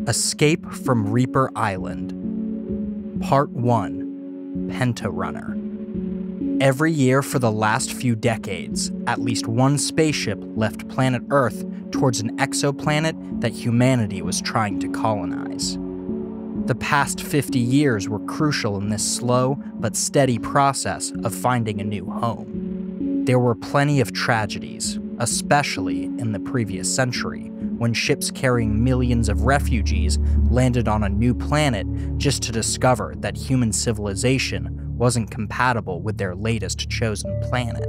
Escape from Reaper Island. Part 1. Pentarunner. Every year for the last few decades, at least one spaceship left planet Earth towards an exoplanet that humanity was trying to colonize. The past 50 years were crucial in this slow but steady process of finding a new home. There were plenty of tragedies, especially in the previous century, when ships carrying millions of refugees landed on a new planet just to discover that human civilization wasn't compatible with their latest chosen planet.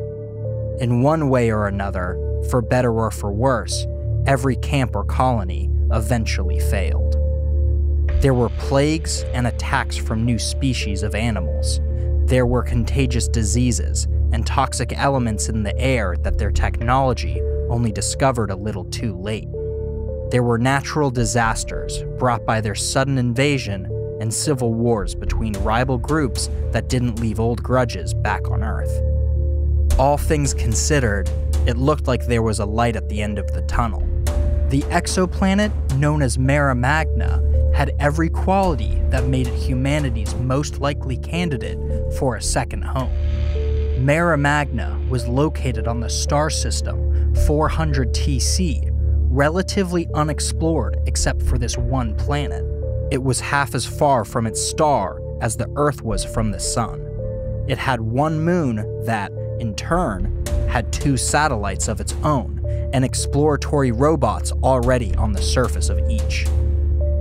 In one way or another, for better or for worse, every camp or colony eventually failed. There were plagues and attacks from new species of animals. There were contagious diseases and toxic elements in the air that their technology only discovered a little too late. There were natural disasters brought by their sudden invasion and civil wars between rival groups that didn't leave old grudges back on Earth. All things considered, it looked like there was a light at the end of the tunnel. The exoplanet, known as Mare Magna, had every quality that made it humanity's most likely candidate for a second home. Mare Magna was located on the star system 400 TC, relatively unexplored except for this one planet. It was half as far from its star as the Earth was from the Sun. It had one moon that, in turn, had 2 satellites of its own, and exploratory robots already on the surface of each.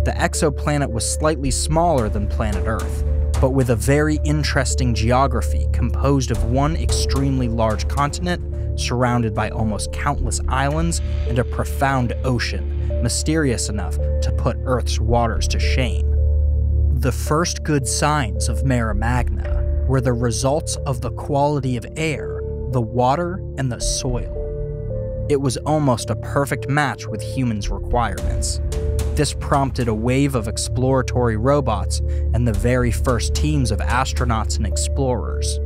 The exoplanet was slightly smaller than planet Earth, but with a very interesting geography composed of one extremely large continent surrounded by almost countless islands and a profound ocean, mysterious enough to put Earth's waters to shame. The first good signs of Mare Magna were the results of the quality of air, the water, and the soil. It was almost a perfect match with humans' requirements. This prompted a wave of exploratory robots and the very first teams of astronauts and explorers.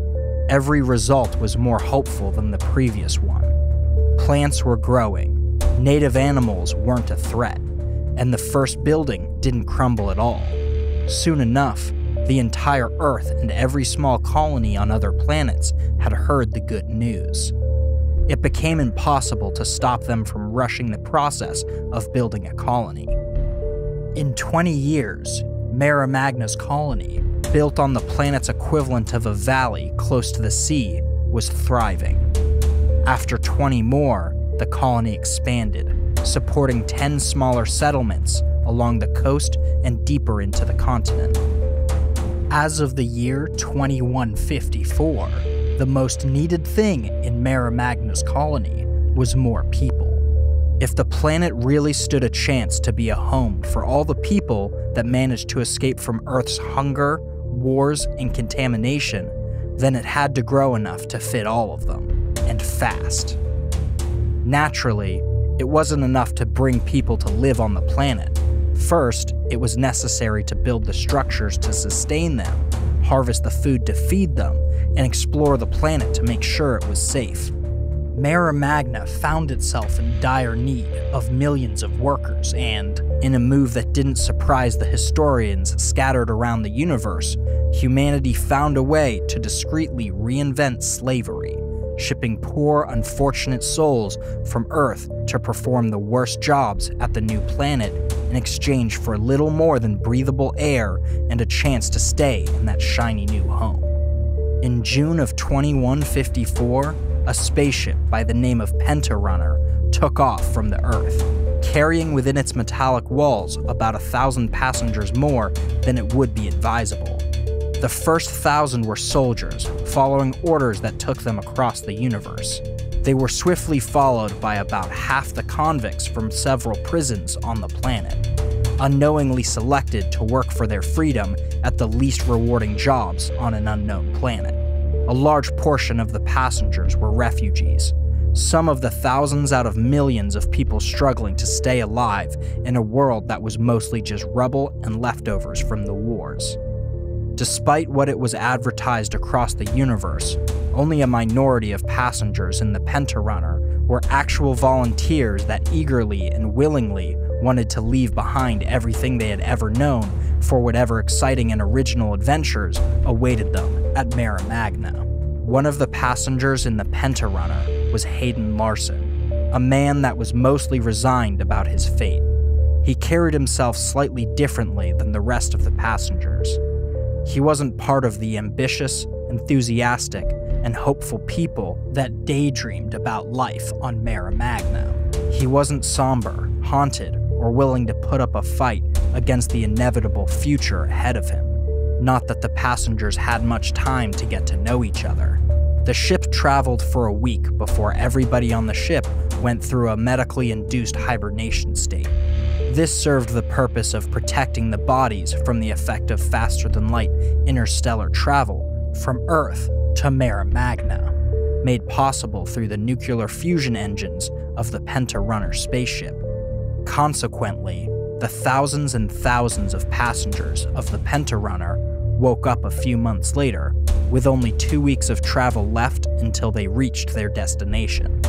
Every result was more hopeful than the previous one. Plants were growing, native animals weren't a threat, and the first building didn't crumble at all. Soon enough, the entire Earth and every small colony on other planets had heard the good news. It became impossible to stop them from rushing the process of building a colony. In 20 years, Mare Magna's colony, built on the planet's equivalent of a valley close to the sea, was thriving. After 20 more, the colony expanded, supporting 10 smaller settlements along the coast and deeper into the continent. As of the year 2154, the most needed thing in Mare Magna's colony was more people. If the planet really stood a chance to be a home for all the people that managed to escape from Earth's hunger, wars, and contamination, then it had to grow enough to fit all of them, and fast. Naturally, it wasn't enough to bring people to live on the planet. First, it was necessary to build the structures to sustain them, harvest the food to feed them, and explore the planet to make sure it was safe. Mare Magna found itself in dire need of millions of workers and, in a move that didn't surprise the historians scattered around the universe, humanity found a way to discreetly reinvent slavery, shipping poor, unfortunate souls from Earth to perform the worst jobs at the new planet in exchange for little more than breathable air and a chance to stay in that shiny new home. In June of 2154, a spaceship by the name of Pentarunner took off from the Earth, carrying within its metallic walls about 1,000 passengers more than it would be advisable. The first 1,000 were soldiers, following orders that took them across the universe. They were swiftly followed by about half the convicts from several prisons on the planet, unknowingly selected to work for their freedom at the least rewarding jobs on an unknown planet. A large portion of the passengers were refugees, some of the thousands out of millions of people struggling to stay alive in a world that was mostly just rubble and leftovers from the wars. Despite what it was advertised across the universe, only a minority of passengers in the Pentarunner were actual volunteers that eagerly and willingly wanted to leave behind everything they had ever known for whatever exciting and original adventures awaited them at Mare Magna. One of the passengers in the Pentarunner was Hayden Larson, a man that was mostly resigned about his fate. He carried himself slightly differently than the rest of the passengers. He wasn't part of the ambitious, enthusiastic, and hopeful people that daydreamed about life on Mare Magna. He wasn't somber, haunted, or willing to put up a fight against the inevitable future ahead of him. Not that the passengers had much time to get to know each other. The ship traveled for a week before everybody on the ship went through a medically induced hibernation state. This served the purpose of protecting the bodies from the effect of faster-than-light interstellar travel from Earth to Mare Magna, made possible through the nuclear fusion engines of the Pentarunner spaceship. Consequently, the thousands and thousands of passengers of the Pentarunner woke up a few months later with only 2 weeks of travel left until they reached their destination.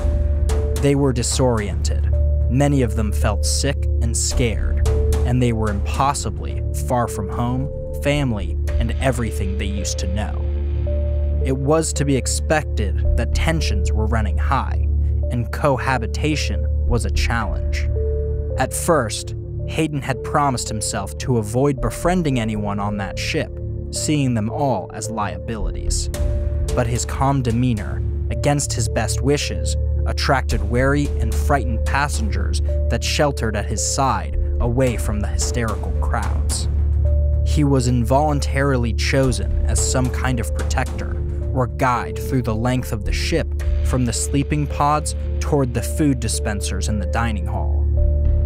They were disoriented. Many of them felt sick and scared, and they were impossibly far from home, family, and everything they used to know. It was to be expected that tensions were running high, and cohabitation was a challenge. At first, Hayden had promised himself to avoid befriending anyone on that ship, seeing them all as liabilities. But his calm demeanor, against his best wishes, attracted wary and frightened passengers that sheltered at his side away from the hysterical crowds. He was involuntarily chosen as some kind of protector or guide through the length of the ship, from the sleeping pods toward the food dispensers in the dining hall.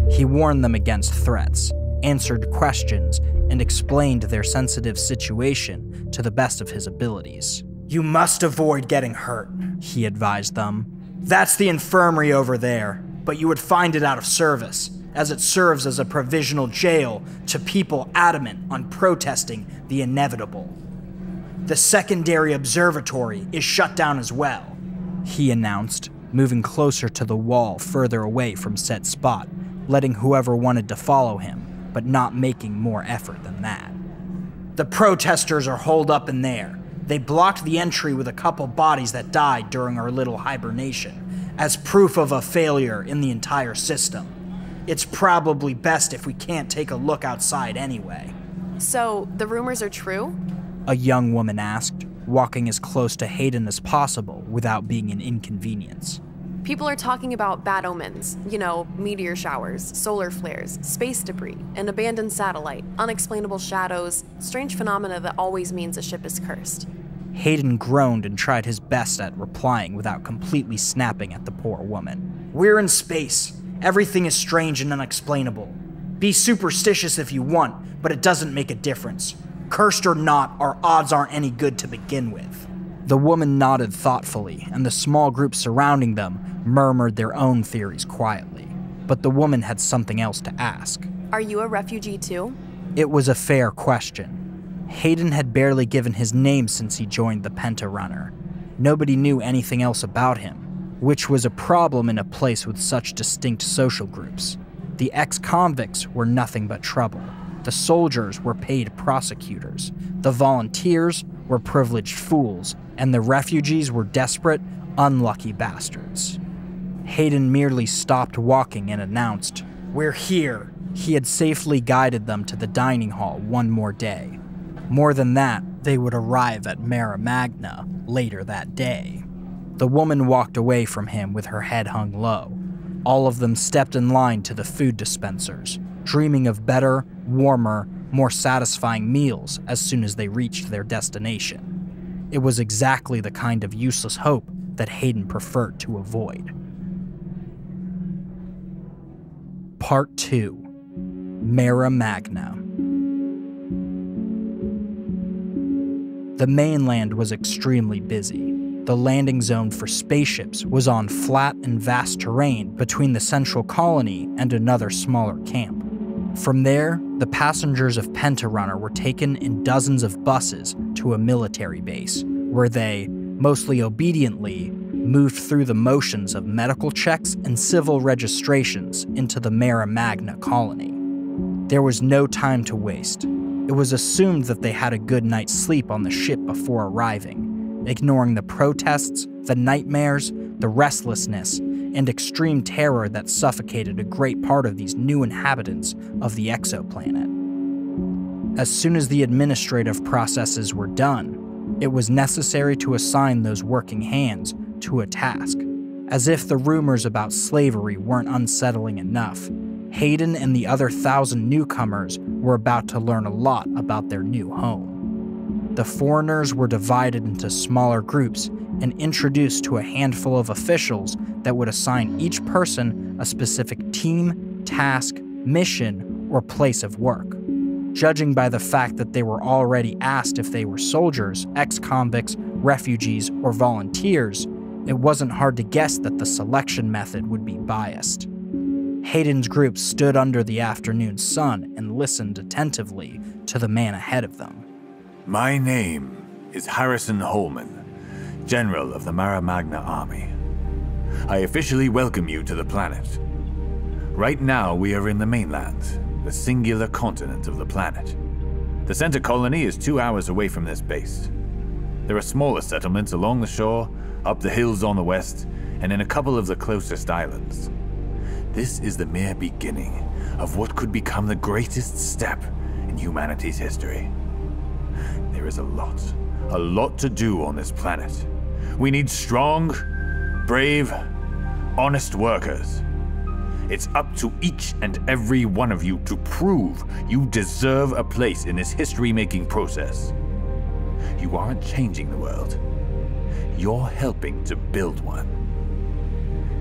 He warned them against threats, answered questions, and explained their sensitive situation to the best of his abilities. "You must avoid getting hurt," he advised them. "That's the infirmary over there, but you would find it out of service, as it serves as a provisional jail to people adamant on protesting the inevitable. The secondary observatory is shut down as well," he announced, moving closer to the wall further away from said spot, letting whoever wanted to follow him, but not making more effort than that. "The protesters are holed up in there. They blocked the entry with a couple bodies that died during our little hibernation, as proof of a failure in the entire system. It's probably best if we can't take a look outside anyway." "So, the rumors are true?" a young woman asked, walking as close to Hayden as possible without being an inconvenience. "People are talking about bad omens, meteor showers, solar flares, space debris, an abandoned satellite, unexplainable shadows, strange phenomena that always means a ship is cursed." Hayden groaned and tried his best at replying without completely snapping at the poor woman. "We're in space. Everything is strange and unexplainable. Be superstitious if you want, but it doesn't make a difference. Cursed or not, our odds aren't any good to begin with." The woman nodded thoughtfully, and the small group surrounding them murmured their own theories quietly. But the woman had something else to ask. "Are you a refugee too?" It was a fair question. Hayden had barely given his name since he joined the Pentarunner. Nobody knew anything else about him, which was a problem in a place with such distinct social groups. The ex-convicts were nothing but trouble. The soldiers were paid prosecutors. The volunteers were privileged fools, and the refugees were desperate, unlucky bastards. Hayden merely stopped walking and announced, "We're here." He had safely guided them to the dining hall one more day. More than that, they would arrive at Mare Magna later that day. The woman walked away from him with her head hung low. All of them stepped in line to the food dispensers, dreaming of better, warmer, more satisfying meals as soon as they reached their destination. It was exactly the kind of useless hope that Hayden preferred to avoid. Part 2. Mare Magna. The mainland was extremely busy. The landing zone for spaceships was on flat and vast terrain between the central colony and another smaller camp. From there, the passengers of Pentarunner were taken in dozens of buses to a military base, where they, mostly obediently, moved through the motions of medical checks and civil registrations into the Mara Magna colony. There was no time to waste. It was assumed that they had a good night's sleep on the ship before arriving, ignoring the protests, the nightmares, the restlessness, and extreme terror that suffocated a great part of these new inhabitants of the exoplanet. As soon as the administrative processes were done, it was necessary to assign those working hands to a task. As if the rumors about slavery weren't unsettling enough, Hayden and the other 1,000 newcomers were about to learn a lot about their new home. The foreigners were divided into smaller groups and introduced to a handful of officials that would assign each person a specific team, task, mission, or place of work. Judging by the fact that they were already asked if they were soldiers, ex-convicts, refugees, or volunteers, it wasn't hard to guess that the selection method would be biased. Hayden's group stood under the afternoon sun and listened attentively to the man ahead of them. My name is Harrison Holman, General of the Mara Magna Army. I officially welcome you to the planet. Right now we are in the mainland, the singular continent of the planet. The center colony is 2 hours away from this base. There are smaller settlements along the shore, up the hills on the west, and in a couple of the closest islands. This is the mere beginning of what could become the greatest step in humanity's history. There is a lot to do on this planet. We need strong, brave, honest workers. It's up to each and every one of you to prove you deserve a place in this history-making process. You aren't changing the world. You're helping to build one.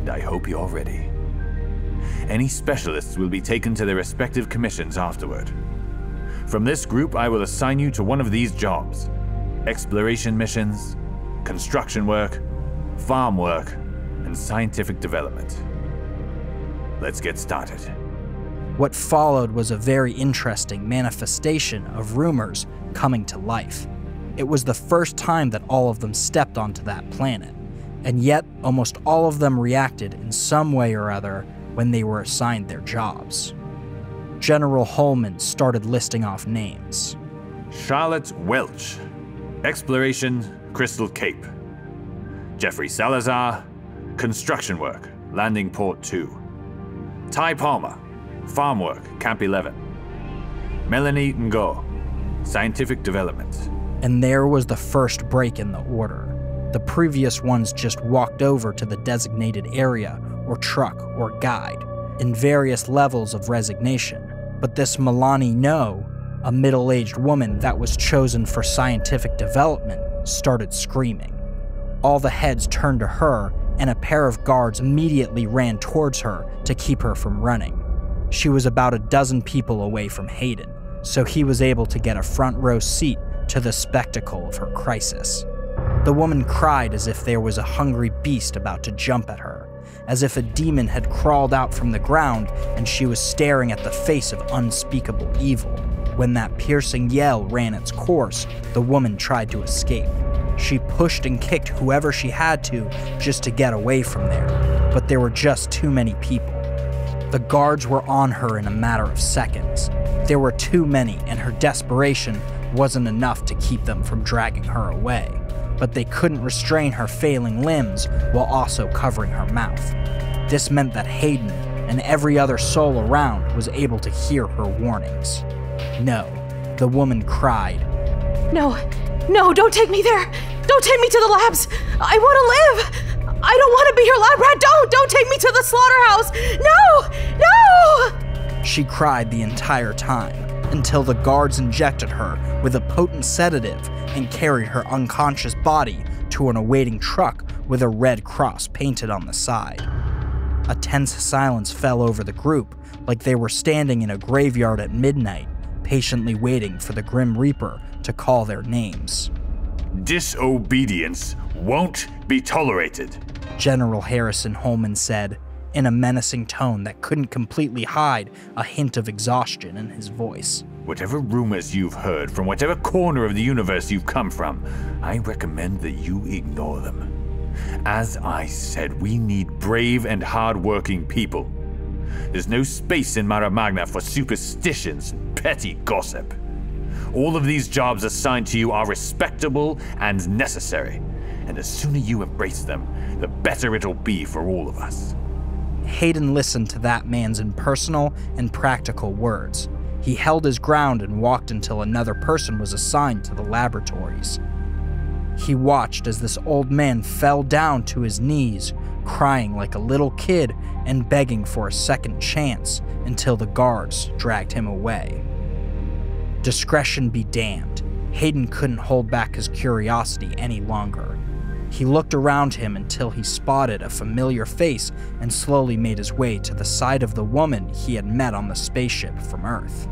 And I hope you're ready. Any specialists will be taken to their respective commissions afterward. From this group, I will assign you to one of these jobs: exploration missions, construction work, farm work, and scientific development. Let's get started. What followed was a very interesting manifestation of rumors coming to life. It was the first time that all of them stepped onto that planet, and yet almost all of them reacted in some way or other when they were assigned their jobs. General Holman started listing off names. Charlotte Welch, Exploration, Crystal Cape. Jeffrey Salazar, Construction Work, Landing Port 2. Ty Palmer, Farm Work, Camp 11. Melanie Ngo, Scientific Development. And there was the first break in the order. The previous ones just walked over to the designated area or truck or guide in various levels of resignation. But this Melanie Ngo, a middle-aged woman that was chosen for scientific development, started screaming. All the heads turned to her, and a pair of guards immediately ran towards her to keep her from running. She was about a dozen people away from Hayden, so he was able to get a front row seat to the spectacle of her crisis. The woman cried as if there was a hungry beast about to jump at her, as if a demon had crawled out from the ground and she was staring at the face of unspeakable evil. When that piercing yell ran its course, the woman tried to escape. She pushed and kicked whoever she had to just to get away from there, but there were just too many people. The guards were on her in a matter of seconds. There were too many, and her desperation wasn't enough to keep them from dragging her away, but they couldn't restrain her failing limbs while also covering her mouth. This meant that Hayden and every other soul around was able to hear her warnings. No, the woman cried. No, don't take me there! Don't take me to the labs! I want to live! I don't want to be your lab rat! Don't take me to the slaughterhouse! No! She cried the entire time, until the guards injected her with a potent sedative and carried her unconscious body to an awaiting truck with a red cross painted on the side. A tense silence fell over the group, like they were standing in a graveyard at midnight, patiently waiting for the Grim Reaper to call their names. Disobedience won't be tolerated, General Harrison Holman said, in a menacing tone that couldn't completely hide a hint of exhaustion in his voice. Whatever rumors you've heard from whatever corner of the universe you've come from, I recommend that you ignore them. As I said, we need brave and hard-working people. There's no space in Mara Magna for superstitions and petty gossip. All of these jobs assigned to you are respectable and necessary, and the sooner you embrace them, the better it'll be for all of us. Hayden listened to that man's impersonal and practical words. He held his ground and walked until another person was assigned to the laboratories. He watched as this old man fell down to his knees, crying like a little kid and begging for a second chance until the guards dragged him away. Discretion be damned. Hayden couldn't hold back his curiosity any longer. He looked around him until he spotted a familiar face and slowly made his way to the side of the woman he had met on the spaceship from Earth.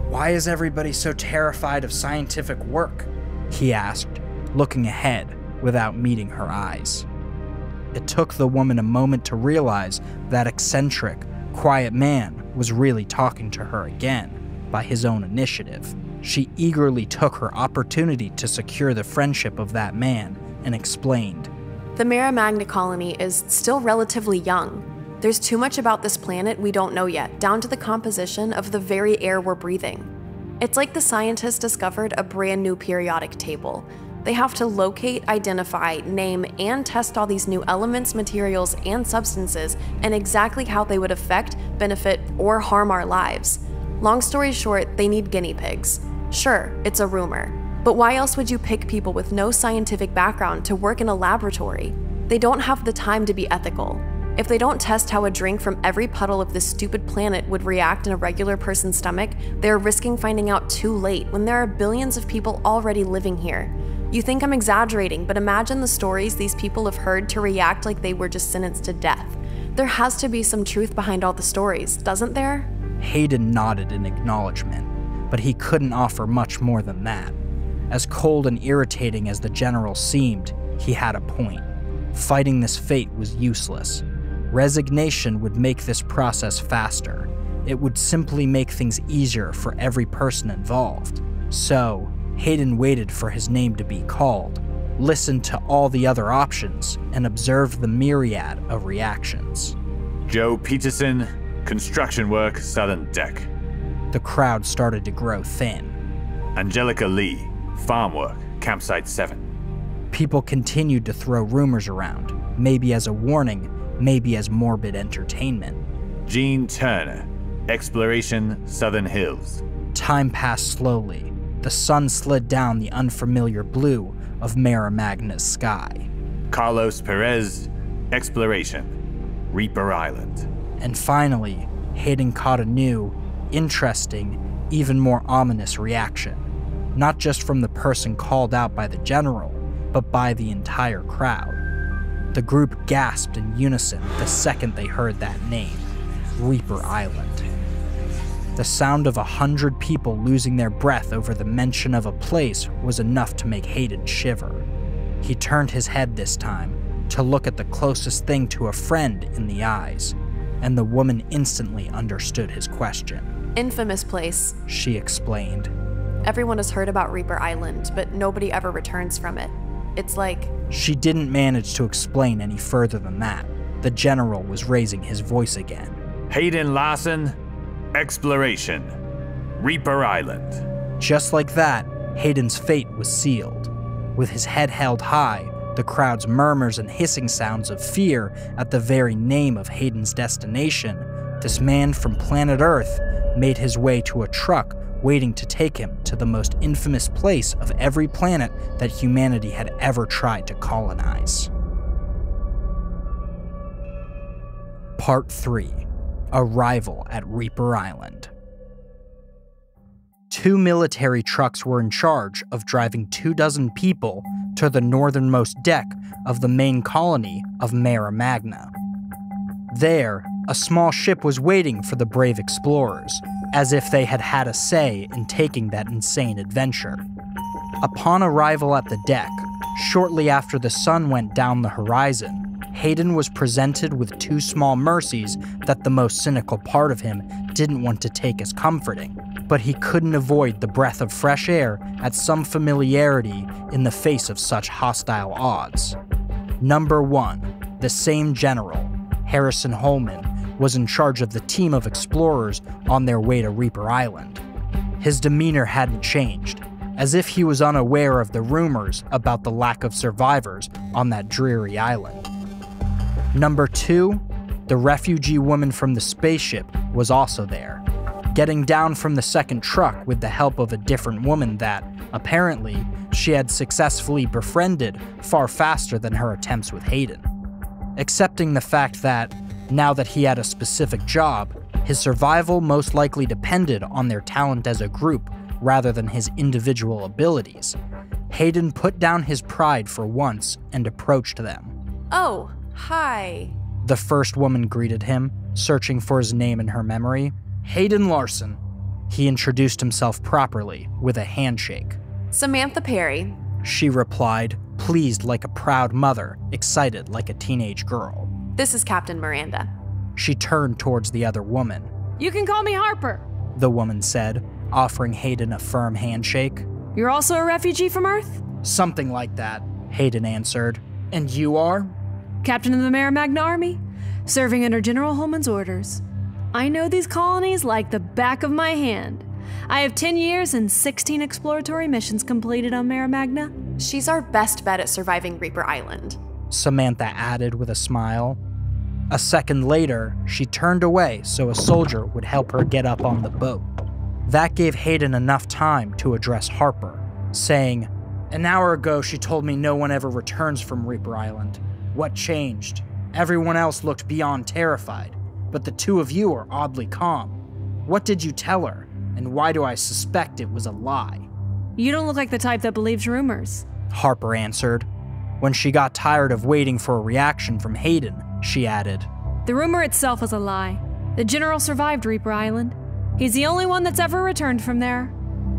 "Why is everybody so terrified of scientific work?" he asked, looking ahead without meeting her eyes. It took the woman a moment to realize that eccentric, quiet man was really talking to her again by his own initiative. She eagerly took her opportunity to secure the friendship of that man and explained. The Mara Magna colony is still relatively young. There's too much about this planet we don't know yet, down to the composition of the very air we're breathing. It's like the scientists discovered a brand new periodic table. They have to locate, identify, name, and test all these new elements, materials, and substances, and exactly how they would affect, benefit, or harm our lives. Long story short, they need guinea pigs. Sure, it's a rumor, but why else would you pick people with no scientific background to work in a laboratory? They don't have the time to be ethical. If they don't test how a drink from every puddle of this stupid planet would react in a regular person's stomach, they're risking finding out too late when there are billions of people already living here. You think I'm exaggerating, but imagine the stories these people have heard to react like they were just sentenced to death. There has to be some truth behind all the stories, doesn't there? Hayden nodded in acknowledgement, but he couldn't offer much more than that. As cold and irritating as the general seemed, he had a point. Fighting this fate was useless. Resignation would make this process faster. It would simply make things easier for every person involved. So, Hayden waited for his name to be called, listened to all the other options, and observed the myriad of reactions. Joe Peterson, construction work, southern deck. The crowd started to grow thin. Angelica Lee, farm work, campsite 7. People continued to throw rumors around, maybe as a warning, maybe as morbid entertainment. Gene Turner, exploration, southern hills. Time passed slowly. The sun slid down the unfamiliar blue of Mara Magna's sky. Carlos Perez, exploration, Reaper Island. And finally, Hayden caught a new, interesting, even more ominous reaction. Not just from the person called out by the general, but by the entire crowd. The group gasped in unison the second they heard that name, Reaper Island. The sound of 100 people losing their breath over the mention of a place was enough to make Hayden shiver. He turned his head this time to look at the closest thing to a friend in the eyes, and the woman instantly understood his question. Infamous place, she explained. Everyone has heard about Reaper Island, but nobody ever returns from it. It's like... She didn't manage to explain any further than that. The general was raising his voice again. Hayden Larson, exploration, Reaper Island. Just like that, Hayden's fate was sealed. With his head held high, the crowd's murmurs and hissing sounds of fear at the very name of Hayden's destination, this man from planet Earth made his way to a truck waiting to take him to the most infamous place of every planet that humanity had ever tried to colonize. Part 3. Arrival at Reaper Island. 2 military trucks were in charge of driving 24 people to the northernmost deck of the main colony of Mara Magna. There, a small ship was waiting for the brave explorers, as if they had had a say in taking that insane adventure. Upon arrival at the deck, shortly after the sun went down the horizon, Hayden was presented with 2 small mercies that the most cynical part of him didn't want to take as comforting, but he couldn't avoid the breath of fresh air at some familiarity in the face of such hostile odds. Number 1, the same general, Harrison Holman, was in charge of the team of explorers on their way to Reaper Island. His demeanor hadn't changed, as if he was unaware of the rumors about the lack of survivors on that dreary island. Number 2, the refugee woman from the spaceship was also there, getting down from the second truck with the help of a different woman that, apparently, she had successfully befriended far faster than her attempts with Hayden. Accepting the fact that, now that he had a specific job, his survival most likely depended on their talent as a group rather than his individual abilities, Hayden put down his pride for once and approached them. Oh, hi. The first woman greeted him, searching for his name in her memory. Hayden Larson. He introduced himself properly, with a handshake. Samantha Perry. She replied, pleased like a proud mother, excited like a teenage girl. This is Captain Miranda. She turned towards the other woman. You can call me Harper, The woman said, offering Hayden a firm handshake. You're also a refugee from Earth? Something like that, Hayden answered. And you are? Captain of the Magna Army, serving under General Holman's orders. I know these colonies like the back of my hand. I have 10 years and 16 exploratory missions completed on Magna. She's our best bet at surviving Reaper Island, Samantha added with a smile. A second later, she turned away so a soldier would help her get up on the boat. That gave Hayden enough time to address Harper, saying, An hour ago she told me no one ever returns from Reaper Island. What changed? Everyone else looked beyond terrified, but the two of you are oddly calm. What did you tell her, and why do I suspect it was a lie? You don't look like the type that believes rumors, Harper answered. When she got tired of waiting for a reaction from Hayden, she added, The rumor itself was a lie. The General survived Reaper Island. He's the only one that's ever returned from there.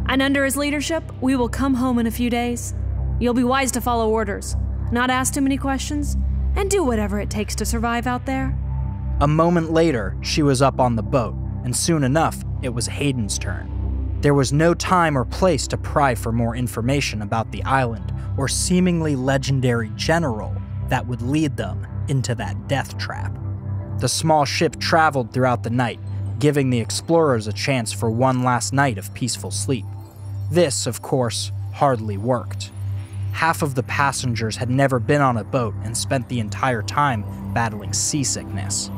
And under his leadership, we will come home in a few days. You'll be wise to follow orders, not ask too many questions, and do whatever it takes to survive out there. A moment later, she was up on the boat, and soon enough, it was Hayden's turn. There was no time or place to pry for more information about the island or seemingly legendary general that would lead them into that death trap. The small ship traveled throughout the night, giving the explorers a chance for one last night of peaceful sleep. This, of course, hardly worked. Half of the passengers had never been on a boat and spent the entire time battling seasickness.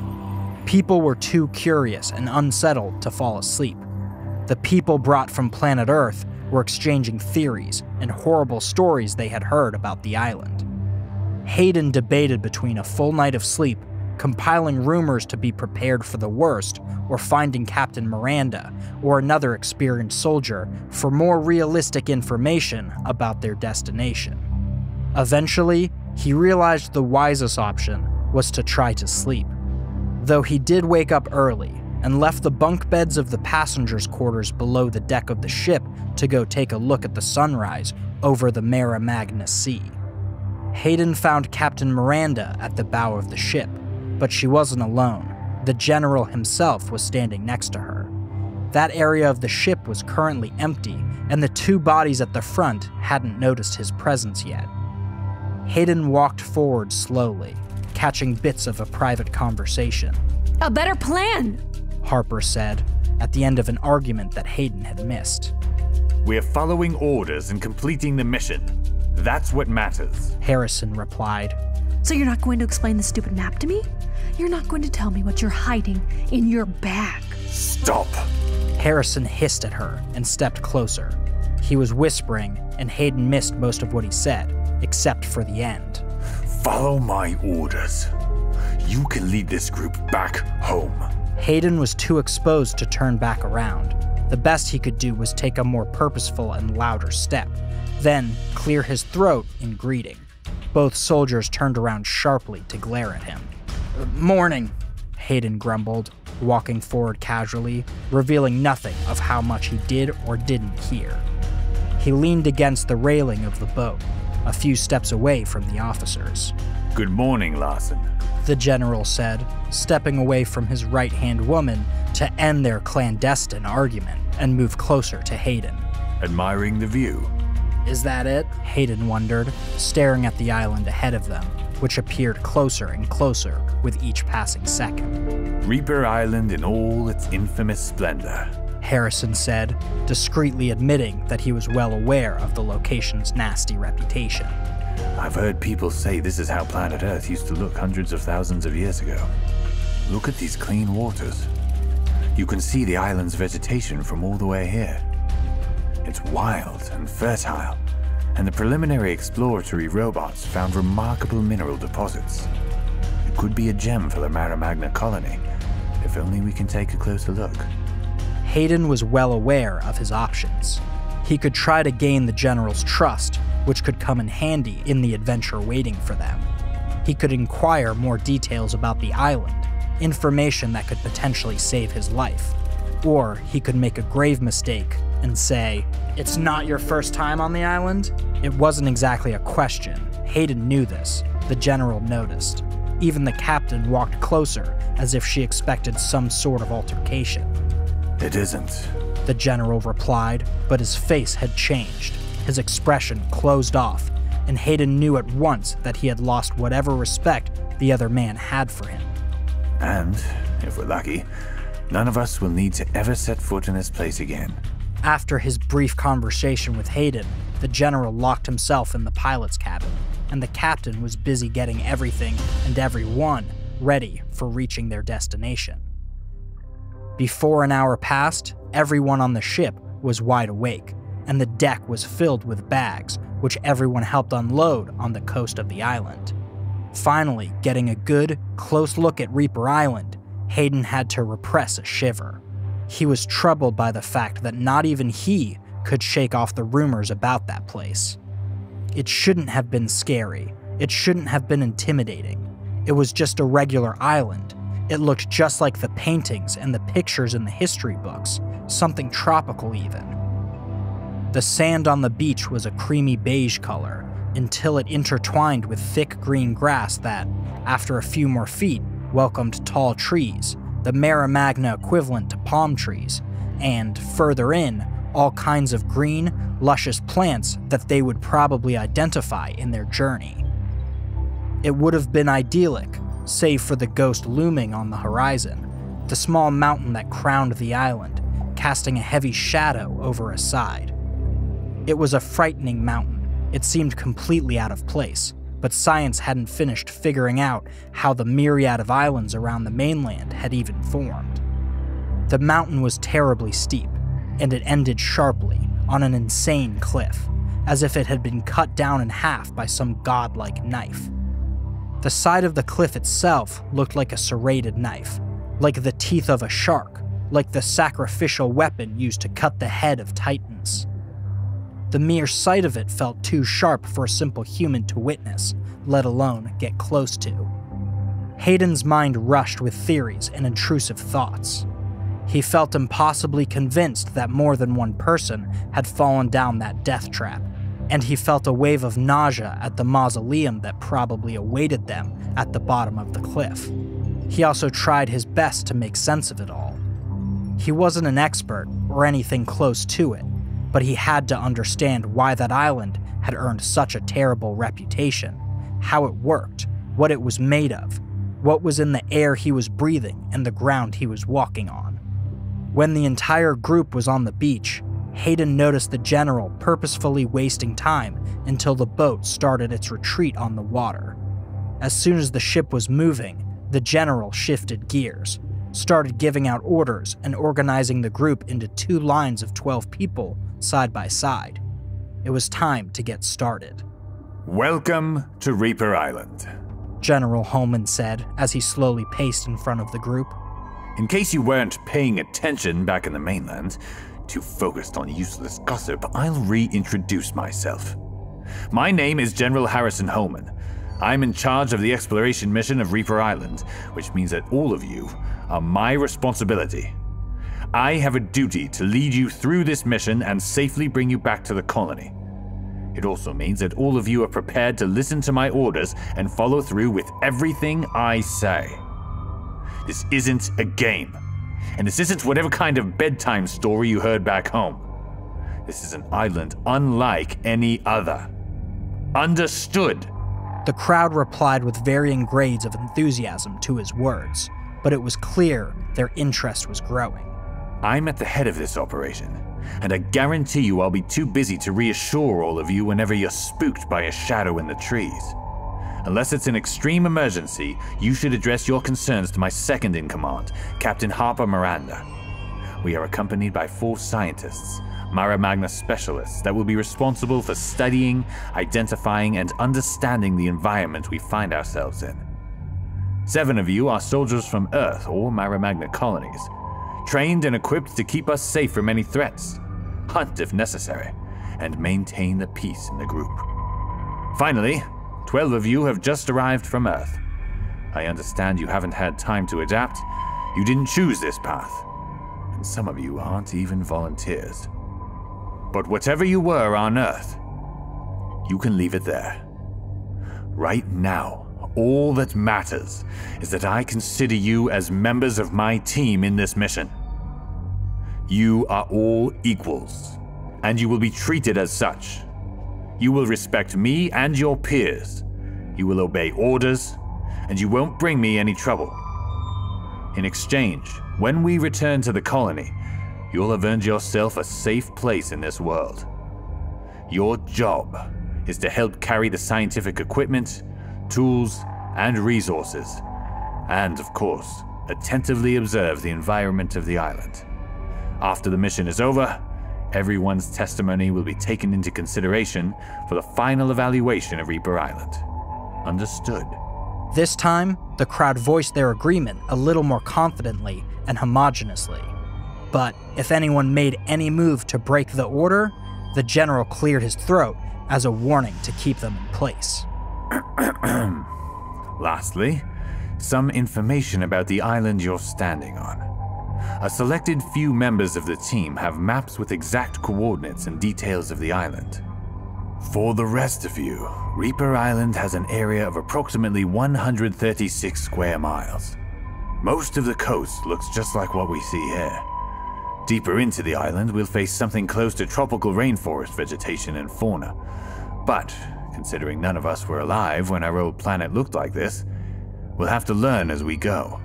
People were too curious and unsettled to fall asleep. The people brought from planet Earth were exchanging theories and horrible stories they had heard about the island. Hayden debated between a full night of sleep, compiling rumors to be prepared for the worst, or finding Captain Miranda or another experienced soldier for more realistic information about their destination. Eventually, he realized the wisest option was to try to sleep. Though he did wake up early and left the bunk beds of the passengers' quarters below the deck of the ship to go take a look at the sunrise over the Mare Magna Sea. Hayden found Captain Miranda at the bow of the ship, but she wasn't alone. The general himself was standing next to her. That area of the ship was currently empty, and the two bodies at the front hadn't noticed his presence yet. Hayden walked forward slowly, catching bits of a private conversation. A better plan, Harper said, at the end of an argument that Hayden had missed. We're following orders and completing the mission. That's what matters, Harrison replied. So you're not going to explain the stupid map to me? You're not going to tell me what you're hiding in your bag? Stop! Harrison hissed at her and stepped closer. He was whispering, and Hayden missed most of what he said, except for the end. Follow my orders. You can lead this group back home. Hayden was too exposed to turn back around. The best he could do was take a more purposeful and louder step, then clear his throat in greeting. Both soldiers turned around sharply to glare at him. Morning, Hayden grumbled, walking forward casually, revealing nothing of how much he did or didn't hear. He leaned against the railing of the boat, a few steps away from the officers. Good morning, Larson, the general said, stepping away from his right-hand woman to end their clandestine argument and move closer to Hayden. Admiring the view. Is that it? Hayden wondered, staring at the island ahead of them. which appeared closer and closer with each passing second. Reaper Island in all its infamous splendor, Harrison said, discreetly admitting that he was well aware of the location's nasty reputation. I've heard people say this is how planet Earth used to look hundreds of thousands of years ago. Look at these clean waters. You can see the island's vegetation from all the way here. It's wild and fertile, and the preliminary exploratory robots found remarkable mineral deposits. It could be a gem for the Mara Magna colony, if only we can take a closer look. Hayden was well aware of his options. He could try to gain the General's trust, which could come in handy in the adventure waiting for them. He could inquire more details about the island, information that could potentially save his life. Or he could make a grave mistake and say, "It's not your first time on the island?" It wasn't exactly a question. Hayden knew this. The General noticed. Even the captain walked closer, as if she expected some sort of altercation. It isn't, the General replied, but his face had changed. His expression closed off, and Hayden knew at once that he had lost whatever respect the other man had for him. And, if we're lucky, none of us will need to ever set foot in this place again. After his brief conversation with Hayden, the General locked himself in the pilot's cabin, and the captain was busy getting everything and everyone ready for reaching their destination. Before an hour passed, everyone on the ship was wide awake, and the deck was filled with bags, which everyone helped unload on the coast of the island. Finally, getting a good, close look at Reaper Island, Hayden had to repress a shiver. He was troubled by the fact that not even he could shake off the rumors about that place. It shouldn't have been scary. It shouldn't have been intimidating. It was just a regular island. It looked just like the paintings and the pictures in the history books, something tropical even. The sand on the beach was a creamy beige color, until it intertwined with thick green grass that, after a few more feet, welcomed tall trees, the Mara Magna equivalent to palm trees, and, further in, all kinds of green, luscious plants that they would probably identify in their journey. It would have been idyllic, save for the ghost looming on the horizon, the small mountain that crowned the island, casting a heavy shadow over a side. It was a frightening mountain. It seemed completely out of place, but science hadn't finished figuring out how the myriad of islands around the mainland had even formed. The mountain was terribly steep, and it ended sharply on an insane cliff, as if it had been cut down in half by some godlike knife. The side of the cliff itself looked like a serrated knife, like the teeth of a shark, like the sacrificial weapon used to cut the head of titans. The mere sight of it felt too sharp for a simple human to witness, let alone get close to. Hayden's mind rushed with theories and intrusive thoughts. He felt impossibly convinced that more than one person had fallen down that death trap, and he felt a wave of nausea at the mausoleum that probably awaited them at the bottom of the cliff. He also tried his best to make sense of it all. He wasn't an expert or anything close to it, but he had to understand why that island had earned such a terrible reputation, how it worked, what it was made of, what was in the air he was breathing and the ground he was walking on. When the entire group was on the beach, Hayden noticed the General purposefully wasting time until the boat started its retreat on the water. As soon as the ship was moving, the General shifted gears, started giving out orders and organizing the group into 2 lines of 12 people side by side. It was time to get started. Welcome to Reaper Island, General Holman said as he slowly paced in front of the group. In case you weren't paying attention back in the mainland, too focused on useless gossip, I'll reintroduce myself. My name is General Harrison Holman. I'm in charge of the exploration mission of Reaper Island, which means that all of you are my responsibility. I have a duty to lead you through this mission and safely bring you back to the colony. It also means that all of you are prepared to listen to my orders and follow through with everything I say. This isn't a game, and this isn't whatever kind of bedtime story you heard back home. This is an island unlike any other. Understood? The crowd replied with varying grades of enthusiasm to his words, but it was clear their interest was growing. I'm at the head of this operation, and I guarantee you I'll be too busy to reassure all of you whenever you're spooked by a shadow in the trees. Unless it's an extreme emergency, you should address your concerns to my second-in-command, Captain Harper Miranda. We are accompanied by 4 scientists, Mara Magna specialists that will be responsible for studying, identifying, and understanding the environment we find ourselves in. 7 of you are soldiers from Earth or Mara Magna colonies, trained and equipped to keep us safe from any threats, hunt if necessary, and maintain the peace in the group. Finally, 12 of you have just arrived from Earth. I understand you haven't had time to adapt. You didn't choose this path, and some of you aren't even volunteers. But whatever you were on Earth, you can leave it there. Right now, all that matters is that I consider you as members of my team in this mission. You are all equals, and you will be treated as such. You will respect me and your peers. You will obey orders, and you won't bring me any trouble. In exchange, when we return to the colony, you'll have earned yourself a safe place in this world. Your job is to help carry the scientific equipment, tools, and resources, and, of course, attentively observe the environment of the island. After the mission is over, everyone's testimony will be taken into consideration for the final evaluation of Reaper Island. Understood? This time, the crowd voiced their agreement a little more confidently and homogeneously. But if anyone made any move to break the order, the general cleared his throat as a warning to keep them in place. Lastly, some information about the island you're standing on. A selected few members of the team have maps with exact coordinates and details of the island. For the rest of you, Reaper Island has an area of approximately 136 square miles. Most of the coast looks just like what we see here. Deeper into the island, we'll face something close to tropical rainforest vegetation and fauna. But, considering none of us were alive when our old planet looked like this, we'll have to learn as we go.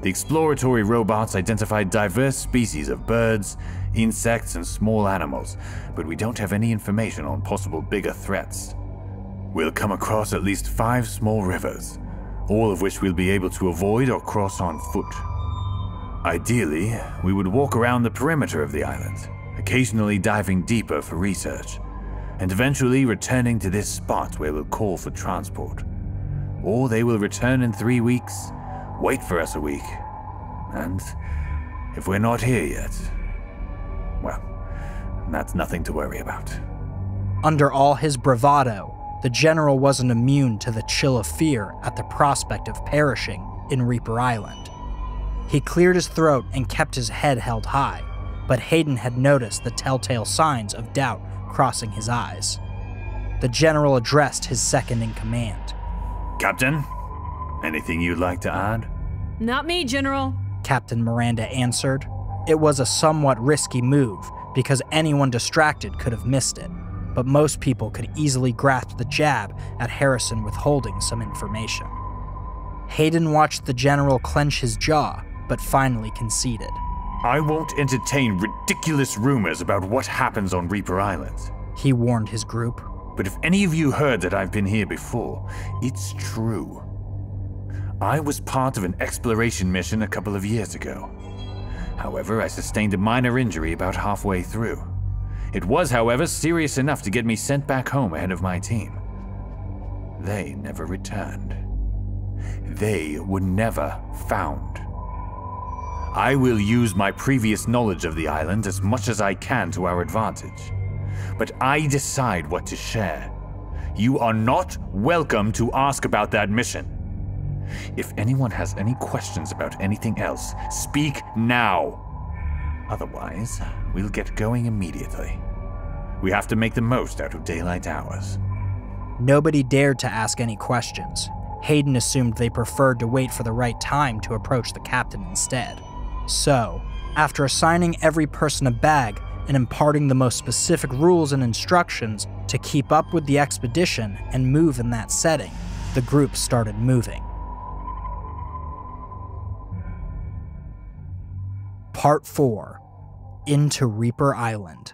The exploratory robots identified diverse species of birds, insects, and small animals, but we don't have any information on possible bigger threats. We'll come across at least 5 small rivers, all of which we'll be able to avoid or cross on foot. Ideally, we would walk around the perimeter of the island, occasionally diving deeper for research, and eventually returning to this spot where we'll call for transport. Or they will return in 3 weeks, wait for us a week, and if we're not here yet, well, that's nothing to worry about. Under all his bravado, the general wasn't immune to the chill of fear at the prospect of perishing in Reaper Island. He cleared his throat and kept his head held high, but Hayden had noticed the telltale signs of doubt crossing his eyes. The general addressed his second-in-command. Captain, anything you'd like to add? Not me, General. Captain Miranda answered. It was a somewhat risky move, because anyone distracted could have missed it, but most people could easily grasp the jab at Harrison withholding some information. Hayden watched the general clench his jaw, but finally conceded. I won't entertain ridiculous rumors about what happens on Reaper Island, he warned his group. But if any of you heard that I've been here before, it's true. I was part of an exploration mission a couple of years ago. However, I sustained a minor injury about halfway through. It was, however, serious enough to get me sent back home ahead of my team. They never returned. They were never found. I will use my previous knowledge of the island as much as I can to our advantage, but I decide what to share. You are not welcome to ask about that mission. If anyone has any questions about anything else, speak now. Otherwise, we'll get going immediately. We have to make the most out of daylight hours. Nobody dared to ask any questions. Hayden assumed they preferred to wait for the right time to approach the captain instead. So, after assigning every person a bag and imparting the most specific rules and instructions, To keep up with the expedition and move in that setting, the group started moving. Part 4. Into Reaper Island.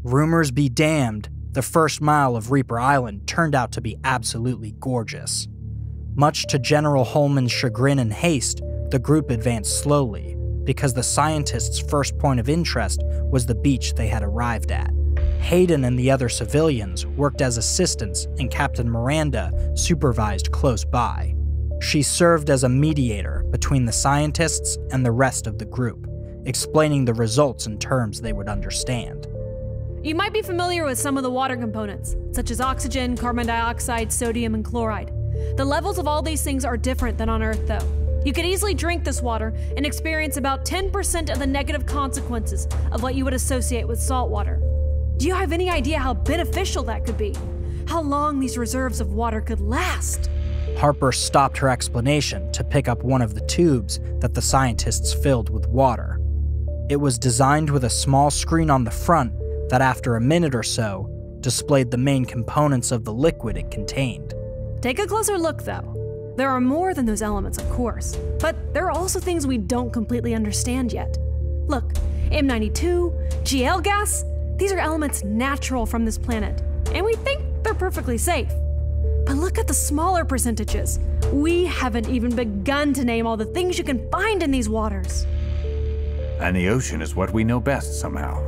Rumors be damned, the first mile of Reaper Island turned out to be absolutely gorgeous. Much to General Holman's chagrin and haste, the group advanced slowly, because the scientists' first point of interest was the beach they had arrived at. Hayden and the other civilians worked as assistants, and Captain Miranda supervised close by. She served as a mediator between the scientists and the rest of the group, explaining the results in terms they would understand. You might be familiar with some of the water components, such as oxygen, carbon dioxide, sodium, and chloride. The levels of all these things are different than on Earth, though. You could easily drink this water and experience about 10% of the negative consequences of what you would associate with salt water. Do you have any idea how beneficial that could be? How long these reserves of water could last? Harper stopped her explanation to pick up one of the tubes that the scientists filled with water. It was designed with a small screen on the front that, after a minute or so, displayed the main components of the liquid it contained. Take a closer look, though. There are more than those elements, of course, but there are also things we don't completely understand yet. Look, M92, GL gas, these are elements natural from this planet, and we think they're perfectly safe. But look at the smaller percentages. We haven't even begun to name all the things you can find in these waters. And the ocean is what we know best somehow,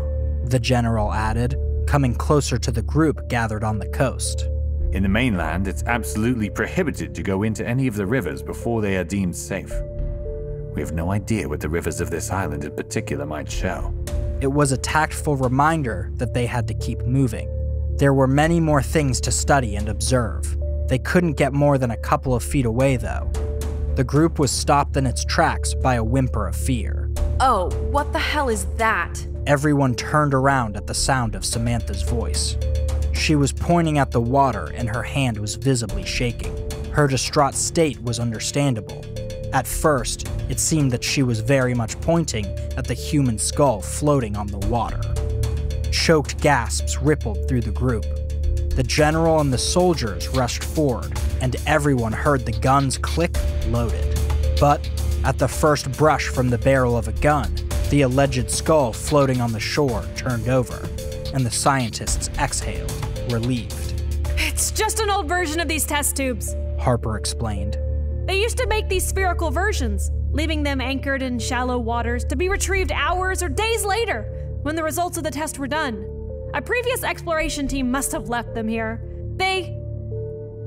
the general added, coming closer to the group gathered on the coast. In the mainland, it's absolutely prohibited to go into any of the rivers before they are deemed safe. We have no idea what the rivers of this island in particular might show. It was a tactful reminder that they had to keep moving. There were many more things to study and observe. They couldn't get more than a couple of feet away, though. The group was stopped in its tracks by a whimper of fear. Oh, what the hell is that? Everyone turned around at the sound of Samantha's voice. She was pointing at the water and her hand was visibly shaking. Her distraught state was understandable. At first, it seemed that she was very much pointing at the human skull floating on the water. Choked gasps rippled through the group. The general and the soldiers rushed forward, and everyone heard the guns click, loaded. But at the first brush from the barrel of a gun, the alleged skull floating on the shore turned over, and the scientists exhaled, relieved. It's just an old version of these test tubes, Harper explained. They used to make these spherical versions, leaving them anchored in shallow waters to be retrieved hours or days later when the results of the test were done. A previous exploration team must have left them here. They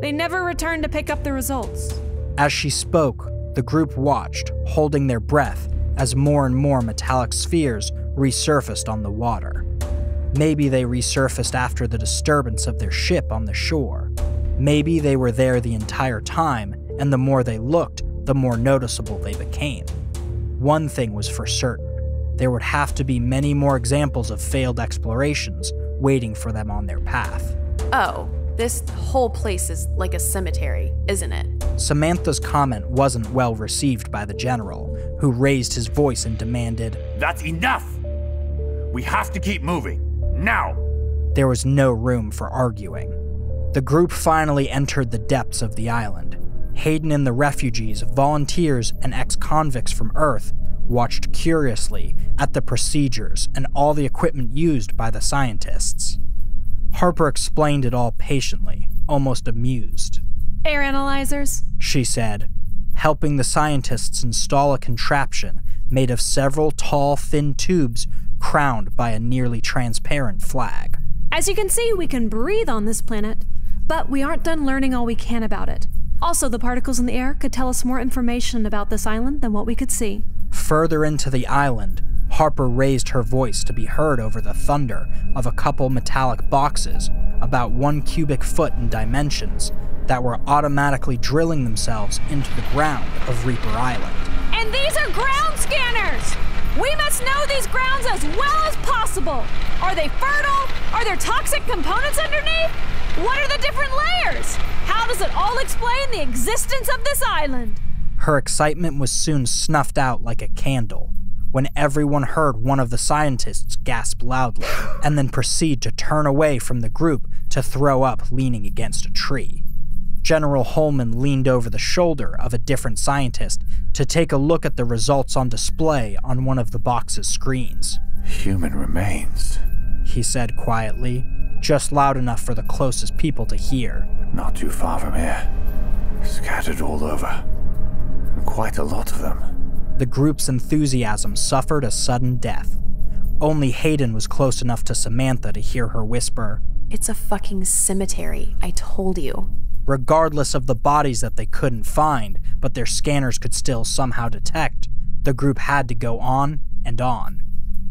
never returned to pick up the results. As she spoke, the group watched, holding their breath, as more and more metallic spheres resurfaced on the water. Maybe they resurfaced after the disturbance of their ship on the shore. Maybe they were there the entire time, and the more they looked, the more noticeable they became. One thing was for certain. There would have to be many more examples of failed explorations waiting for them on their path. Oh, this whole place is like a cemetery, isn't it? Samantha's comment wasn't well received by the general, who raised his voice and demanded, "That's enough! We have to keep moving, now!" There was no room for arguing. The group finally entered the depths of the island. Hayden and the refugees, volunteers, and ex-convicts from Earth watched curiously at the procedures and all the equipment used by the scientists. Harper explained it all patiently, almost amused. Air analyzers, she said, helping the scientists install a contraption made of several tall, thin tubes crowned by a nearly transparent flag. As you can see, we can breathe on this planet, but we aren't done learning all we can about it. Also, the particles in the air could tell us more information about this island than what we could see. Further into the island, Harper raised her voice to be heard over the thunder of a couple metallic boxes about 1 cubic foot in dimensions that were automatically drilling themselves into the ground of Reaper Island. And these are ground scanners! We must know these grounds as well as possible! Are they fertile? Are there toxic components underneath? What are the different layers? How does it all explain the existence of this island? Her excitement was soon snuffed out like a candle. when everyone heard one of the scientists gasp loudly and then proceed to turn away from the group to throw up leaning against a tree. General Holman leaned over the shoulder of a different scientist to take a look at the results on display on one of the box's screens. Human remains, he said quietly, just loud enough for the closest people to hear. Not too far from here. Scattered all over. And quite a lot of them. The group's enthusiasm suffered a sudden death. Only Hayden was close enough to Samantha to hear her whisper, "It's a fucking cemetery, I told you." Regardless of the bodies that they couldn't find, but their scanners could still somehow detect, the group had to go on and on.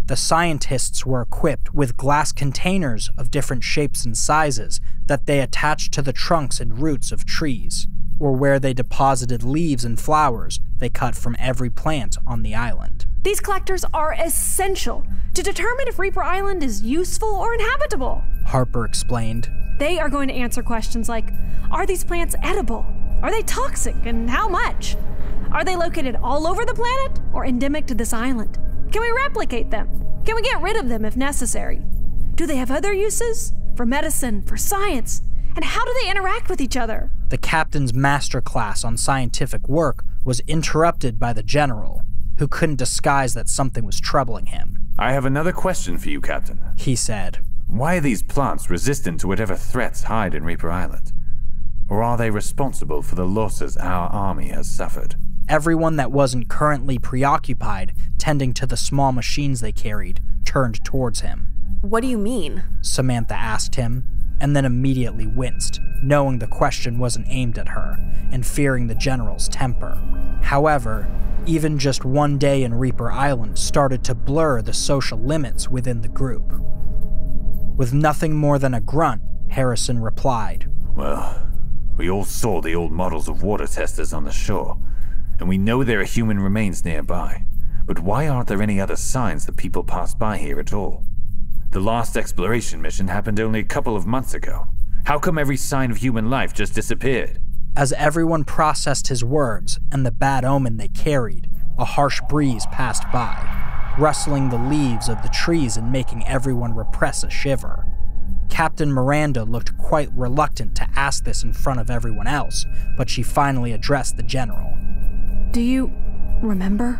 The scientists were equipped with glass containers of different shapes and sizes that they attached to the trunks and roots of trees, or where they deposited leaves and flowers they cut from every plant on the island. These collectors are essential to determine if Reaper Island is useful or inhabitable, Harper explained. They are going to answer questions like, are these plants edible? Are they toxic, and how much? Are they located all over the planet or endemic to this island? Can we replicate them? Can we get rid of them if necessary? Do they have other uses? For medicine, for science? And how do they interact with each other? The captain's masterclass on scientific work was interrupted by the general, who couldn't disguise that something was troubling him. I have another question for you, Captain, he said. Why are these plants resistant to whatever threats hide in Reaper Island? Or are they responsible for the losses our army has suffered? Everyone that wasn't currently preoccupied tending to the small machines they carried turned towards him. What do you mean? Samantha asked him, and then immediately winced, knowing the question wasn't aimed at her, and fearing the general's temper. However, even just one day in Reaper Island started to blur the social limits within the group. With nothing more than a grunt, Harrison replied, Well, we all saw the old models of water testers on the shore, and we know there are human remains nearby. But why aren't there any other signs that people pass by here at all? The last exploration mission happened only a couple of months ago. How come every sign of human life just disappeared? As everyone processed his words and the bad omen they carried, a harsh breeze passed by, rustling the leaves of the trees and making everyone repress a shiver. Captain Miranda looked quite reluctant to ask this in front of everyone else, but she finally addressed the general. Do you remember?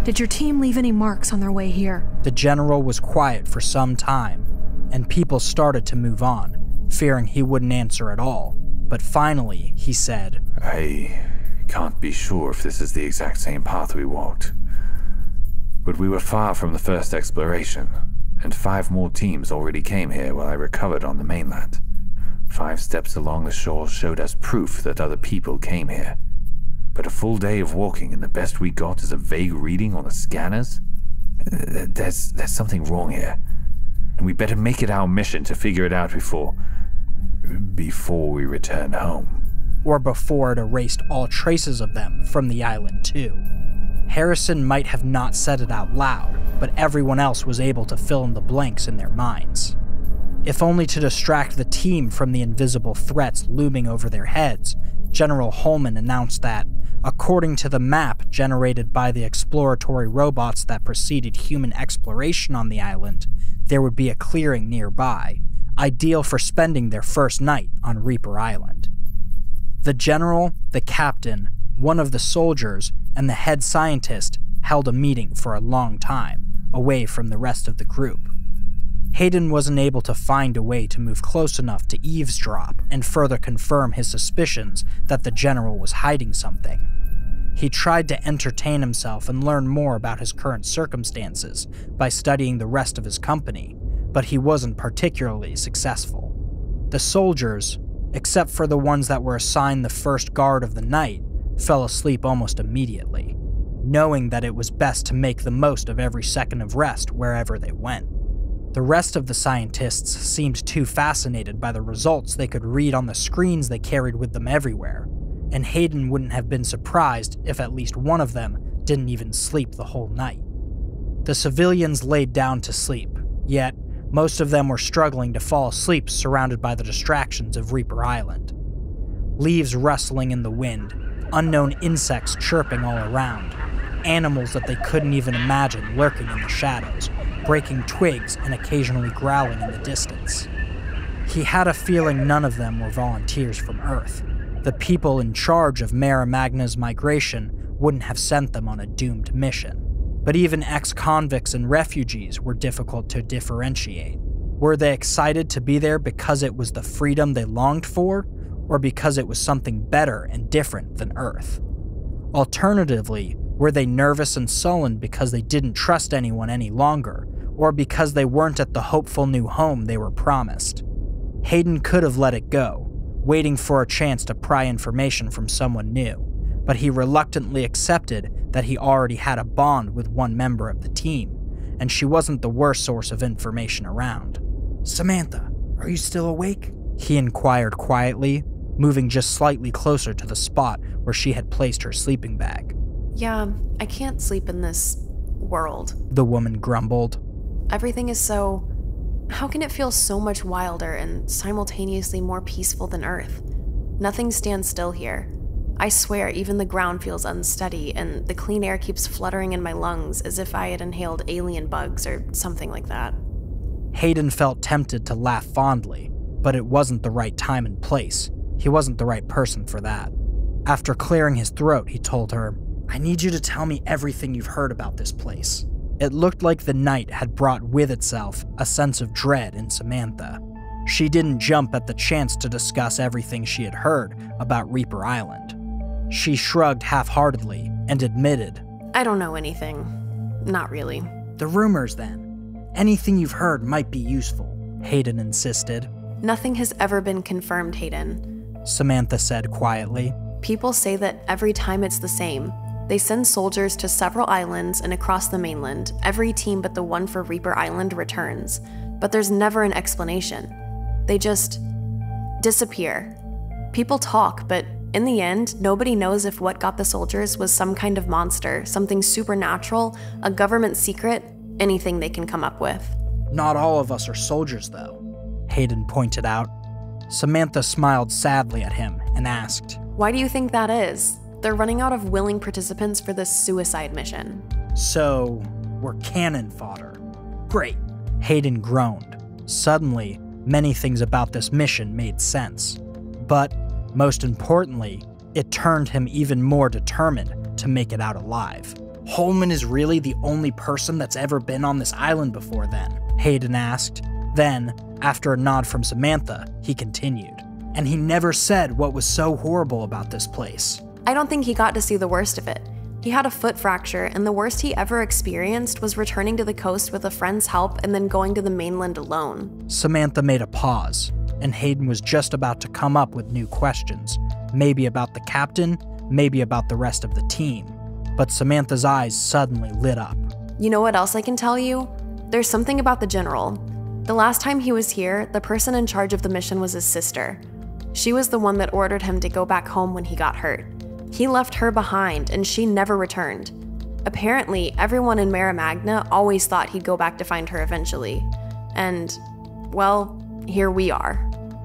Did your team leave any marks on their way here? The general was quiet for some time, and people started to move on, fearing he wouldn't answer at all. But finally, he said, I can't be sure if this is the exact same path we walked. But we were far from the first exploration, and 5 more teams already came here while I recovered on the mainland. 5 steps along the shore showed us proof that other people came here. But a full day of walking and the best we got is a vague reading on the scanners? There's something wrong here. And we better make it our mission to figure it out before we return home. Or before it erased all traces of them from the island too. Harrison might have not said it out loud, but everyone else was able to fill in the blanks in their minds. If only to distract the team from the invisible threats looming over their heads, General Holman announced that, according to the map generated by the exploratory robots that preceded human exploration on the island, there would be a clearing nearby, ideal for spending their first night on Reaper Island. The general, the captain, one of the soldiers, and the head scientist held a meeting for a long time, away from the rest of the group. Hayden wasn't able to find a way to move close enough to eavesdrop and further confirm his suspicions that the general was hiding something. He tried to entertain himself and learn more about his current circumstances by studying the rest of his company, but he wasn't particularly successful. The soldiers, except for the ones that were assigned the first guard of the night, fell asleep almost immediately, knowing that it was best to make the most of every second of rest wherever they went. The rest of the scientists seemed too fascinated by the results they could read on the screens they carried with them everywhere, and Hayden wouldn't have been surprised if at least one of them didn't even sleep the whole night. The civilians laid down to sleep, yet most of them were struggling to fall asleep surrounded by the distractions of Reaper Island. Leaves rustling in the wind, unknown insects chirping all around, animals that they couldn't even imagine lurking in the shadows, breaking twigs and occasionally growling in the distance. He had a feeling none of them were volunteers from Earth. The people in charge of Mara Magna's migration wouldn't have sent them on a doomed mission. But even ex-convicts and refugees were difficult to differentiate. Were they excited to be there because it was the freedom they longed for, or because it was something better and different than Earth? Alternatively, were they nervous and sullen because they didn't trust anyone any longer, or because they weren't at the hopeful new home they were promised? Hayden could have let it go, waiting for a chance to pry information from someone new, but he reluctantly accepted that he already had a bond with one member of the team, and she wasn't the worst source of information around. "Samantha, are you still awake?" he inquired quietly, moving just slightly closer to the spot where she had placed her sleeping bag. Yeah, I can't sleep in this world. The woman grumbled. Everything is so... How can it feel so much wilder and simultaneously more peaceful than Earth? Nothing stands still here. I swear even the ground feels unsteady, and the clean air keeps fluttering in my lungs as if I had inhaled alien bugs or something like that. Hayden felt tempted to laugh fondly, but it wasn't the right time and place. He wasn't the right person for that. After clearing his throat, he told her, "I need you to tell me everything you've heard about this place." It looked like the night had brought with itself a sense of dread in Samantha. She didn't jump at the chance to discuss everything she had heard about Reaper Island. She shrugged half-heartedly and admitted, I don't know anything. Not really. "The rumors, then. Anything you've heard might be useful," Hayden insisted. Nothing has ever been confirmed, Hayden. Samantha said quietly. People say that every time it's the same. They send soldiers to several islands and across the mainland. Every team but the one for Reaper Island returns. But there's never an explanation. They just disappear. People talk, but in the end, nobody knows if what got the soldiers was some kind of monster, something supernatural, a government secret, anything they can come up with. "Not all of us are soldiers, though," Hayden pointed out. Samantha smiled sadly at him and asked, Why do you think that is? They're running out of willing participants for this suicide mission. "So, we're cannon fodder. Great." Hayden groaned. Suddenly, many things about this mission made sense. But, most importantly, it turned him even more determined to make it out alive. "Holman is really the only person that's ever been on this island before then?" Hayden asked. Then, after a nod from Samantha, he continued. "And he never said what was so horrible about this place." I don't think he got to see the worst of it. He had a foot fracture, and the worst he ever experienced was returning to the coast with a friend's help and then going to the mainland alone. Samantha made a pause, and Hayden was just about to come up with new questions, maybe about the captain, maybe about the rest of the team. But Samantha's eyes suddenly lit up. You know what else I can tell you? There's something about the general. The last time he was here, the person in charge of the mission was his sister. She was the one that ordered him to go back home when he got hurt. He left her behind, and she never returned. Apparently, everyone in Mara Magna always thought he'd go back to find her eventually. And, well, here we are.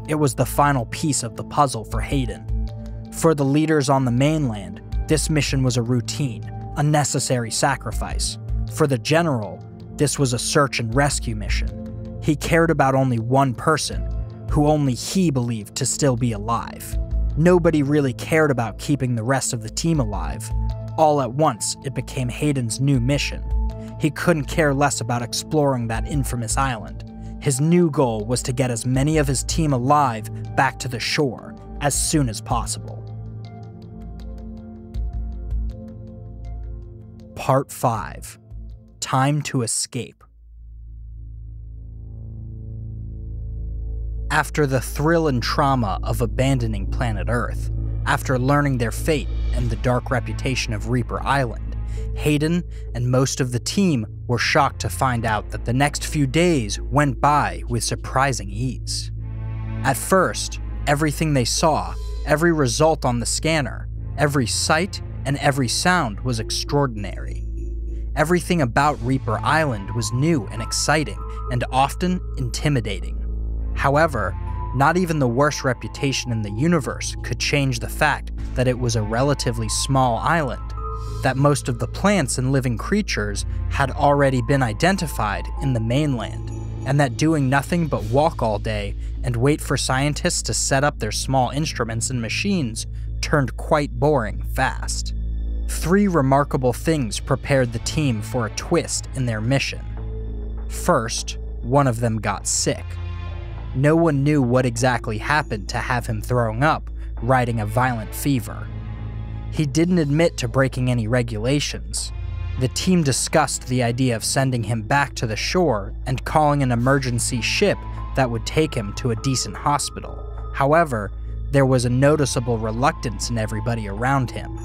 It was the final piece of the puzzle for Hayden. For the leaders on the mainland, this mission was a routine, a necessary sacrifice. For the general, this was a search and rescue mission. He cared about only one person, who only he believed to still be alive. Nobody really cared about keeping the rest of the team alive. All at once, it became Hayden's new mission. He couldn't care less about exploring that infamous island. His new goal was to get as many of his team alive back to the shore as soon as possible. Part 5. Time to Escape. After the thrill and trauma of abandoning planet Earth, after learning their fate and the dark reputation of Reaper Island, Hayden and most of the team were shocked to find out that the next few days went by with surprising ease. At first, everything they saw, every result on the scanner, every sight and every sound was extraordinary. Everything about Reaper Island was new and exciting, and often intimidating. However, not even the worst reputation in the universe could change the fact that it was a relatively small island, that most of the plants and living creatures had already been identified in the mainland, and that doing nothing but walk all day and wait for scientists to set up their small instruments and machines turned quite boring fast. 3 remarkable things prepared the team for a twist in their mission. First, one of them got sick. No one knew what exactly happened to have him throwing up, riding a violent fever. He didn't admit to breaking any regulations. The team discussed the idea of sending him back to the shore and calling an emergency ship that would take him to a decent hospital. However, there was a noticeable reluctance in everybody around him.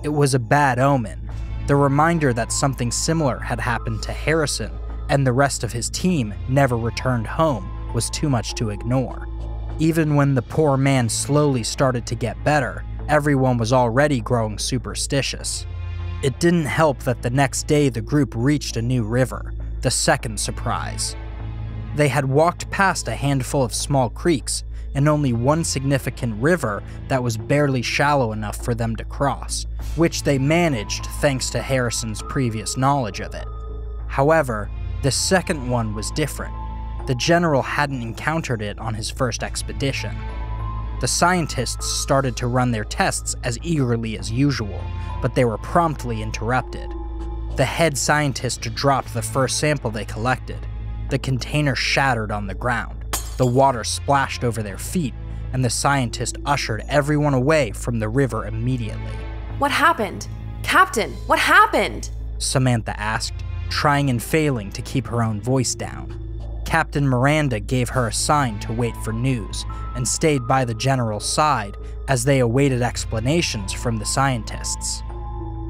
It was a bad omen. The reminder that something similar had happened to Harrison and the rest of his team never returned home was too much to ignore. Even when the poor man slowly started to get better, everyone was already growing superstitious. It didn't help that the next day the group reached a new river, the second surprise. They had walked past a handful of small creeks and only one significant river that was barely shallow enough for them to cross, which they managed thanks to Harrison's previous knowledge of it. However, the second one was different. The general hadn't encountered it on his first expedition. The scientists started to run their tests as eagerly as usual, but they were promptly interrupted. The head scientist dropped the first sample they collected. The container shattered on the ground. The water splashed over their feet, and the scientist ushered everyone away from the river immediately. What happened? Captain, what happened? Samantha asked, trying and failing to keep her own voice down. Captain Miranda gave her a sign to wait for news and stayed by the general's side as they awaited explanations from the scientists.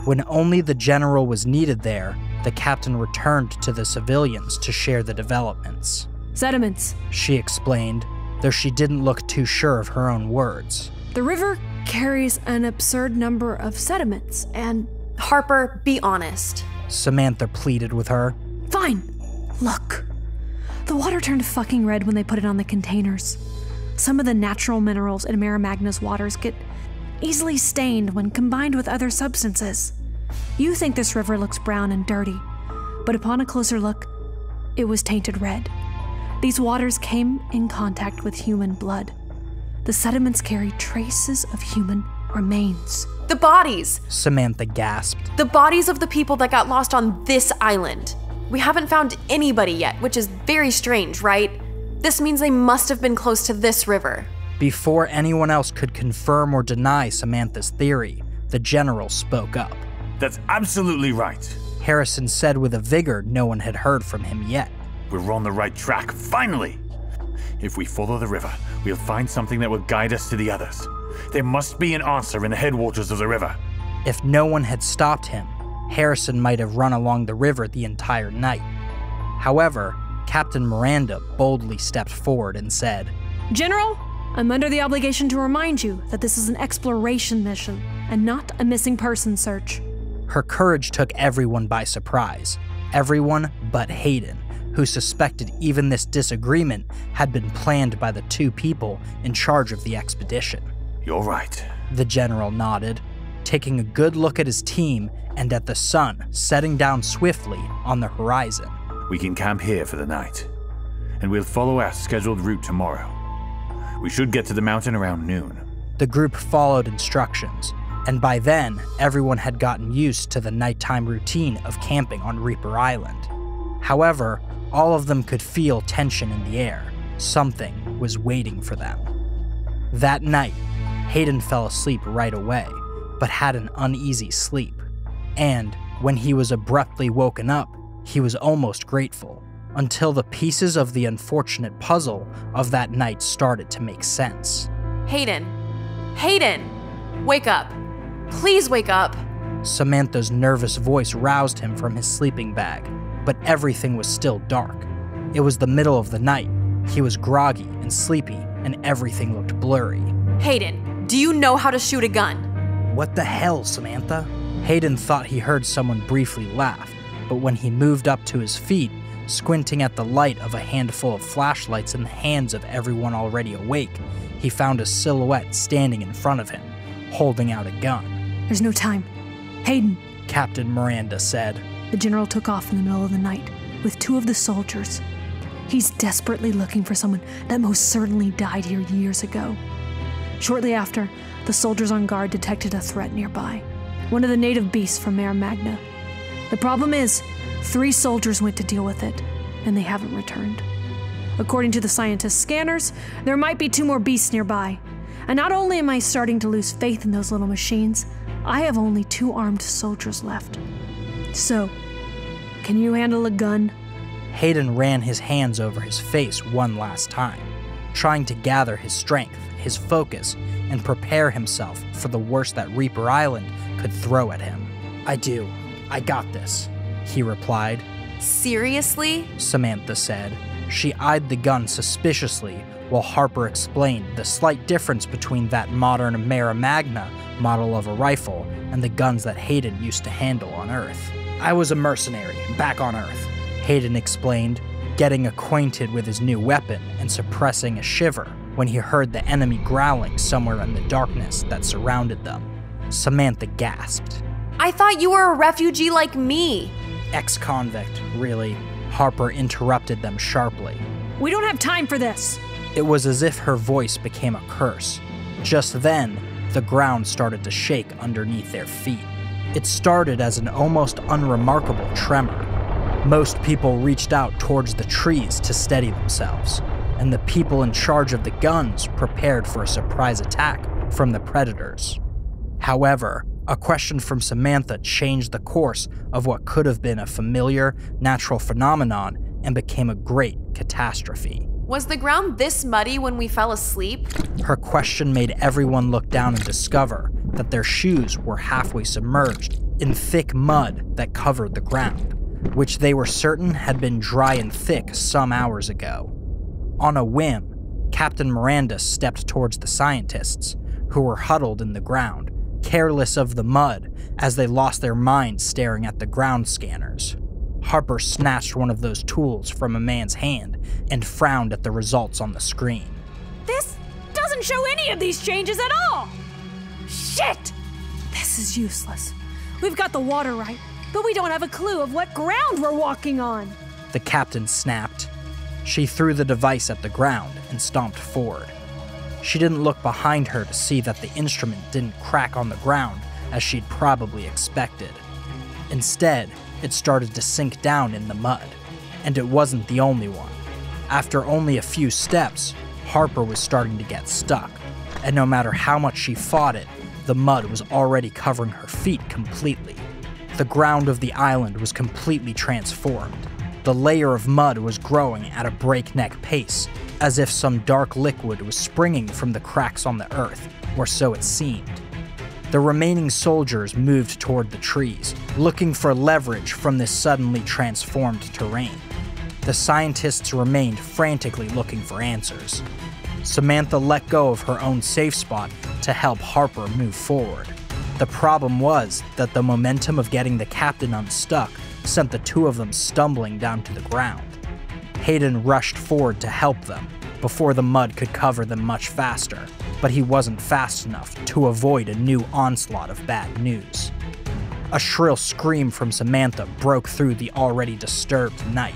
When only the general was needed there, the captain returned to the civilians to share the developments. Sediments, She explained, though she didn't look too sure of her own words. the river carries an absurd number of sediments, and Harper, be honest. Samantha pleaded with her. fine, look. The water turned fucking red when they put it on the containers. Some of the natural minerals in Mara Magna's waters get easily stained when combined with other substances. You think this river looks brown and dirty, but upon a closer look, it was tainted red. These waters came in contact with human blood. The sediments carry traces of human remains. The bodies! Samantha gasped. The bodies of the people that got lost on this island. We haven't found anybody yet, which is very strange, right? This means they must have been close to this river. Before anyone else could confirm or deny Samantha's theory, the general spoke up. That's absolutely right. Harrison said with a vigor no one had heard from him yet. We're on the right track, finally! If we follow the river, we'll find something that will guide us to the others. There must be an answer in the headwaters of the river. If no one had stopped him, Harrison might have run along the river the entire night. However, Captain Miranda boldly stepped forward and said, General, I'm under the obligation to remind you that this is an exploration mission and not a missing person search. Her courage took everyone by surprise. Everyone but Hayden, who suspected even this disagreement had been planned by the 2 people in charge of the expedition. You're right. The general nodded, taking a good look at his team and at the sun setting down swiftly on the horizon. We can camp here for the night, and we'll follow our scheduled route tomorrow. We should get to the mountain around noon. The group followed instructions, and by then, everyone had gotten used to the nighttime routine of camping on Reaper Island. However, all of them could feel tension in the air. Something was waiting for them. That night, Hayden fell asleep right away, but had an uneasy sleep. And when he was abruptly woken up, he was almost grateful, until the pieces of the unfortunate puzzle of that night started to make sense. Hayden! Hayden! Wake up! Please wake up! Samantha's nervous voice roused him from his sleeping bag, but everything was still dark. It was the middle of the night. He was groggy and sleepy, and everything looked blurry. Hayden, do you know how to shoot a gun? What the hell, Samantha? Hayden thought he heard someone briefly laugh, but when he moved up to his feet, squinting at the light of a handful of flashlights in the hands of everyone already awake, he found a silhouette standing in front of him, holding out a gun. There's no time. Hayden, Captain Miranda said. The general took off in the middle of the night with 2 of the soldiers. He's desperately looking for someone that most certainly died here years ago. Shortly after, the soldiers on guard detected a threat nearby, one of the native beasts from Mara Magna. The problem is, 3 soldiers went to deal with it, and they haven't returned. According to the scientists' scanners, there might be 2 more beasts nearby. And not only am I starting to lose faith in those little machines, I have only 2 armed soldiers left. So, can you handle a gun? Hayden ran his hands over his face one last time, trying to gather his strength, his focus, and prepare himself for the worst that Reaper Island could throw at him. I do. I got this, he replied. Seriously? Samantha said. She eyed the gun suspiciously while Harper explained the slight difference between that modern Mara Magna model of a rifle and the guns that Hayden used to handle on Earth. I was a mercenary, back on Earth, Hayden explained, getting acquainted with his new weapon and suppressing a shiver when he heard the enemy growling somewhere in the darkness that surrounded them. Samantha gasped. I thought you were a refugee like me. Ex-convict, really. Harper interrupted them sharply. We don't have time for this. It was as if her voice became a curse. Just then, the ground started to shake underneath their feet. It started as an almost unremarkable tremor. Most people reached out towards the trees to steady themselves, and the people in charge of the guns prepared for a surprise attack from the predators. However, a question from Samantha changed the course of what could have been a familiar, natural phenomenon and became a great catastrophe. Was the ground this muddy when we fell asleep? Her question made everyone look down and discover that their shoes were halfway submerged in thick mud that covered the ground, which they were certain had been dry and thick some hours ago. On a whim, Captain Miranda stepped towards the scientists, who were huddled in the ground, careless of the mud as they lost their minds staring at the ground scanners. Harper snatched one of those tools from a man's hand and frowned at the results on the screen. This doesn't show any of these changes at all! Shit! This is useless. We've got the water right, but we don't have a clue of what ground we're walking on. The captain snapped. She threw the device at the ground and stomped forward. She didn't look behind her to see that the instrument didn't crack on the ground as she'd probably expected. Instead, it started to sink down in the mud, and it wasn't the only one. After only a few steps, Harper was starting to get stuck, and no matter how much she fought it, the mud was already covering her feet completely. The ground of the island was completely transformed. The layer of mud was growing at a breakneck pace, as if some dark liquid was springing from the cracks on the earth, or so it seemed. The remaining soldiers moved toward the trees, looking for leverage from this suddenly transformed terrain. The scientists remained frantically looking for answers. Samantha let go of her own safe spot to help Harper move forward. The problem was that the momentum of getting the captain unstuck sent the 2 of them stumbling down to the ground. Hayden rushed forward to help them before the mud could cover them much faster, but he wasn't fast enough to avoid a new onslaught of bad news. A shrill scream from Samantha broke through the already disturbed night.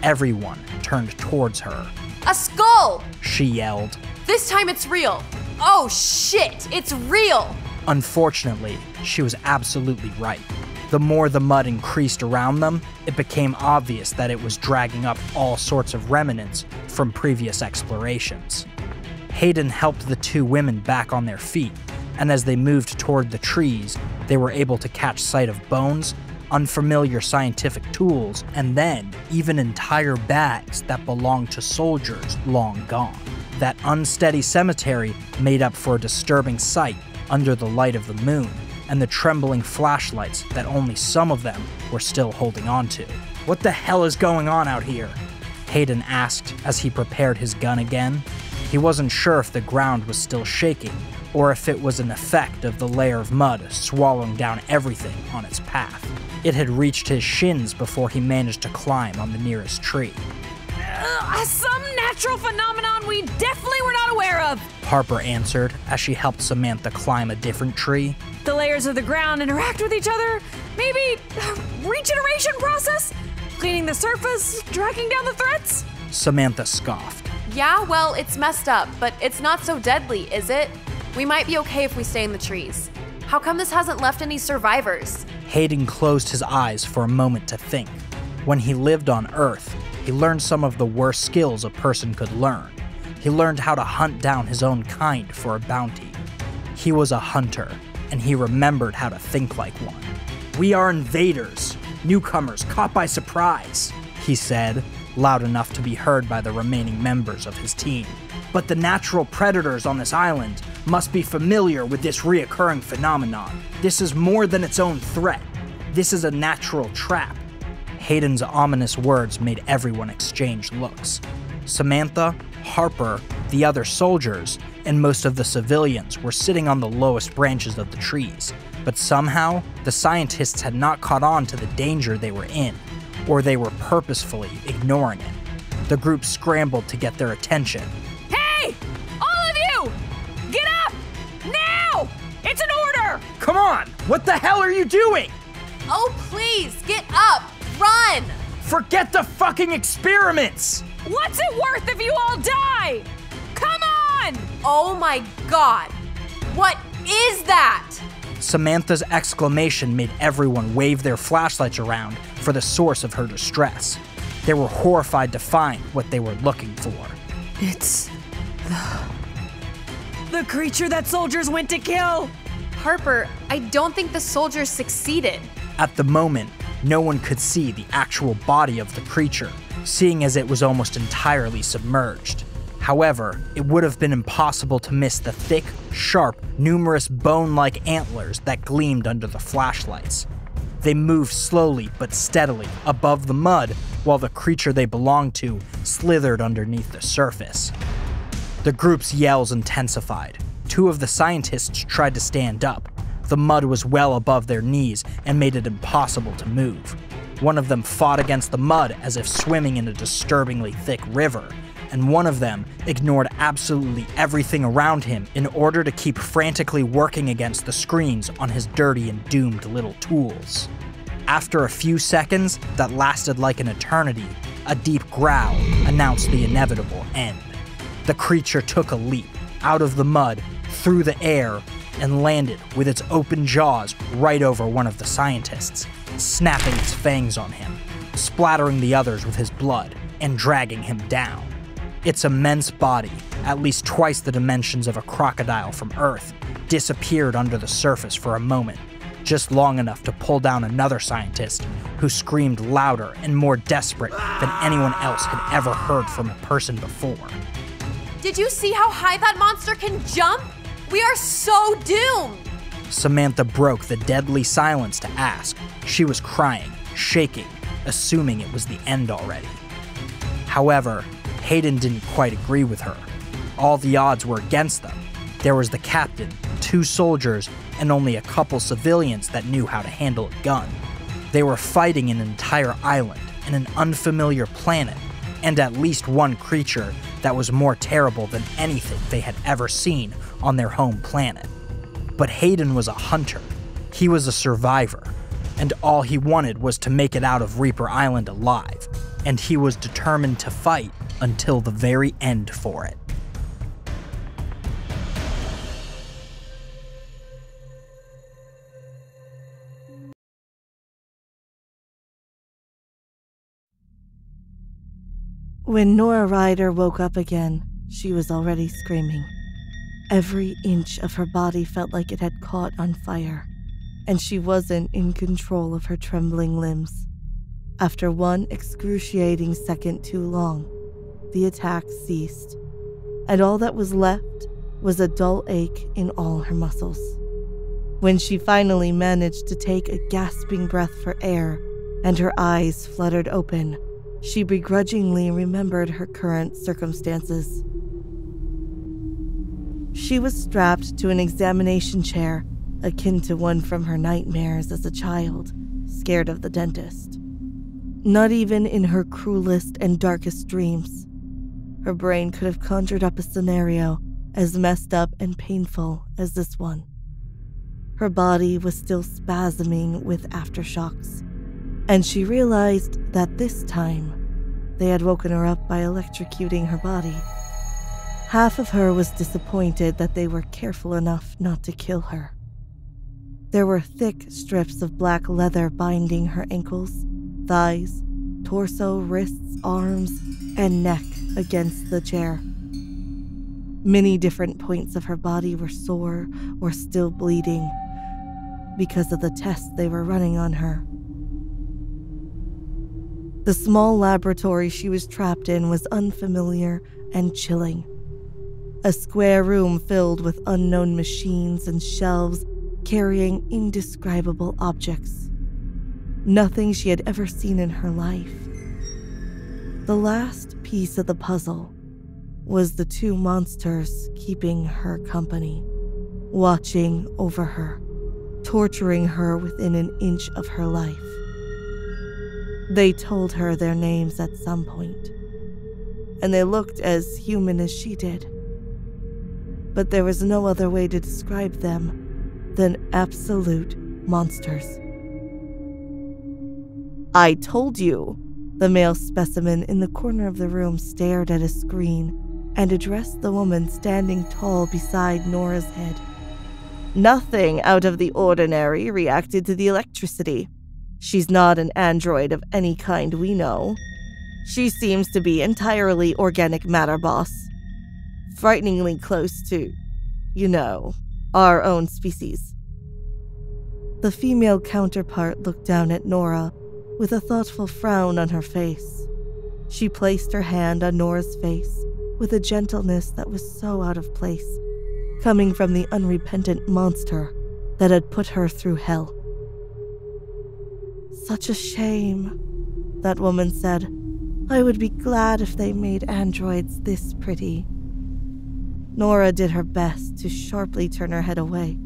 Everyone turned towards her. A skull! She yelled. This time it's real. Oh shit, it's real! Unfortunately, she was absolutely right. The more the mud increased around them, it became obvious that it was dragging up all sorts of remnants from previous explorations. Hayden helped the 2 women back on their feet, and as they moved toward the trees, they were able to catch sight of bones, unfamiliar scientific tools, and then even entire bags that belonged to soldiers long gone. That unsteady cemetery made up for a disturbing sight under the light of the moon, and the trembling flashlights that only some of them were still holding on to. "What the hell is going on out here?" Hayden asked as he prepared his gun again. He wasn't sure if the ground was still shaking, or if it was an effect of the layer of mud swallowing down everything on its path. It had reached his shins before he managed to climb on the nearest tree. Some natural phenomenon we definitely were not aware of, Harper answered as she helped Samantha climb a different tree. the layers of the ground interact with each other. Maybe regeneration process? Cleaning the surface, tracking down the threats? Samantha scoffed. Yeah, well, it's messed up, but it's not so deadly, is it? We might be okay if we stay in the trees. How come this hasn't left any survivors? Hayden closed his eyes for a moment to think. When he lived on Earth, he learned some of the worst skills a person could learn. He learned how to hunt down his own kind for a bounty. He was a hunter, and he remembered how to think like one. We are invaders, newcomers caught by surprise, He said, loud enough to be heard by the remaining members of his team. but the natural predators on this island must be familiar with this reoccurring phenomenon. This is more than its own threat. This is a natural trap. Hayden's ominous words made everyone exchange looks. Samantha, Harper, the other soldiers, and most of the civilians were sitting on the lowest branches of the trees, but somehow the scientists had not caught on to the danger they were in, or they were purposefully ignoring it. The group scrambled to get their attention. Hey! All of you! Get up! Now! It's an order! Come on! What the hell are you doing? Oh, please, get up! Run! Forget the fucking experiments! What's it worth if you all die? Come on! Oh my god! What is that? Samantha's exclamation made everyone wave their flashlights around for the source of her distress. They were horrified to find what they were looking for. It's the creature that soldiers went to kill. Harper, I don't think the soldiers succeeded. At the moment, no one could see the actual body of the creature, seeing as it was almost entirely submerged. However, it would have been impossible to miss the thick, sharp, numerous bone-like antlers that gleamed under the flashlights. They moved slowly but steadily above the mud while the creature they belonged to slithered underneath the surface. The group's yells intensified. Two of the scientists tried to stand up. The mud was well above their knees and made it impossible to move. One of them fought against the mud as if swimming in a disturbingly thick river, and one of them ignored absolutely everything around him in order to keep frantically working against the screens on his dirty and doomed little tools. After a few seconds that lasted like an eternity, a deep growl announced the inevitable end. The creature took a leap out of the mud, through the air, and landed with its open jaws right over one of the scientists, snapping its fangs on him, splattering the others with his blood, and dragging him down. Its immense body, at least twice the dimensions of a crocodile from Earth, disappeared under the surface for a moment, just long enough to pull down another scientist who screamed louder and more desperate than anyone else had ever heard from a person before. Did you see how high that monster can jump? We are so doomed! Samantha broke the deadly silence to ask. She was crying, shaking, assuming it was the end already. However, Hayden didn't quite agree with her. All the odds were against them. There was the captain, 2 soldiers, and only a couple civilians that knew how to handle a gun. They were fighting an entire island and an unfamiliar planet, and at least one creature that was more terrible than anything they had ever seen on their home planet. But Hayden was a hunter. He was a survivor, and all he wanted was to make it out of Reaper Island alive, and he was determined to fight until the very end for it. When Nora Ryder woke up again, she was already screaming. Every inch of her body felt like it had caught on fire, and she wasn't in control of her trembling limbs. After one excruciating second too long, the attack ceased, and all that was left was a dull ache in all her muscles. When she finally managed to take a gasping breath for air and her eyes fluttered open, she begrudgingly remembered her current circumstances. She was strapped to an examination chair akin to one from her nightmares as a child, scared of the dentist. Not even in her cruelest and darkest dreams. her brain could have conjured up a scenario as messed up and painful as this one. Her body was still spasming with aftershocks, and she realized that this time they had woken her up by electrocuting her body. Half of her was disappointed that they were careful enough not to kill her. There were thick strips of black leather binding her ankles, thighs, torso, wrists, arms, and neck against the chair. Many different points of her body were sore or still bleeding because of the tests they were running on her. The small laboratory she was trapped in was unfamiliar and chilling. A square room filled with unknown machines and shelves carrying indescribable objects. Nothing she had ever seen in her life. The last piece of the puzzle was the two monsters keeping her company, watching over her, torturing her within an inch of her life. They told her their names at some point, and they looked as human as she did. But there was no other way to describe them than absolute monsters. "I told you," the male specimen in the corner of the room stared at a screen and addressed the woman standing tall beside Nora's head. "Nothing out of the ordinary reacted to the electricity. She's not an android of any kind we know. She seems to be entirely organic matter, boss. Frighteningly close to, our own species." The female counterpart looked down at Nora with a thoughtful frown on her face. She placed her hand on Nora's face with a gentleness that was so out of place, coming from the unrepentant monster that had put her through hell. "Such a shame," that woman said. "I would be glad if they made androids this pretty." Nora did her best to sharply turn her head away.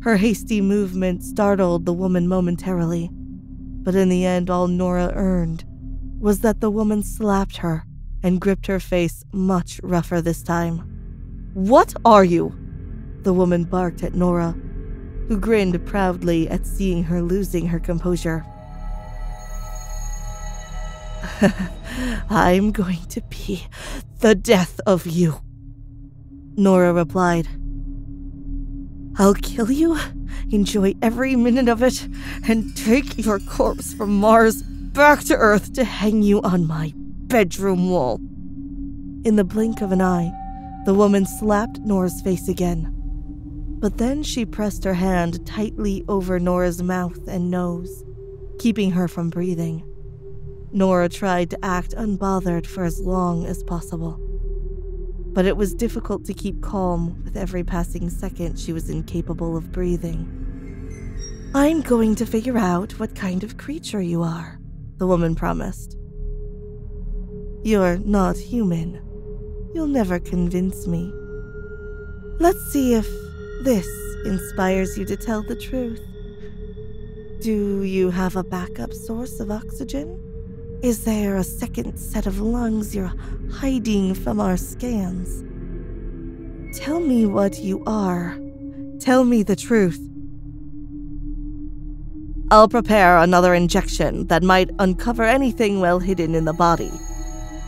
Her hasty movement startled the woman momentarily, but in the end all Nora earned was that the woman slapped her and gripped her face much rougher this time. "What are you?" the woman barked at Nora, who grinned proudly at seeing her losing her composure. "I'm going to be the death of you," Nora replied. "I'll kill you, enjoy every minute of it, and take your corpse from Mars back to Earth to hang you on my bedroom wall." In the blink of an eye, the woman slapped Nora's face again. But then she pressed her hand tightly over Nora's mouth and nose, keeping her from breathing. Nora tried to act unbothered for as long as possible, but it was difficult to keep calm with every passing second she was incapable of breathing. "I'm going to figure out what kind of creature you are," the woman promised. "You're not human. You'll never convince me. Let's see if this inspires you to tell the truth. Do you have a backup source of oxygen? Is there a second set of lungs you're hiding from our scans? Tell me what you are. Tell me the truth." "I'll prepare another injection that might uncover anything well hidden in the body,"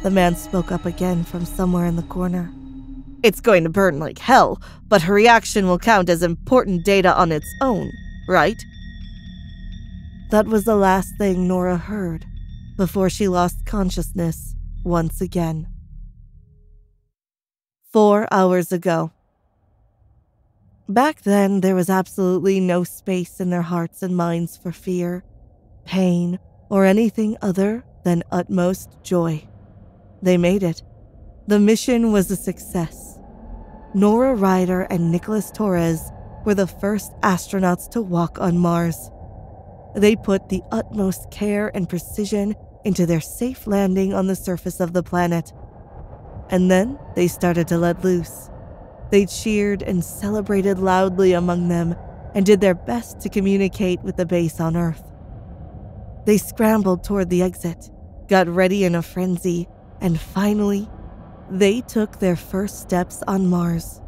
the man spoke up again from somewhere in the corner. "It's going to burn like hell, but her reaction will count as important data on its own, right?" That was the last thing Nora heard before she lost consciousness once again. 4 hours ago. Back then, there was absolutely no space in their hearts and minds for fear, pain, or anything other than utmost joy. They made it. The mission was a success. Nora Ryder and Nicholas Torres were the first astronauts to walk on Mars. They put the utmost care and precision into their safe landing on the surface of the planet. And then they started to let loose. They cheered and celebrated loudly among them and did their best to communicate with the base on Earth. They scrambled toward the exit, got ready in a frenzy, and finally They took their first steps on Mars.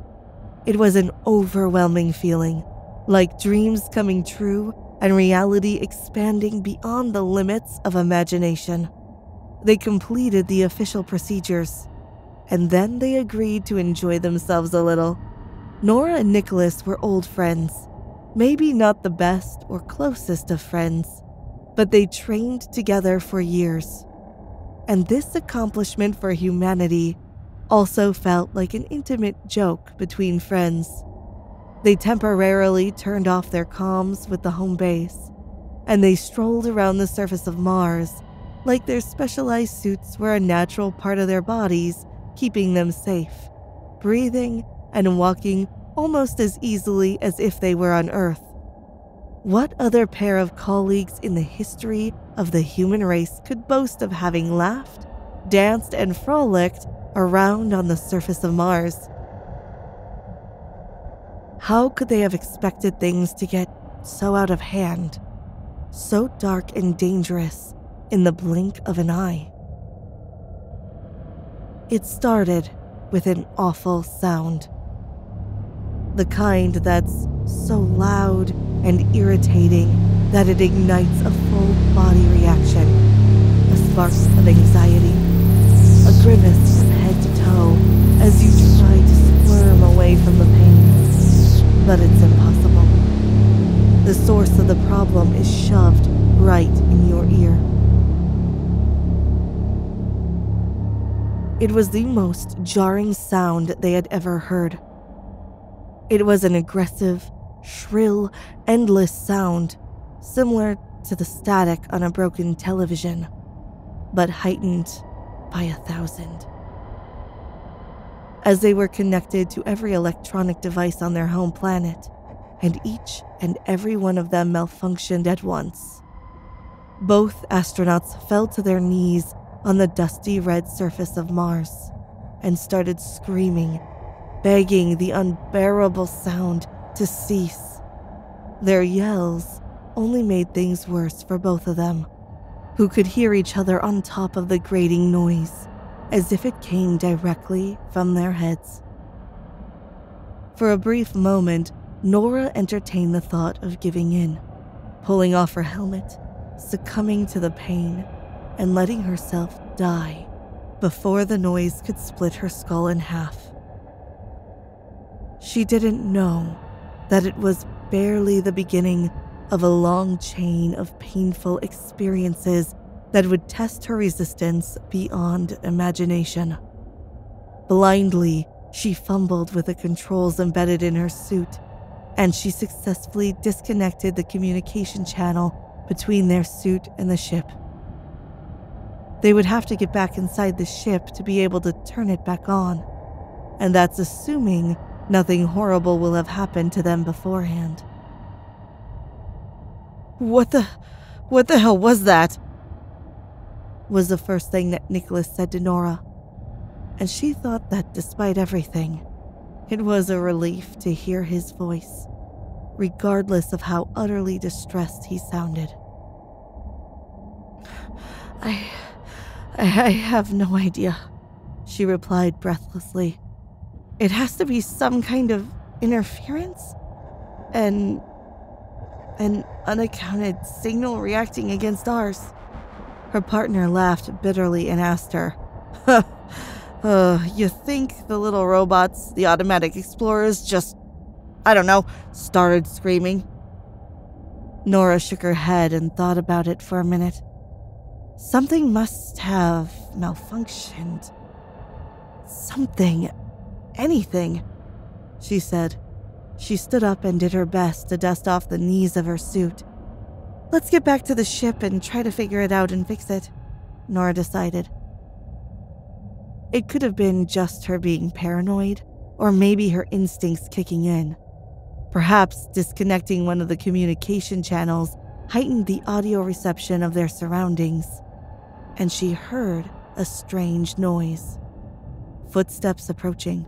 It was an overwhelming feeling, like dreams coming true and reality expanding beyond the limits of imagination. They completed the official procedures, and then they agreed to enjoy themselves a little. Nora and Nicholas were old friends, maybe not the best or closest of friends, but they trained together for years. And this accomplishment for humanity also felt like an intimate joke between friends. They temporarily turned off their comms with the home base, and they strolled around the surface of Mars like their specialized suits were a natural part of their bodies, keeping them safe, breathing and walking almost as easily as if they were on Earth. What other pair of colleagues in the history of the human race could boast of having laughed, danced, and frolicked around on the surface of Mars? How could they have expected things to get so out of hand, so dark and dangerous in the blink of an eye? It started with an awful sound. The kind that's so loud and irritating that it ignites a full body reaction, a spark of anxiety, a grimace from head to toe as you try to squirm away from the pain. But it's impossible. The source of the problem is shoved right in your ear. It was the most jarring sound they had ever heard. It was an aggressive, shrill, endless sound, similar to the static on a broken television, but heightened by 1,000. As they were connected to every electronic device on their home planet, and each and every one of them malfunctioned at once. Both astronauts fell to their knees on the dusty red surface of Mars and started screaming, begging the unbearable sound to cease. Their yells only made things worse for both of them, who could hear each other on top of the grating noise, as if it came directly from their heads. For a brief moment, Nora entertained the thought of giving in, pulling off her helmet, succumbing to the pain, and letting herself die before the noise could split her skull in half. She didn't know that it was barely the beginning of a long chain of painful experiences that would test her resistance beyond imagination. Blindly, she fumbled with the controls embedded in her suit, and she successfully disconnected the communication channel between their suit and the ship. They would have to get back inside the ship to be able to turn it back on, and that's assuming nothing horrible will have happened to them beforehand. What the hell was that? Was the first thing that Nicholas said to Nora, and she thought that despite everything, it was a relief to hear his voice, regardless of how utterly distressed he sounded. I have no idea, she replied breathlessly. It has to be some kind of interference? An unaccounted signal reacting against ours. Her partner laughed bitterly and asked her, you think the little robots, the automatic explorers, just, I don't know, started screaming? Nora shook her head and thought about it for a minute. Something must have malfunctioned. Something. Anything, she said. She stood up and did her best to dust off the knees of her suit. Let's get back to the ship and try to figure it out and fix it, Nora decided. It could have been just her being paranoid, or maybe her instincts kicking in. Perhaps disconnecting one of the communication channels heightened the audio reception of their surroundings, and she heard a strange noise. Footsteps approaching.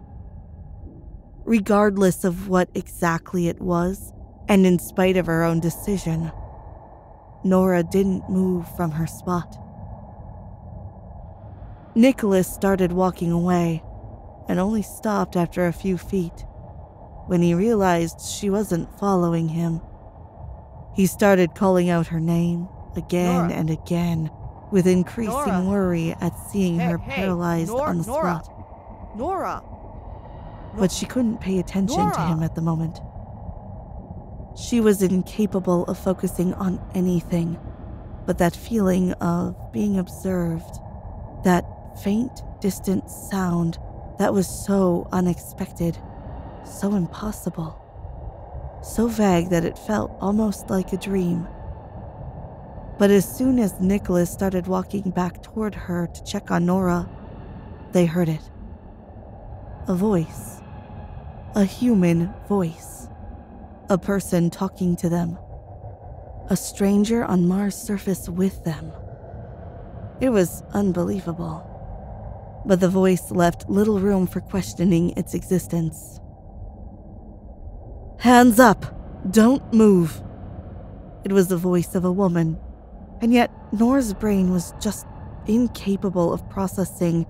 Regardless of what exactly it was, and in spite of her own decision, Nora didn't move from her spot. Nicholas started walking away and only stopped after a few feet when he realized she wasn't following him. He started calling out her name again and again with increasing worry at seeing her paralyzed on the spot. Nora! But she couldn't pay attention to him at the moment. She was incapable of focusing on anything but that feeling of being observed, that faint, distant sound that was so unexpected, so impossible, so vague that it felt almost like a dream. But as soon as Nicholas started walking back toward her to check on Nora, they heard it. A voice. A human voice. A person talking to them. A stranger on Mars' surface with them. It was unbelievable. But the voice left little room for questioning its existence. "Hands up! Don't move!" It was the voice of a woman, and yet Nora's brain was just incapable of processing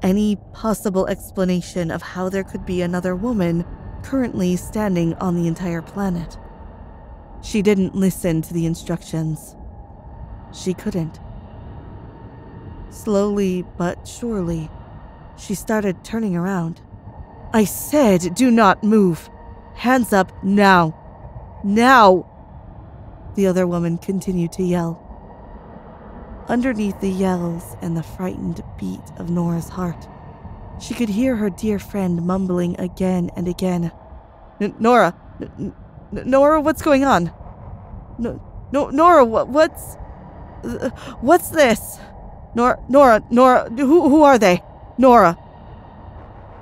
any possible explanation of how there could be another woman currently standing on the entire planet. She didn't listen to the instructions. She couldn't. Slowly but surely, she started turning around. "I said, do not move! Hands up now! Now!" The other woman continued to yell. Underneath the yells and the frightened beat of Nora's heart, she could hear her dear friend mumbling again and again. Nora, what's going on? Nora, what's this? Nora, who are they? Nora."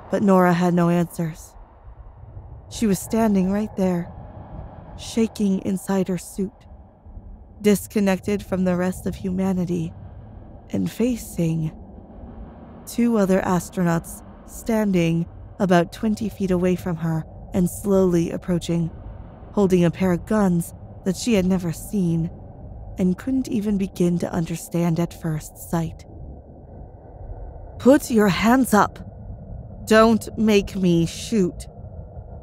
But Nora had no answers. She was standing right there, shaking inside her suit, disconnected from the rest of humanity, and facing two other astronauts standing about 20 feet away from her and slowly approaching, holding a pair of guns that she had never seen and couldn't even begin to understand at first sight. "Put your hands up! Don't make me shoot!"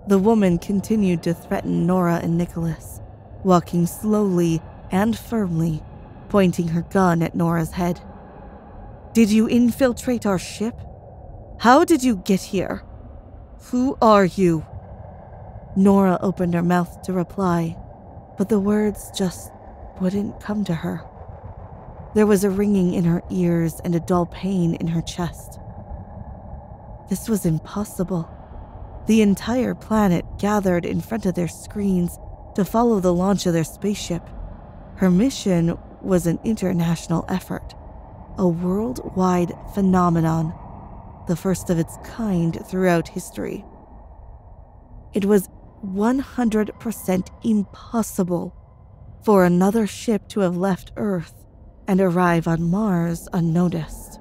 The woman continued to threaten Nora and Nicholas, walking slowly and firmly, pointing her gun at Nora's head. "Did you infiltrate our ship? How did you get here? Who are you?" Nora opened her mouth to reply, but the words just wouldn't come to her. There was a ringing in her ears and a dull pain in her chest. This was impossible. The entire planet gathered in front of their screens to follow the launch of their spaceship. Her mission was an international effort, a worldwide phenomenon, the first of its kind throughout history. It was 100% impossible for another ship to have left Earth and arrive on Mars unnoticed.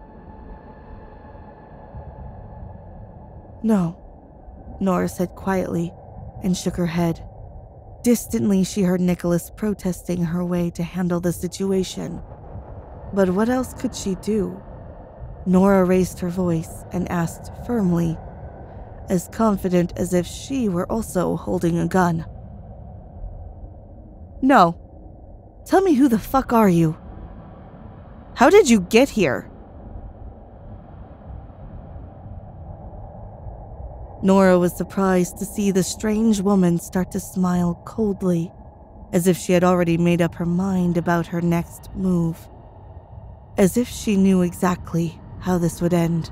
"No," Nora said quietly and shook her head. Distantly, she heard Nicholas protesting her way to handle the situation. But what else could she do? Nora raised her voice and asked firmly, as confident as if she were also holding a gun. "No. Tell me, who the fuck are you? How did you get here?" Nora was surprised to see the strange woman start to smile coldly, as if she had already made up her mind about her next move. As if she knew exactly how this would end.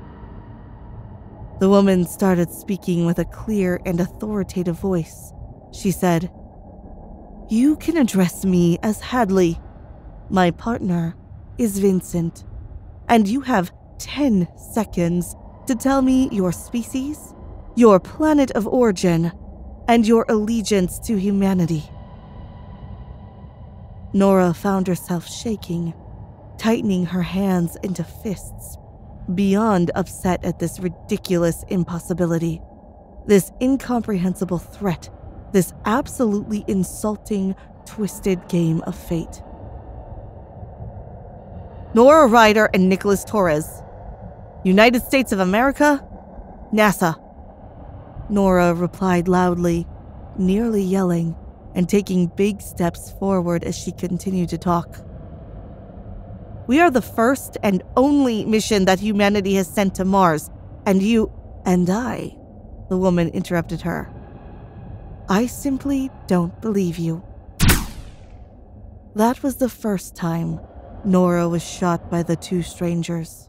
The woman started speaking with a clear and authoritative voice. She said, "You can address me as Hadley. My partner is Vincent, and you have 10 seconds to tell me your species, your planet of origin, and your allegiance to humanity." Nora found herself shaking, tightening her hands into fists, beyond upset at this ridiculous impossibility, this incomprehensible threat, this absolutely insulting, twisted game of fate. "Nora Ryder and Nicholas Torres," United States of America? NASA. Nora replied loudly, nearly yelling, and taking big steps forward as she continued to talk. We are the first and only mission that humanity has sent to Mars, and you and I, the woman interrupted her. I simply don't believe you. That was the first time Nora was shot by the two strangers.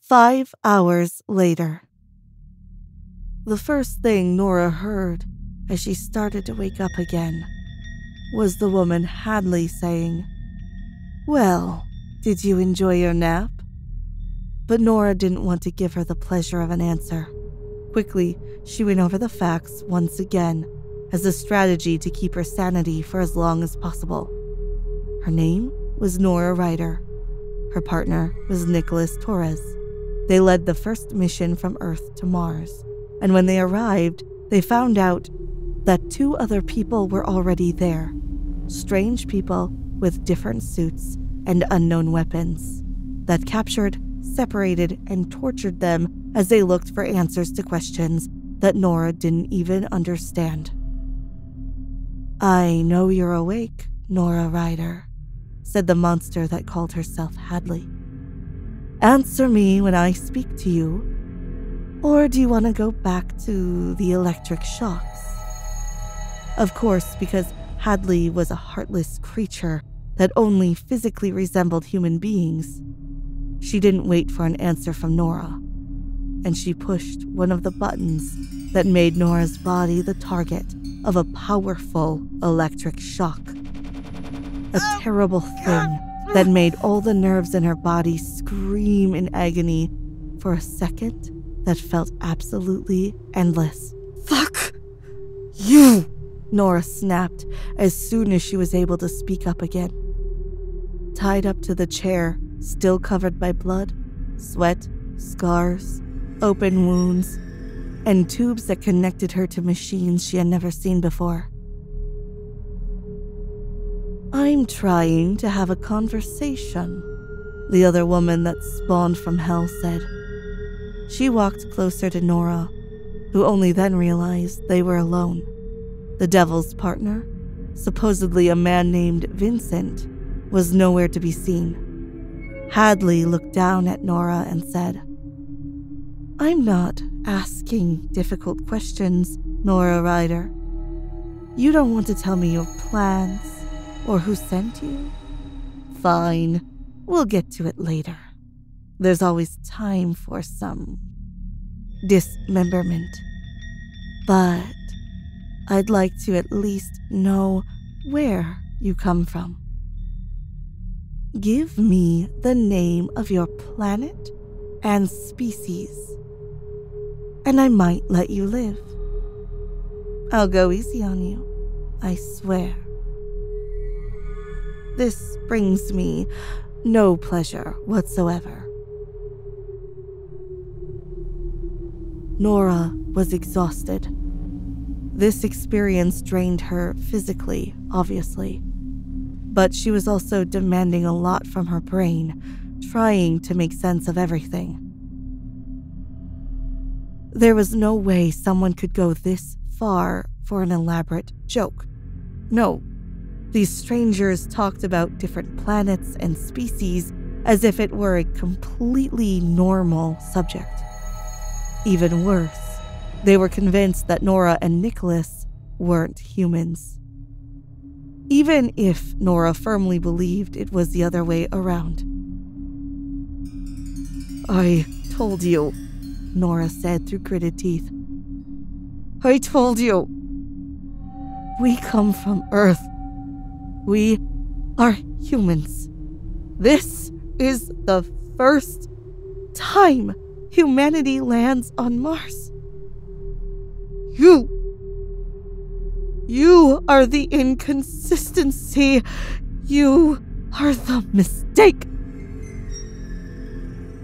5 hours later. The first thing Nora heard as she started to wake up again was the woman Hadley saying, "Well, did you enjoy your nap?" But Nora didn't want to give her the pleasure of an answer. Quickly, she went over the facts once again as a strategy to keep her sanity for as long as possible. Her name was Nora Ryder. Her partner was Nicholas Torres. They led the first mission from Earth to Mars, and when they arrived, they found out that 2 other people were already there. Strange people with different suits and unknown weapons that captured, separated, and tortured them as they looked for answers to questions that Nora didn't even understand. "I know you're awake, Nora Ryder," said the monster that called herself Hadley. "Answer me when I speak to you, or do you want to go back to the electric shocks?" Of course, because Hadley was a heartless creature that only physically resembled human beings, she didn't wait for an answer from Nora, and she pushed one of the buttons that made Nora's body the target of a powerful electric shock. A terrible thing that made all the nerves in her body scream in agony for a second that felt absolutely endless. "Fuck you!" Nora snapped as soon as she was able to speak up again. Tied up to the chair, still covered by blood, sweat, scars, open wounds, and tubes that connected her to machines she had never seen before. "I'm trying to have a conversation," the other woman that spawned from hell said. She walked closer to Nora, who only then realized they were alone. The devil's partner, supposedly a man named Vincent, was nowhere to be seen. Hadley looked down at Nora and said, "I'm not asking difficult questions, Nora Ryder. You don't want to tell me your plans or who sent you? Fine, we'll get to it later. There's always time for some dismemberment. But I'd like to at least know where you come from. Give me the name of your planet and species, and I might let you live. I'll go easy on you, I swear. This brings me no pleasure whatsoever." Nora was exhausted. This experience drained her physically, obviously, but she was also demanding a lot from her brain, trying to make sense of everything. There was no way someone could go this far for an elaborate joke. No, these strangers talked about different planets and species as if it were a completely normal subject. Even worse, they were convinced that Nora and Nicholas weren't humans. Even if Nora firmly believed it was the other way around. "I told you," Nora said through gritted teeth. "I told you. We come from Earth. We are humans. This is the first time humanity lands on Mars. You are the inconsistency. You are the mistake.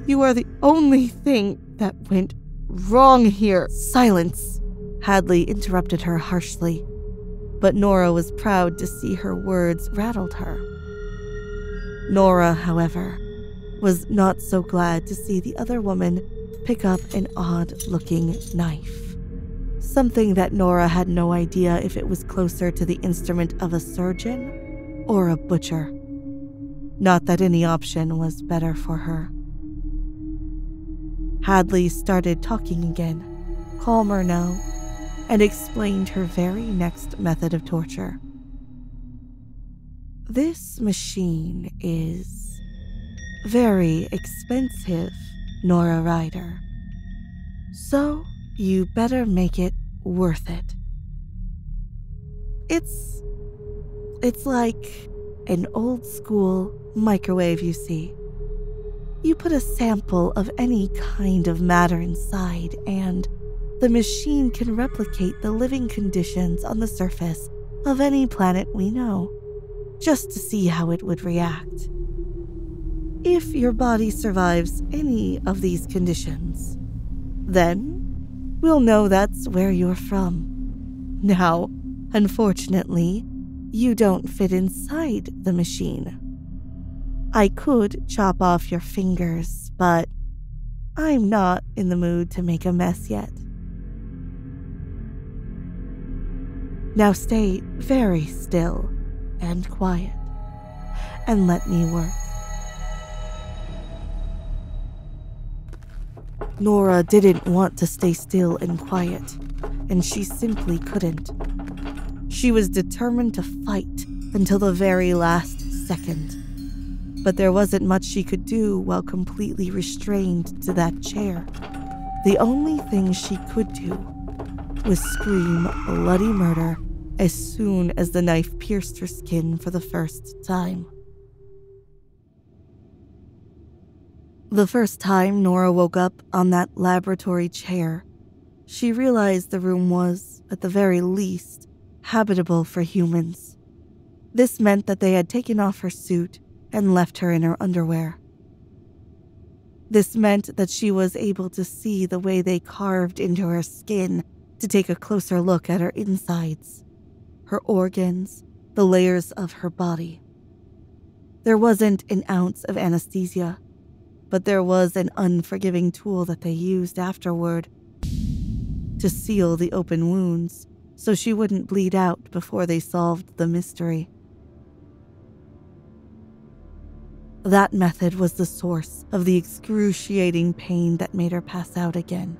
You are the only thing that went wrong here." "Silence," Hadley interrupted her harshly, but Nora was proud to see her words rattled her. Nora, however, was not so glad to see the other woman pick up an odd-looking knife. Something that Nora had no idea if it was closer to the instrument of a surgeon or a butcher. Not that any option was better for her. Hadley started talking again, calmer now, and explained her very next method of torture. This machine is very expensive, Nora Ryder. So you better make it worth it. It's like an old school microwave, you see. You put a sample of any kind of matter inside, and the machine can replicate the living conditions on the surface of any planet we know, just to see how it would react. If your body survives any of these conditions, then we'll know that's where you're from. Now, unfortunately, you don't fit inside the machine. I could chop off your fingers, but I'm not in the mood to make a mess yet. Now stay very still and quiet, and let me work. Nora didn't want to stay still and quiet, and she simply couldn't. She was determined to fight until the very last second. But there wasn't much she could do while completely restrained to that chair. The only thing she could do was scream bloody murder as soon as the knife pierced her skin for the first time. The first time Nora woke up on that laboratory chair, she realized the room was, at the very least, habitable for humans. This meant that they had taken off her suit and left her in her underwear. This meant that she was able to see the way they carved into her skin to take a closer look at her insides, her organs, the layers of her body. There wasn't an ounce of anesthesia, but there was an unforgiving tool that they used afterward to seal the open wounds so she wouldn't bleed out before they solved the mystery. That method was the source of the excruciating pain that made her pass out again,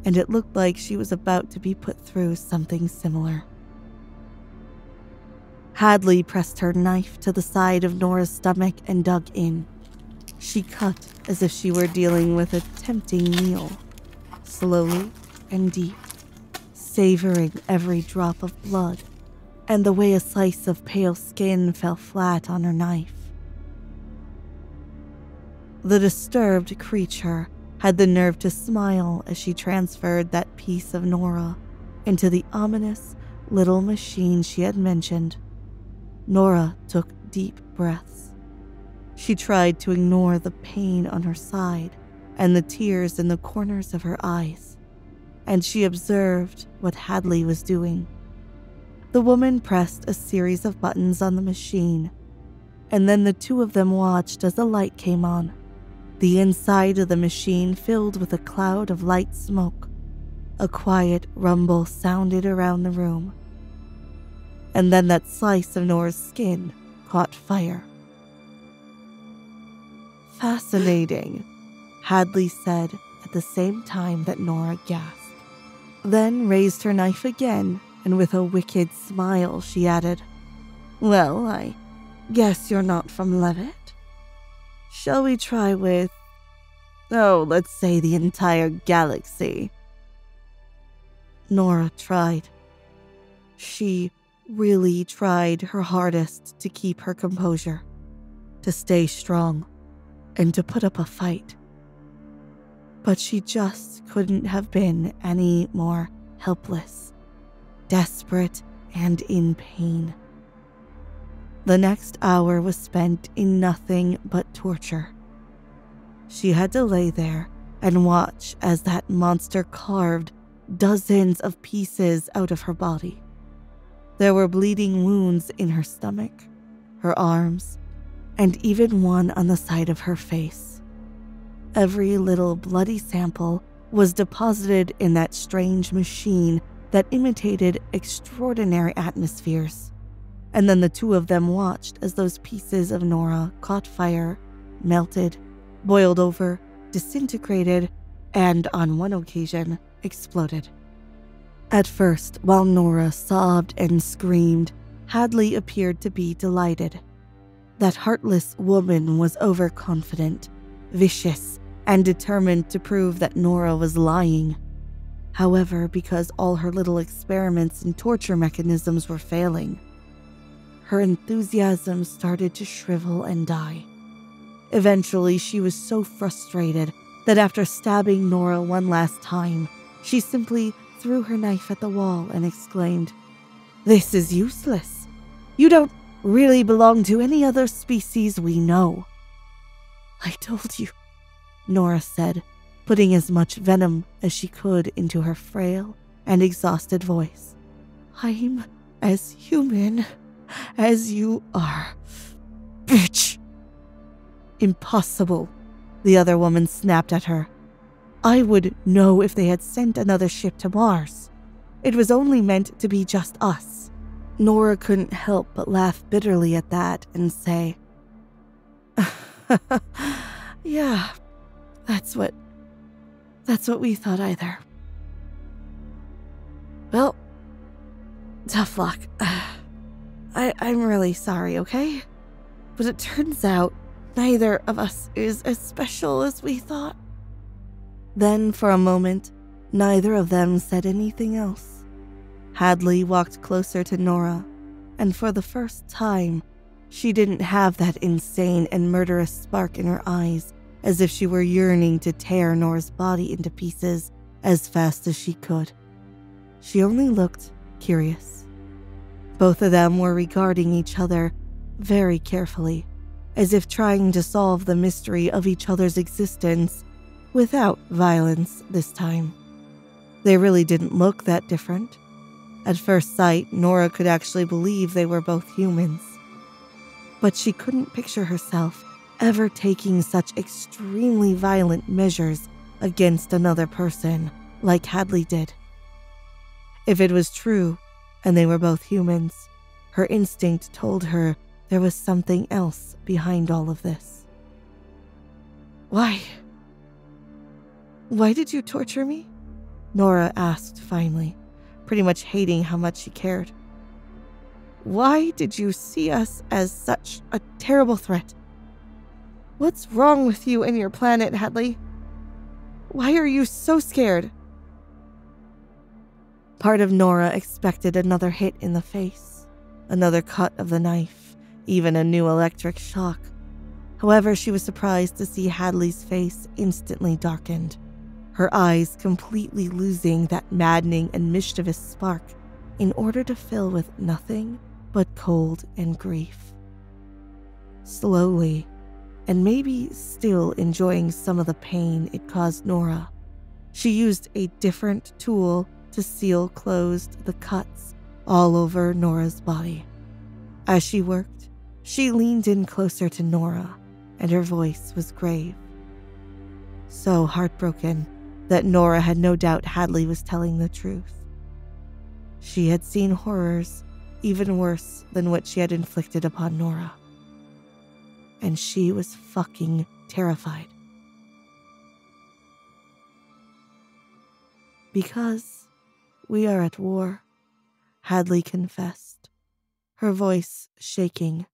and it looked like she was about to be put through something similar. Hadley pressed her knife to the side of Nora's stomach and dug in. She cut as if she were dealing with a tempting meal, slowly and deep, savoring every drop of blood and the way a slice of pale skin fell flat on her knife. The disturbed creature had the nerve to smile as she transferred that piece of Nora into the ominous little machine she had mentioned. Nora took deep breaths. She tried to ignore the pain on her side and the tears in the corners of her eyes, and she observed what Hadley was doing. The woman pressed a series of buttons on the machine, and then the two of them watched as the light came on. The inside of the machine filled with a cloud of light smoke. A quiet rumble sounded around the room. And then that slice of Nora's skin caught fire. Fascinating, Hadley said at the same time that Nora gasped. Then raised her knife again, and with a wicked smile she added, "Well, I guess you're not from Levitt. Shall we try with, let's say the entire galaxy?" Nora tried. She really tried her hardest to keep her composure, to stay strong, and to put up a fight. But she just couldn't have been any more helpless, desperate, and in pain. The next hour was spent in nothing but torture. She had to lay there and watch as that monster carved dozens of pieces out of her body. There were bleeding wounds in her stomach, her arms, and even one on the side of her face. Every little bloody sample was deposited in that strange machine that imitated extraordinary atmospheres. And then the two of them watched as those pieces of Nora caught fire, melted, boiled over, disintegrated, and on one occasion, exploded. At first, while Nora sobbed and screamed, Hadley appeared to be delighted. That heartless woman was overconfident, vicious, and determined to prove that Nora was lying. However, because all her little experiments and torture mechanisms were failing, her enthusiasm started to shrivel and die. Eventually, she was so frustrated that after stabbing Nora one last time, she simply threw her knife at the wall and exclaimed, "This is useless. You don't really belong to any other species we know." "I told you," Nora said, putting as much venom as she could into her frail and exhausted voice. "I'm as human as you are, bitch." "Impossible," the other woman snapped at her. "I would know if they had sent another ship to Mars. It was only meant to be just us." Nora couldn't help but laugh bitterly at that and say, "Yeah, that's what we thought either." "Well, tough luck. I'm really sorry, okay? But it turns out neither of us is as special as we thought." Then, for a moment, neither of them said anything else. Hadley walked closer to Nora, and for the first time, she didn't have that insane and murderous spark in her eyes, as if she were yearning to tear Nora's body into pieces as fast as she could. She only looked curious. Both of them were regarding each other very carefully, as if trying to solve the mystery of each other's existence without violence this time. They really didn't look that different. At first sight, Nora could actually believe they were both humans. But she couldn't picture herself ever taking such extremely violent measures against another person like Hadley did. If it was true, and they were both humans, her instinct told her there was something else behind all of this. Why did you torture me?" Nora asked finally, pretty much hating how much she cared. "Why did you see us as such a terrible threat? What's wrong with you and your planet, Hadley? Why are you so scared?" Part of Nora expected another hit in the face, another cut of the knife, even a new electric shock. However, she was surprised to see Hadley's face instantly darkened, her eyes completely losing that maddening and mischievous spark in order to fill with nothing but cold and grief. Slowly, and maybe still enjoying some of the pain it caused Nora, she used a different tool to seal closed the cuts all over Nora's body. As she worked, she leaned in closer to Nora, and her voice was grave. So heartbroken that Nora had no doubt Hadley was telling the truth. She had seen horrors even worse than what she had inflicted upon Nora. And she was fucking terrified. "Because we are at war," Hadley confessed, her voice shaking.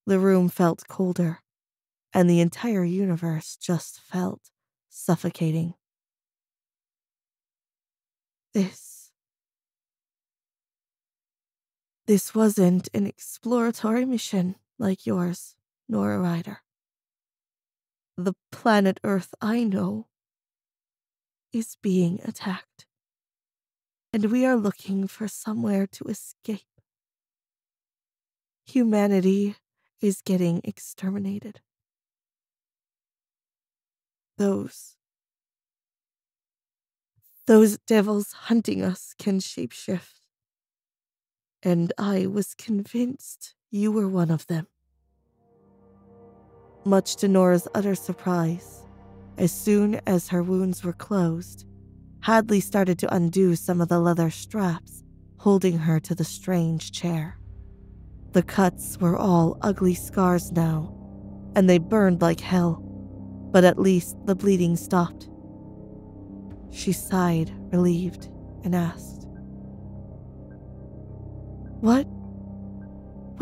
The room felt colder, and the entire universe just felt suffocating. This wasn't an exploratory mission like yours, Nora Ryder. The planet Earth I know is being attacked, and we are looking for somewhere to escape. Humanity is getting exterminated. Those devils hunting us can shapeshift, and I was convinced you were one of them. Much to Nora's utter surprise, as soon as her wounds were closed, Hadley started to undo some of the leather straps holding her to the strange chair. The cuts were all ugly scars now, and they burned like hell, but at least the bleeding stopped. She sighed, relieved, and asked, What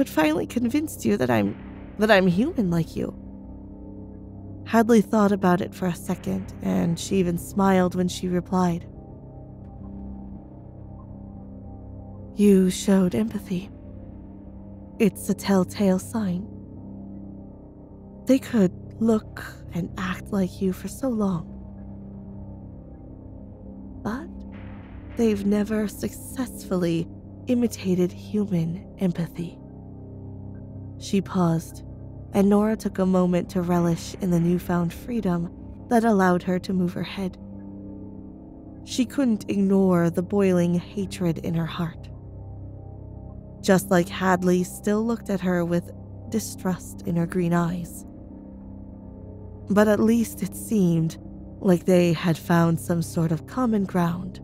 finally convinced you that I'm human like you? Hadley thought about it for a second, and she even smiled when she replied. You showed empathy. It's a telltale sign. They could look and act like you for so long, but they've never successfully imitated human empathy. She paused, and Nora took a moment to relish in the newfound freedom that allowed her to move her head. She couldn't ignore the boiling hatred in her heart. Just like Hadley still looked at her with distrust in her green eyes. But at least it seemed like they had found some sort of common ground,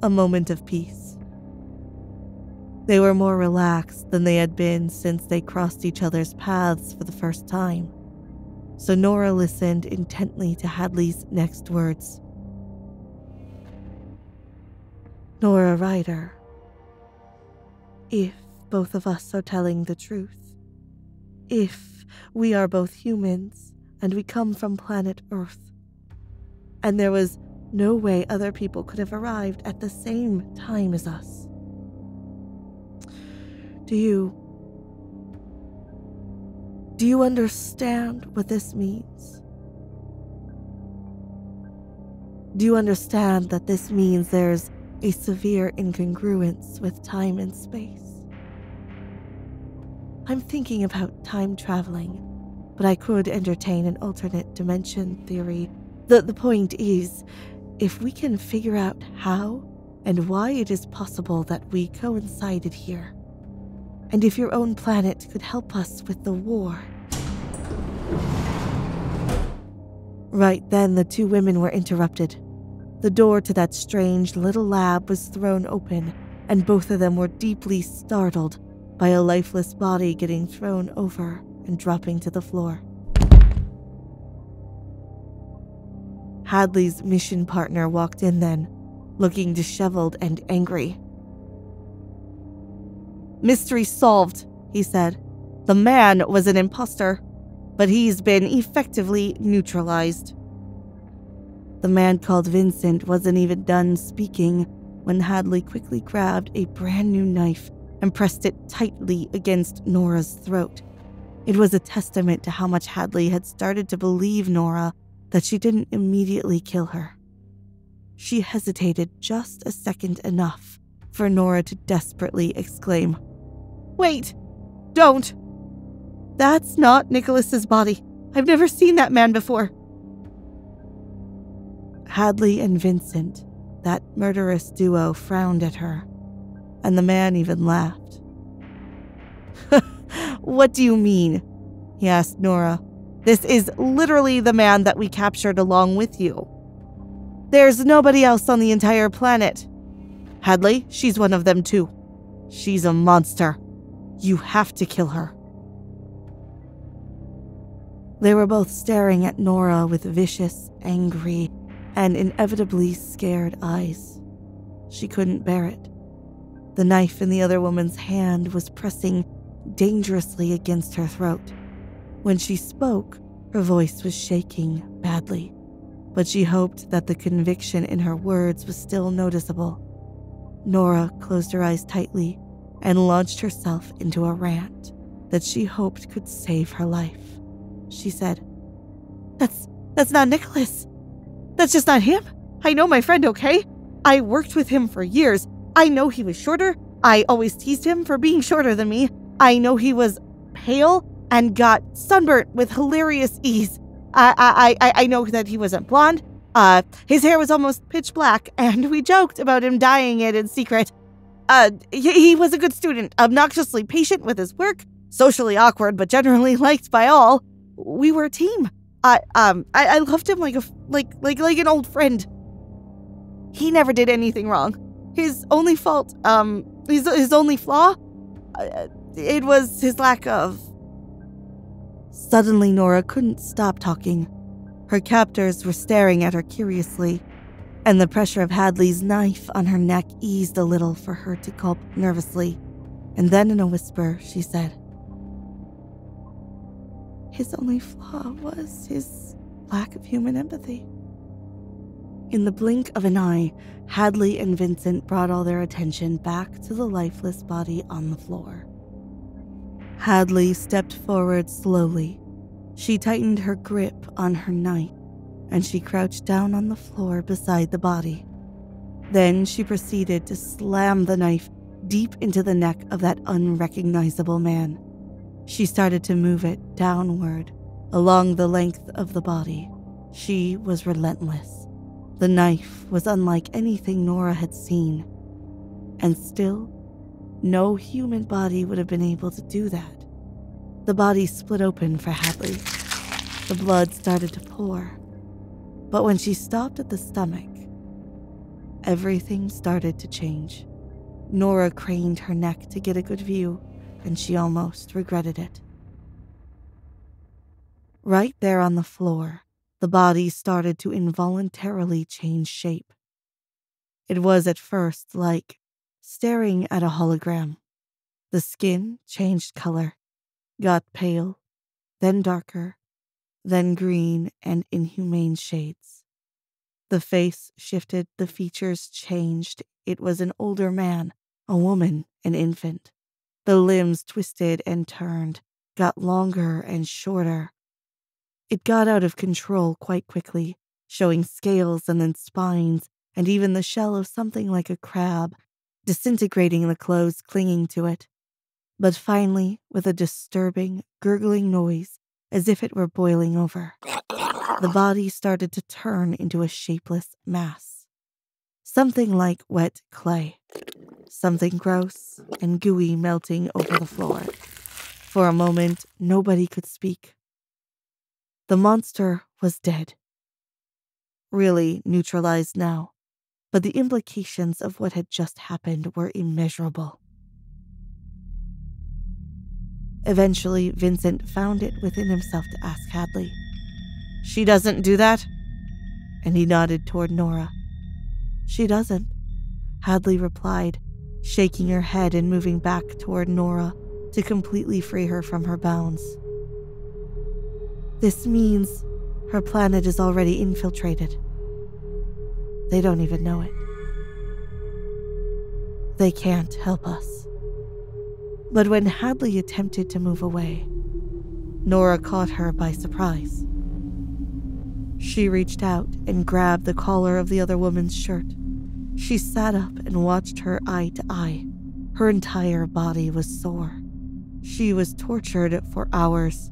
a moment of peace. They were more relaxed than they had been since they crossed each other's paths for the first time, so Nora listened intently to Hadley's next words. Nora Ryder, if both of us are telling the truth, if we are both humans and we come from planet Earth, and there was no way other people could have arrived at the same time as us, Do you understand what this means? Do you understand that this means there's a severe incongruence with time and space? I'm thinking about time traveling, but I could entertain an alternate dimension theory. The point is, if we can figure out how and why it is possible that we coincided here, and if your own planet could help us with the war. Right then, the two women were interrupted. The door to that strange little lab was thrown open, and both of them were deeply startled by a lifeless body getting thrown over and dropping to the floor. Hadley's mission partner walked in then, looking disheveled and angry. Mystery solved, he said. The man was an imposter, but he's been effectively neutralized. The man called Vincent wasn't even done speaking when Hadley quickly grabbed a brand new knife and pressed it tightly against Nora's throat. It was a testament to how much Hadley had started to believe Nora that she didn't immediately kill her. She hesitated just a second enough for Nora to desperately exclaim, Wait! Don't! That's not Nicholas's body. I've never seen that man before. Hadley and Vincent, that murderous duo, frowned at her, and the man even laughed. What do you mean? He asked Nora. This is literally the man that we captured along with you. There's nobody else on the entire planet. Hadley, she's one of them too. She's a monster. You have to kill her. They were both staring at Nora with vicious, angry, and inevitably scared eyes. She couldn't bear it. The knife in the other woman's hand was pressing dangerously against her throat. When she spoke, her voice was shaking badly, but she hoped that the conviction in her words was still noticeable. Nora closed her eyes tightly and launched herself into a rant that she hoped could save her life. She said, That's not Nicholas. That's just not him. I know my friend, okay? I worked with him for years. I know he was shorter. I always teased him for being shorter than me. I know he was pale and got sunburnt with hilarious ease. I know that he wasn't blonde. His hair was almost pitch black, and we joked about him dyeing it in secret. He was a good student, obnoxiously patient with his work, socially awkward but generally liked by all. We were a team. I loved him like an old friend. He never did anything wrong. His only fault, his only flaw, it was his lack of... Suddenly, Nora couldn't stop talking. Her captors were staring at her curiously, and the pressure of Hadley's knife on her neck eased a little for her to gulp nervously. And then in a whisper, she said, "His only flaw was his lack of human empathy." In the blink of an eye, Hadley and Vincent brought all their attention back to the lifeless body on the floor. Hadley stepped forward slowly. She tightened her grip on her knife, and she crouched down on the floor beside the body. Then she proceeded to slam the knife deep into the neck of that unrecognizable man. She started to move it downward, along the length of the body. She was relentless. The knife was unlike anything Nora had seen. And still, no human body would have been able to do that. The body split open for Hadley. The blood started to pour. But when she stopped at the stomach, everything started to change. Nora craned her neck to get a good view, and she almost regretted it. Right there on the floor, the body started to involuntarily change shape. It was at first like staring at a hologram. The skin changed color, got pale, then darker, then green and inhumane shades. The face shifted, the features changed. It was an older man, a woman, an infant. The limbs twisted and turned, got longer and shorter. It got out of control quite quickly, showing scales and then spines, and even the shell of something like a crab, disintegrating the clothes clinging to it. But finally, with a disturbing, gurgling noise, as if it were boiling over, the body started to turn into a shapeless mass. Something like wet clay. Something gross and gooey melting over the floor. For a moment, nobody could speak. The monster was dead. Really neutralized now, but the implications of what had just happened were immeasurable. Eventually, Vincent found it within himself to ask Hadley, "She doesn't do that?" And he nodded toward Nora. "She doesn't," Hadley replied, shaking her head and moving back toward Nora to completely free her from her bounds. "This means her planet is already infiltrated. They don't even know it. They can't help us." But when Hadley attempted to move away, Nora caught her by surprise. She reached out and grabbed the collar of the other woman's shirt. She sat up and watched her eye to eye. Her entire body was sore. She was tortured for hours.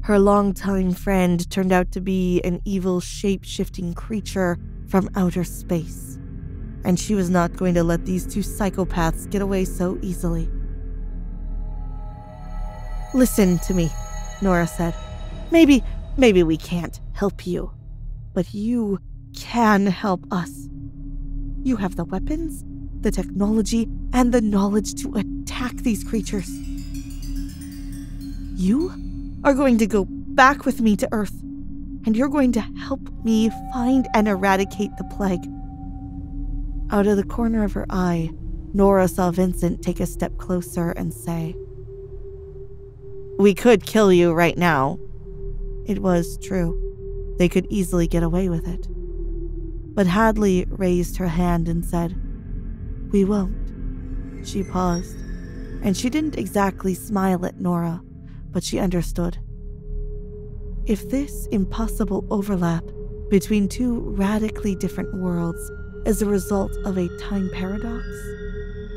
Her longtime friend turned out to be an evil shape-shifting creature from outer space. And she was not going to let these two psychopaths get away so easily. "Listen to me," Nora said. Maybe we can't help you, but you can help us. You have the weapons, the technology, and the knowledge to attack these creatures. You are going to go back with me to Earth, and you're going to help me find and eradicate the plague. Out of the corner of her eye, Nora saw Vincent take a step closer and say, "We could kill you right now." It was true. They could easily get away with it. But Hadley raised her hand and said, "We won't." She paused, and she didn't exactly smile at Nora, but she understood. If this impossible overlap between two radically different worlds is a result of a time paradox,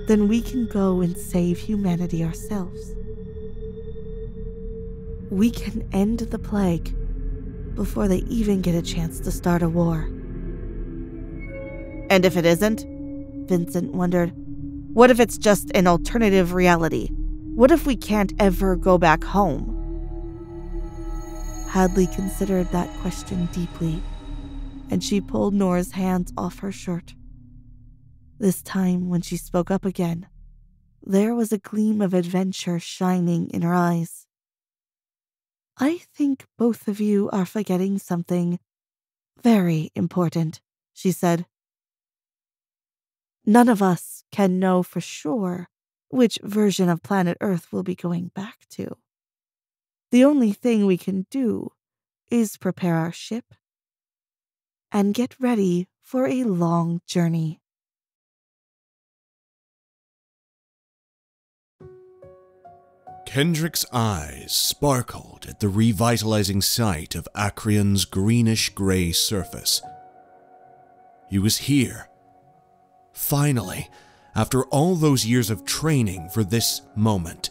then we can go and save humanity ourselves. We can end the plague before they even get a chance to start a war. And if it isn't? Vincent wondered. What if it's just an alternative reality? What if we can't ever go back home? Hadley considered that question deeply, and she pulled Nora's hands off her shirt. This time, when she spoke up again, there was a gleam of adventure shining in her eyes. I think both of you are forgetting something very important, she said. None of us can know for sure which version of planet Earth we'll be going back to. The only thing we can do is prepare our ship and get ready for a long journey. Kendrick's eyes sparkled at the revitalizing sight of Acrion's greenish-gray surface. He was here. Finally, after all those years of training for this moment,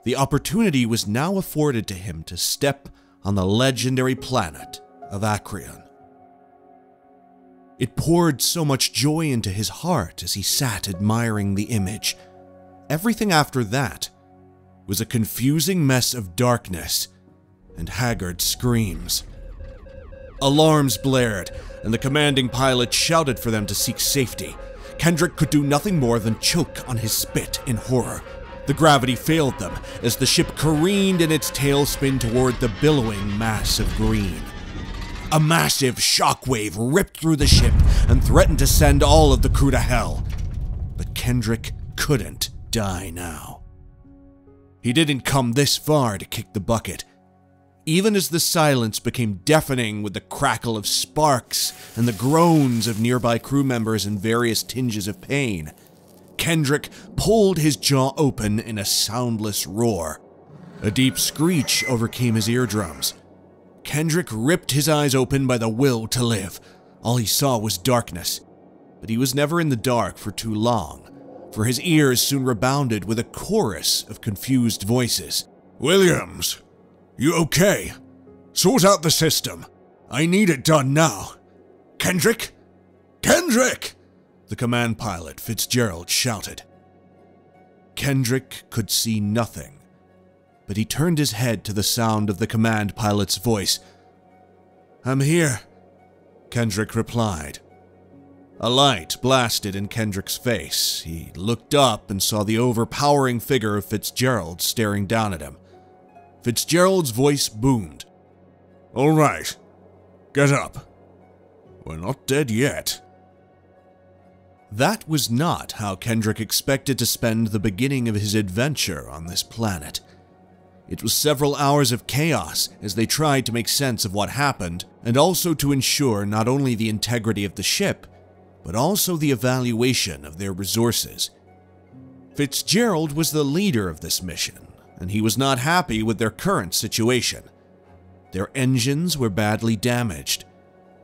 the opportunity was now afforded to him to step on the legendary planet of Acrion. It poured so much joy into his heart as he sat admiring the image. Everything after that was a confusing mess of darkness and haggard screams. Alarms blared, and the commanding pilot shouted for them to seek safety. Kendrick could do nothing more than choke on his spit in horror. The gravity failed them as the ship careened in its tailspin toward the billowing mass of green. A massive shockwave ripped through the ship and threatened to send all of the crew to hell. But Kendrick couldn't die now. He didn't come this far to kick the bucket. Even as the silence became deafening with the crackle of sparks and the groans of nearby crew members in various tinges of pain, Kendrick pulled his jaw open in a soundless roar. A deep screech overcame his eardrums. Kendrick ripped his eyes open by the will to live. All he saw was darkness. But he was never in the dark for too long, for his ears soon rebounded with a chorus of confused voices. Williams, you okay? Sort out the system. I need it done now. Kendrick? Kendrick! The command pilot, Fitzgerald, shouted. Kendrick could see nothing, but he turned his head to the sound of the command pilot's voice. "I'm here," Kendrick replied. A light blasted in Kendrick's face. He looked up and saw the overpowering figure of Fitzgerald staring down at him. Fitzgerald's voice boomed. All right, get up. We're not dead yet. That was not how Kendrick expected to spend the beginning of his adventure on this planet. It was several hours of chaos as they tried to make sense of what happened, and also to ensure not only the integrity of the ship, but also the evaluation of their resources. Fitzgerald was the leader of this mission, and he was not happy with their current situation. Their engines were badly damaged.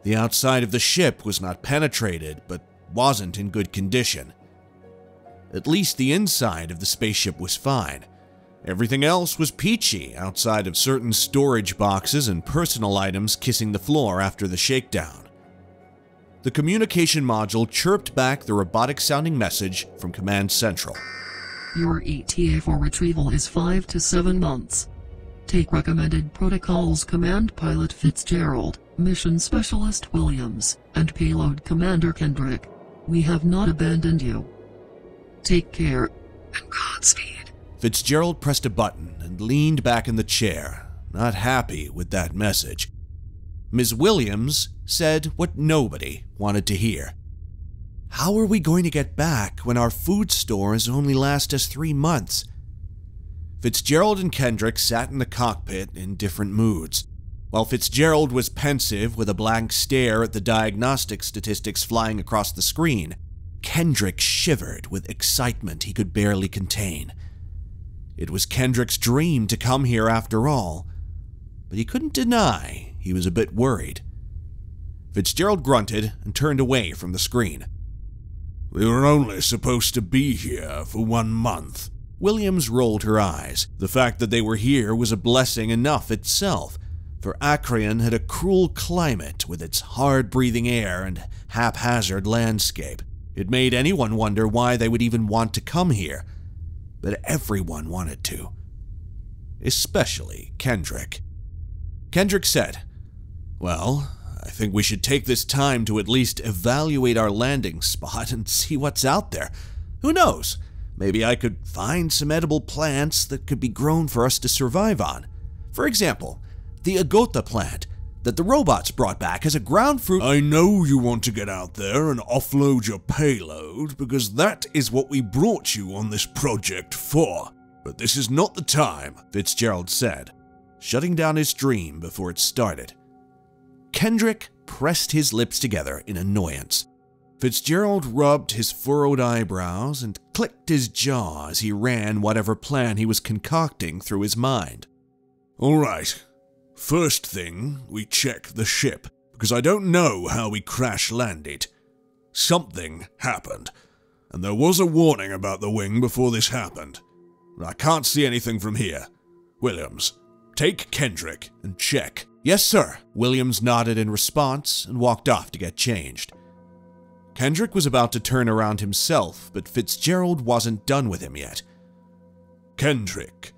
The outside of the ship was not penetrated, but wasn't in good condition. At least the inside of the spaceship was fine. Everything else was peachy outside of certain storage boxes and personal items kissing the floor after the shakedown. The communication module chirped back the robotic-sounding message from Command Central. Your ETA for retrieval is 5 to 7 months. Take recommended protocols, Command Pilot Fitzgerald, Mission Specialist Williams, and Payload Commander Kendrick. We have not abandoned you. Take care, and Godspeed. Fitzgerald pressed a button and leaned back in the chair, not happy with that message. Ms. Williams said what nobody wanted to hear. How are we going to get back when our food stores only last us 3 months? Fitzgerald and Kendrick sat in the cockpit in different moods. While Fitzgerald was pensive with a blank stare at the diagnostic statistics flying across the screen, Kendrick shivered with excitement he could barely contain. It was Kendrick's dream to come here after all, but he couldn't deny he was a bit worried. Fitzgerald grunted and turned away from the screen. We were only supposed to be here for 1 month. Williams rolled her eyes. The fact that they were here was a blessing enough itself, for Acrion had a cruel climate with its hard-breathing air and haphazard landscape. It made anyone wonder why they would even want to come here, but everyone wanted to. Especially Kendrick. Kendrick said, "Well, I think we should take this time to at least evaluate our landing spot and see what's out there. Who knows? Maybe I could find some edible plants that could be grown for us to survive on. For example, the agota plant that the robots brought back as a ground fruit." I know you want to get out there and offload your payload, because that is what we brought you on this project for. But this is not the time, Fitzgerald said, shutting down his stream before it started. Kendrick pressed his lips together in annoyance. Fitzgerald rubbed his furrowed eyebrows and clicked his jaw as he ran whatever plan he was concocting through his mind. All right. First thing, we check the ship, because I don't know how we crash-landed. Something happened, and there was a warning about the wing before this happened. I can't see anything from here. Williams, take Kendrick and check. Yes, sir. Williams nodded in response and walked off to get changed. Kendrick was about to turn around himself, but Fitzgerald wasn't done with him yet. Kendrick,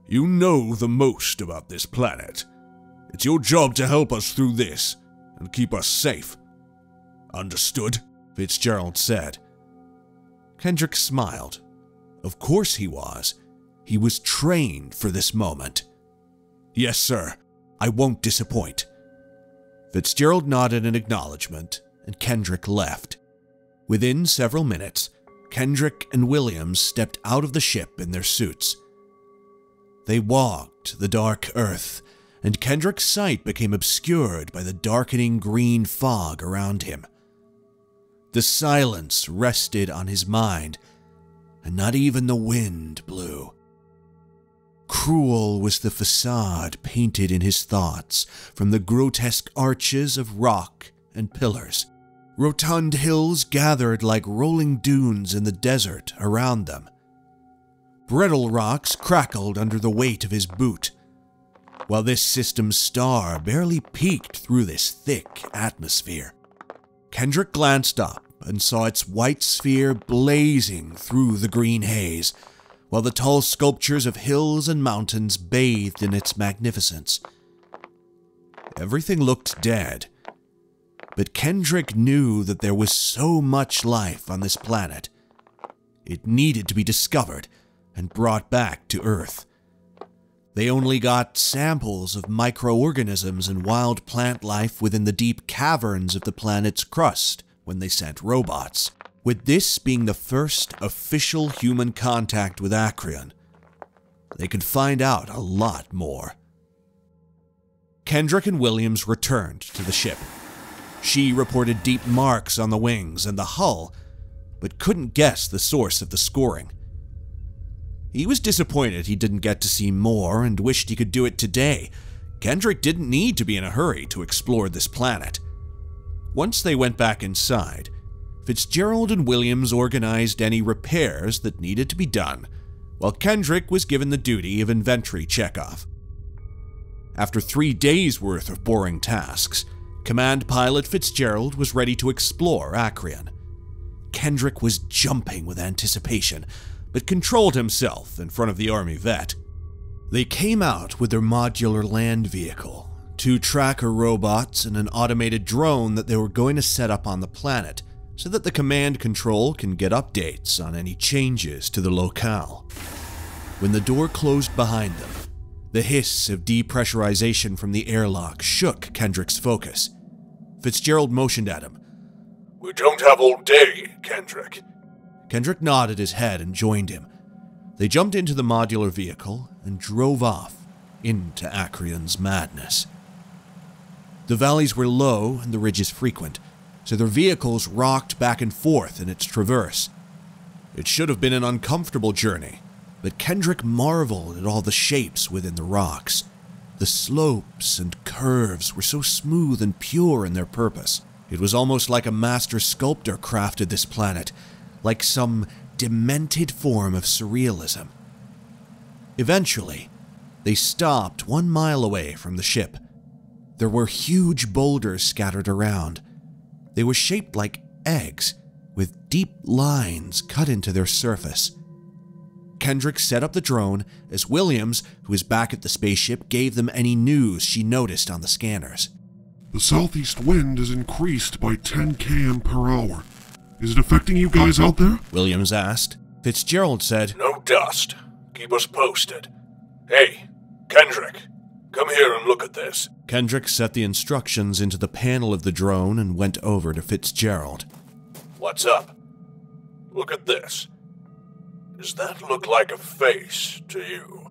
you know the most about this planet. It's your job to help us through this and keep us safe. Understood? Fitzgerald said. Kendrick smiled. Of course he was. He was trained for this moment. Yes, sir. I won't disappoint. Fitzgerald nodded in acknowledgement, and Kendrick left. Within several minutes, Kendrick and Williams stepped out of the ship in their suits. They walked the dark earth, and Kendrick's sight became obscured by the darkening green fog around him. The silence rested on his mind, and not even the wind blew. Cruel was the facade painted in his thoughts from the grotesque arches of rock and pillars. Rotund hills gathered like rolling dunes in the desert around them. Brittle rocks crackled under the weight of his boot, while this system's star barely peeked through this thick atmosphere. Kendrick glanced up and saw its white sphere blazing through the green haze, while the tall sculptures of hills and mountains bathed in its magnificence. Everything looked dead, but Kendrick knew that there was so much life on this planet. It needed to be discovered and brought back to Earth. They only got samples of microorganisms and wild plant life within the deep caverns of the planet's crust when they sent robots. With this being the first official human contact with Acreon, they could find out a lot more. Kendrick and Williams returned to the ship. She reported deep marks on the wings and the hull, but couldn't guess the source of the scoring. He was disappointed he didn't get to see more and wished he could do it today. Kendrick didn't need to be in a hurry to explore this planet. Once they went back inside, Fitzgerald and Williams organized any repairs that needed to be done, while Kendrick was given the duty of inventory checkoff. After 3 days' worth of boring tasks, Command Pilot Fitzgerald was ready to explore Acreon. Kendrick was jumping with anticipation, but controlled himself in front of the Army vet. They came out with their modular land vehicle, 2 tracker robots, and an automated drone that they were going to set up on the planet, so that the command control can get updates on any changes to the locale. When the door closed behind them, the hiss of depressurization from the airlock shook Kendrick's focus. Fitzgerald motioned at him. We don't have all day, Kendrick. Kendrick nodded his head and joined him. They jumped into the modular vehicle and drove off into Acreon's madness. The valleys were low and the ridges frequent, so their vehicles rocked back and forth in its traverse. It should have been an uncomfortable journey, but Kendrick marveled at all the shapes within the rocks. The slopes and curves were so smooth and pure in their purpose. It was almost like a master sculptor crafted this planet, like some demented form of surrealism. Eventually, they stopped 1 mile away from the ship. There were huge boulders scattered around. They were shaped like eggs, with deep lines cut into their surface. Kendrick set up the drone as Williams, who was back at the spaceship, gave them any news she noticed on the scanners. The southeast wind is increased by 10 km per hour. Is it affecting you guys out there? Williams asked. Fitzgerald said, No dust. Keep us posted. Hey, Kendrick, come here and look at this. Kendrick set the instructions into the panel of the drone and went over to Fitzgerald. What's up? Look at this. Does that look like a face to you?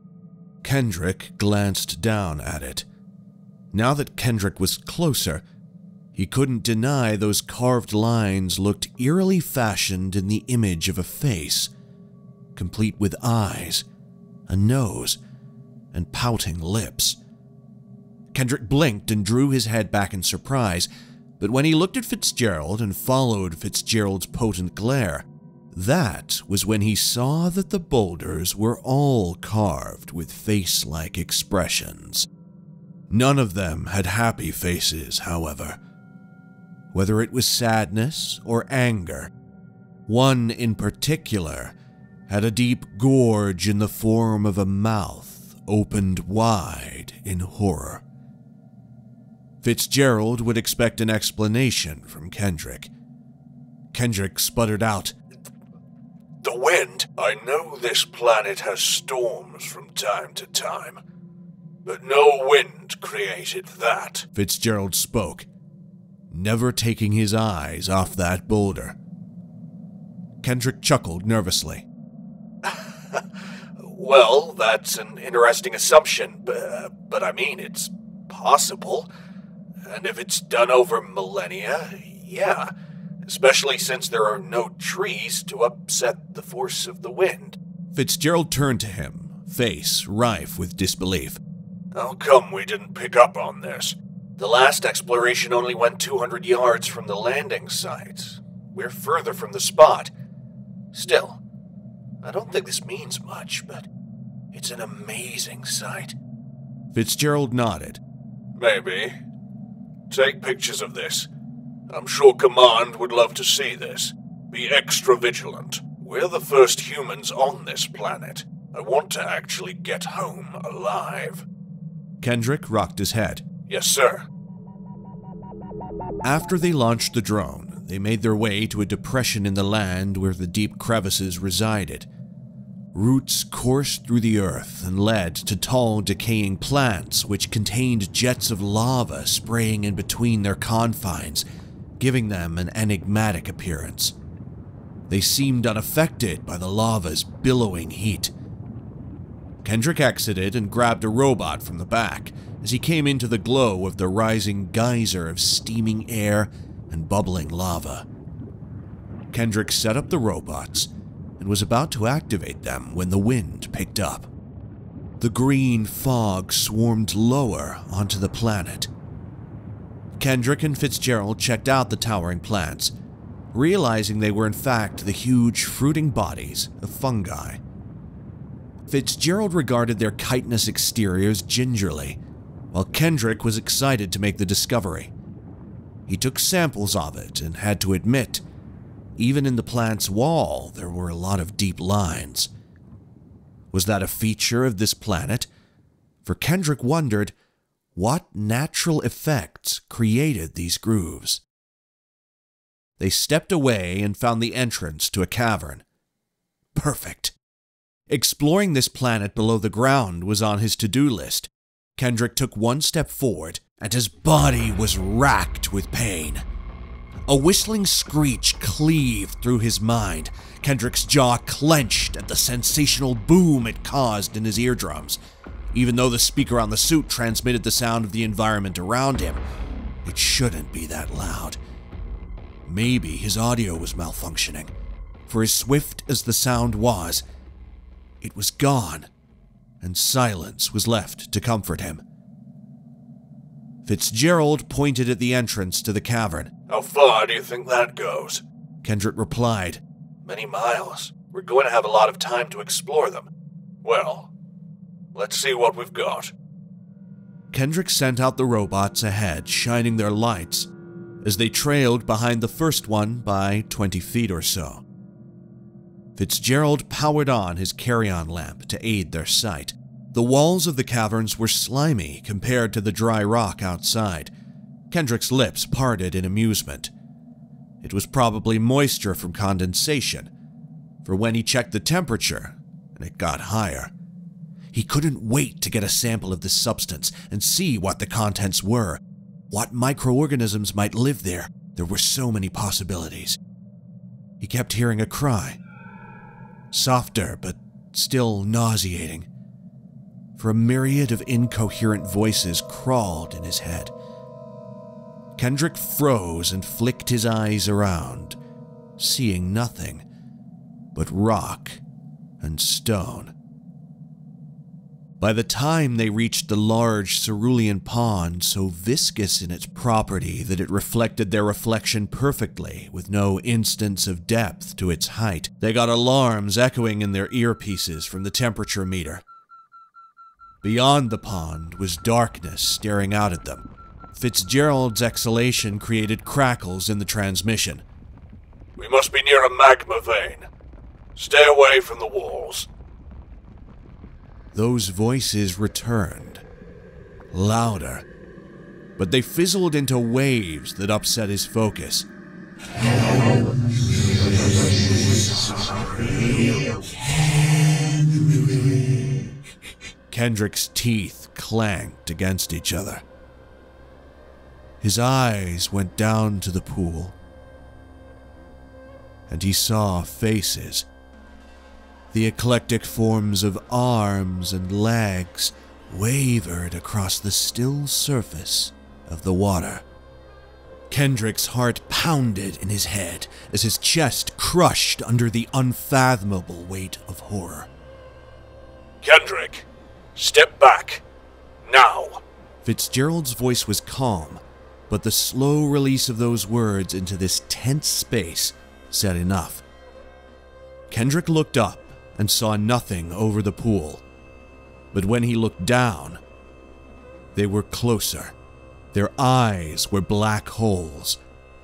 Kendrick glanced down at it. Now that Kendrick was closer, he couldn't deny those carved lines looked eerily fashioned in the image of a face, complete with eyes, a nose, and pouting lips. Kendrick blinked and drew his head back in surprise, but when he looked at Fitzgerald and followed Fitzgerald's potent glare, that was when he saw that the boulders were all carved with face-like expressions. None of them had happy faces, however. Whether it was sadness or anger, one in particular had a deep gorge in the form of a mouth opened wide in horror. Fitzgerald would expect an explanation from Kendrick. Kendrick sputtered out, The wind. I know this planet has storms from time to time, but no wind created that. Fitzgerald spoke, never taking his eyes off that boulder. Kendrick chuckled nervously. Well, that's an interesting assumption, but I mean, it's possible. And if it's done over millennia, yeah. Especially since there are no trees to upset the force of the wind. Fitzgerald turned to him, face rife with disbelief. How come we didn't pick up on this? The last exploration only went 200 yards from the landing site. We're further from the spot. Still, I don't think this means much, but it's an amazing sight. Fitzgerald nodded. Maybe. Take pictures of this. I'm sure Command would love to see this. Be extra vigilant. We're the first humans on this planet. I want to actually get home alive. Kendrick rocked his head. Yes, sir. After they launched the drone, they made their way to a depression in the land where the deep crevices resided. Roots coursed through the earth and led to tall, decaying plants which contained jets of lava spraying in between their confines, giving them an enigmatic appearance. They seemed unaffected by the lava's billowing heat. Kendrick exited and grabbed a robot from the back as he came into the glow of the rising geyser of steaming air and bubbling lava. Kendrick set up the robots and was about to activate them when the wind picked up. The green fog swarmed lower onto the planet. Kendrick and Fitzgerald checked out the towering plants, realizing they were in fact the huge fruiting bodies of fungi. Fitzgerald regarded their chitinous exteriors gingerly, while Kendrick was excited to make the discovery. He took samples of it and had to admit, even in the plant's wall, there were a lot of deep lines. Was that a feature of this planet? For Kendrick wondered, what natural effects created these grooves? They stepped away and found the entrance to a cavern. Perfect. Exploring this planet below the ground was on his to-do list. Kendrick took one step forward, and his body was racked with pain. A whistling screech cleaved through his mind. Kendrick's jaw clenched at the sensational boom it caused in his eardrums. Even though the speaker on the suit transmitted the sound of the environment around him, it shouldn't be that loud. Maybe his audio was malfunctioning, for as swift as the sound was, it was gone, and silence was left to comfort him. Fitzgerald pointed at the entrance to the cavern. How far do you think that goes? Kendrick replied, Many miles. We're going to have a lot of time to explore them. Well, let's see what we've got. Kendrick sent out the robots ahead, shining their lights, as they trailed behind the first one by 20 feet or so. Fitzgerald powered on his carry-on lamp to aid their sight. The walls of the caverns were slimy compared to the dry rock outside. Kendrick's lips parted in amusement. It was probably moisture from condensation, for when he checked the temperature, it got higher. He couldn't wait to get a sample of this substance and see what the contents were. What microorganisms might live there? There were so many possibilities. He kept hearing a cry. Softer, but still nauseating. For a myriad of incoherent voices crawled in his head. Kendrick froze and flicked his eyes around, seeing nothing but rock and stone. By the time they reached the large cerulean pond, so viscous in its property that it reflected their reflection perfectly, with no instance of depth to its height, they got alarms echoing in their earpieces from the temperature meter. Beyond the pond was darkness staring out at them. Fitzgerald's exhalation created crackles in the transmission. We must be near a magma vein. Stay away from the walls. Those voices returned, louder, but they fizzled into waves that upset his focus. Kendrick's teeth clanked against each other. His eyes went down to the pool, and he saw faces. The eclectic forms of arms and legs wavered across the still surface of the water. Kendrick's heart pounded in his head as his chest crushed under the unfathomable weight of horror. Kendrick, step back. Now. Fitzgerald's voice was calm, but the slow release of those words into this tense space said enough. Kendrick looked up and saw nothing over the pool. But when he looked down, they were closer. Their eyes were black holes,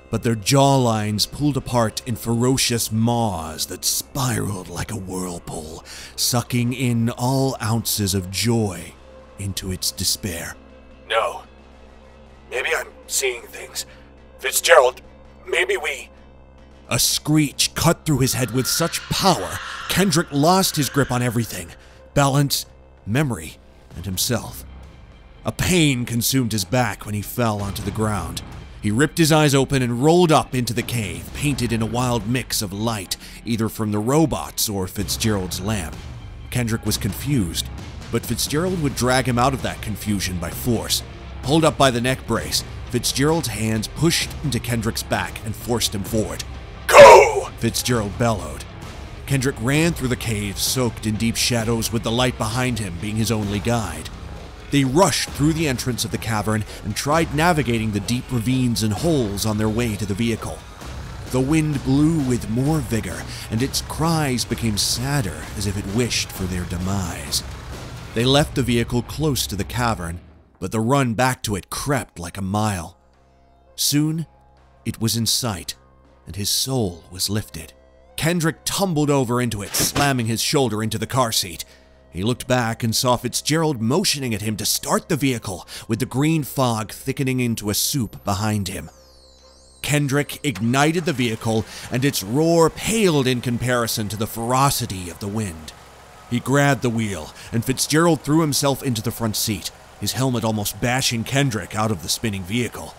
but their jawlines pulled apart in ferocious maws that spiraled like a whirlpool, sucking in all ounces of joy into its despair. No. Maybe I'm seeing things. Fitzgerald, maybe we... A screech cut through his head with such power, Kendrick lost his grip on everything. Balance, memory, and himself. A pain consumed his back when he fell onto the ground. He ripped his eyes open and rolled up into the cave, painted in a wild mix of light, either from the robots or Fitzgerald's lamp. Kendrick was confused, but Fitzgerald would drag him out of that confusion by force. Pulled up by the neck brace, Fitzgerald's hands pushed into Kendrick's back and forced him forward. Go! Fitzgerald bellowed. Kendrick ran through the cave, soaked in deep shadows with the light behind him being his only guide. They rushed through the entrance of the cavern and tried navigating the deep ravines and holes on their way to the vehicle. The wind blew with more vigor, and its cries became sadder as if it wished for their demise. They left the vehicle close to the cavern, but the run back to it crept like a mile. Soon, it was in sight, and his soul was lifted. Kendrick tumbled over into it, slamming his shoulder into the car seat. He looked back and saw Fitzgerald motioning at him to start the vehicle, with the green fog thickening into a soup behind him. Kendrick ignited the vehicle, and its roar paled in comparison to the ferocity of the wind. He grabbed the wheel, and Fitzgerald threw himself into the front seat, his helmet almost bashing Kendrick out of the spinning vehicle.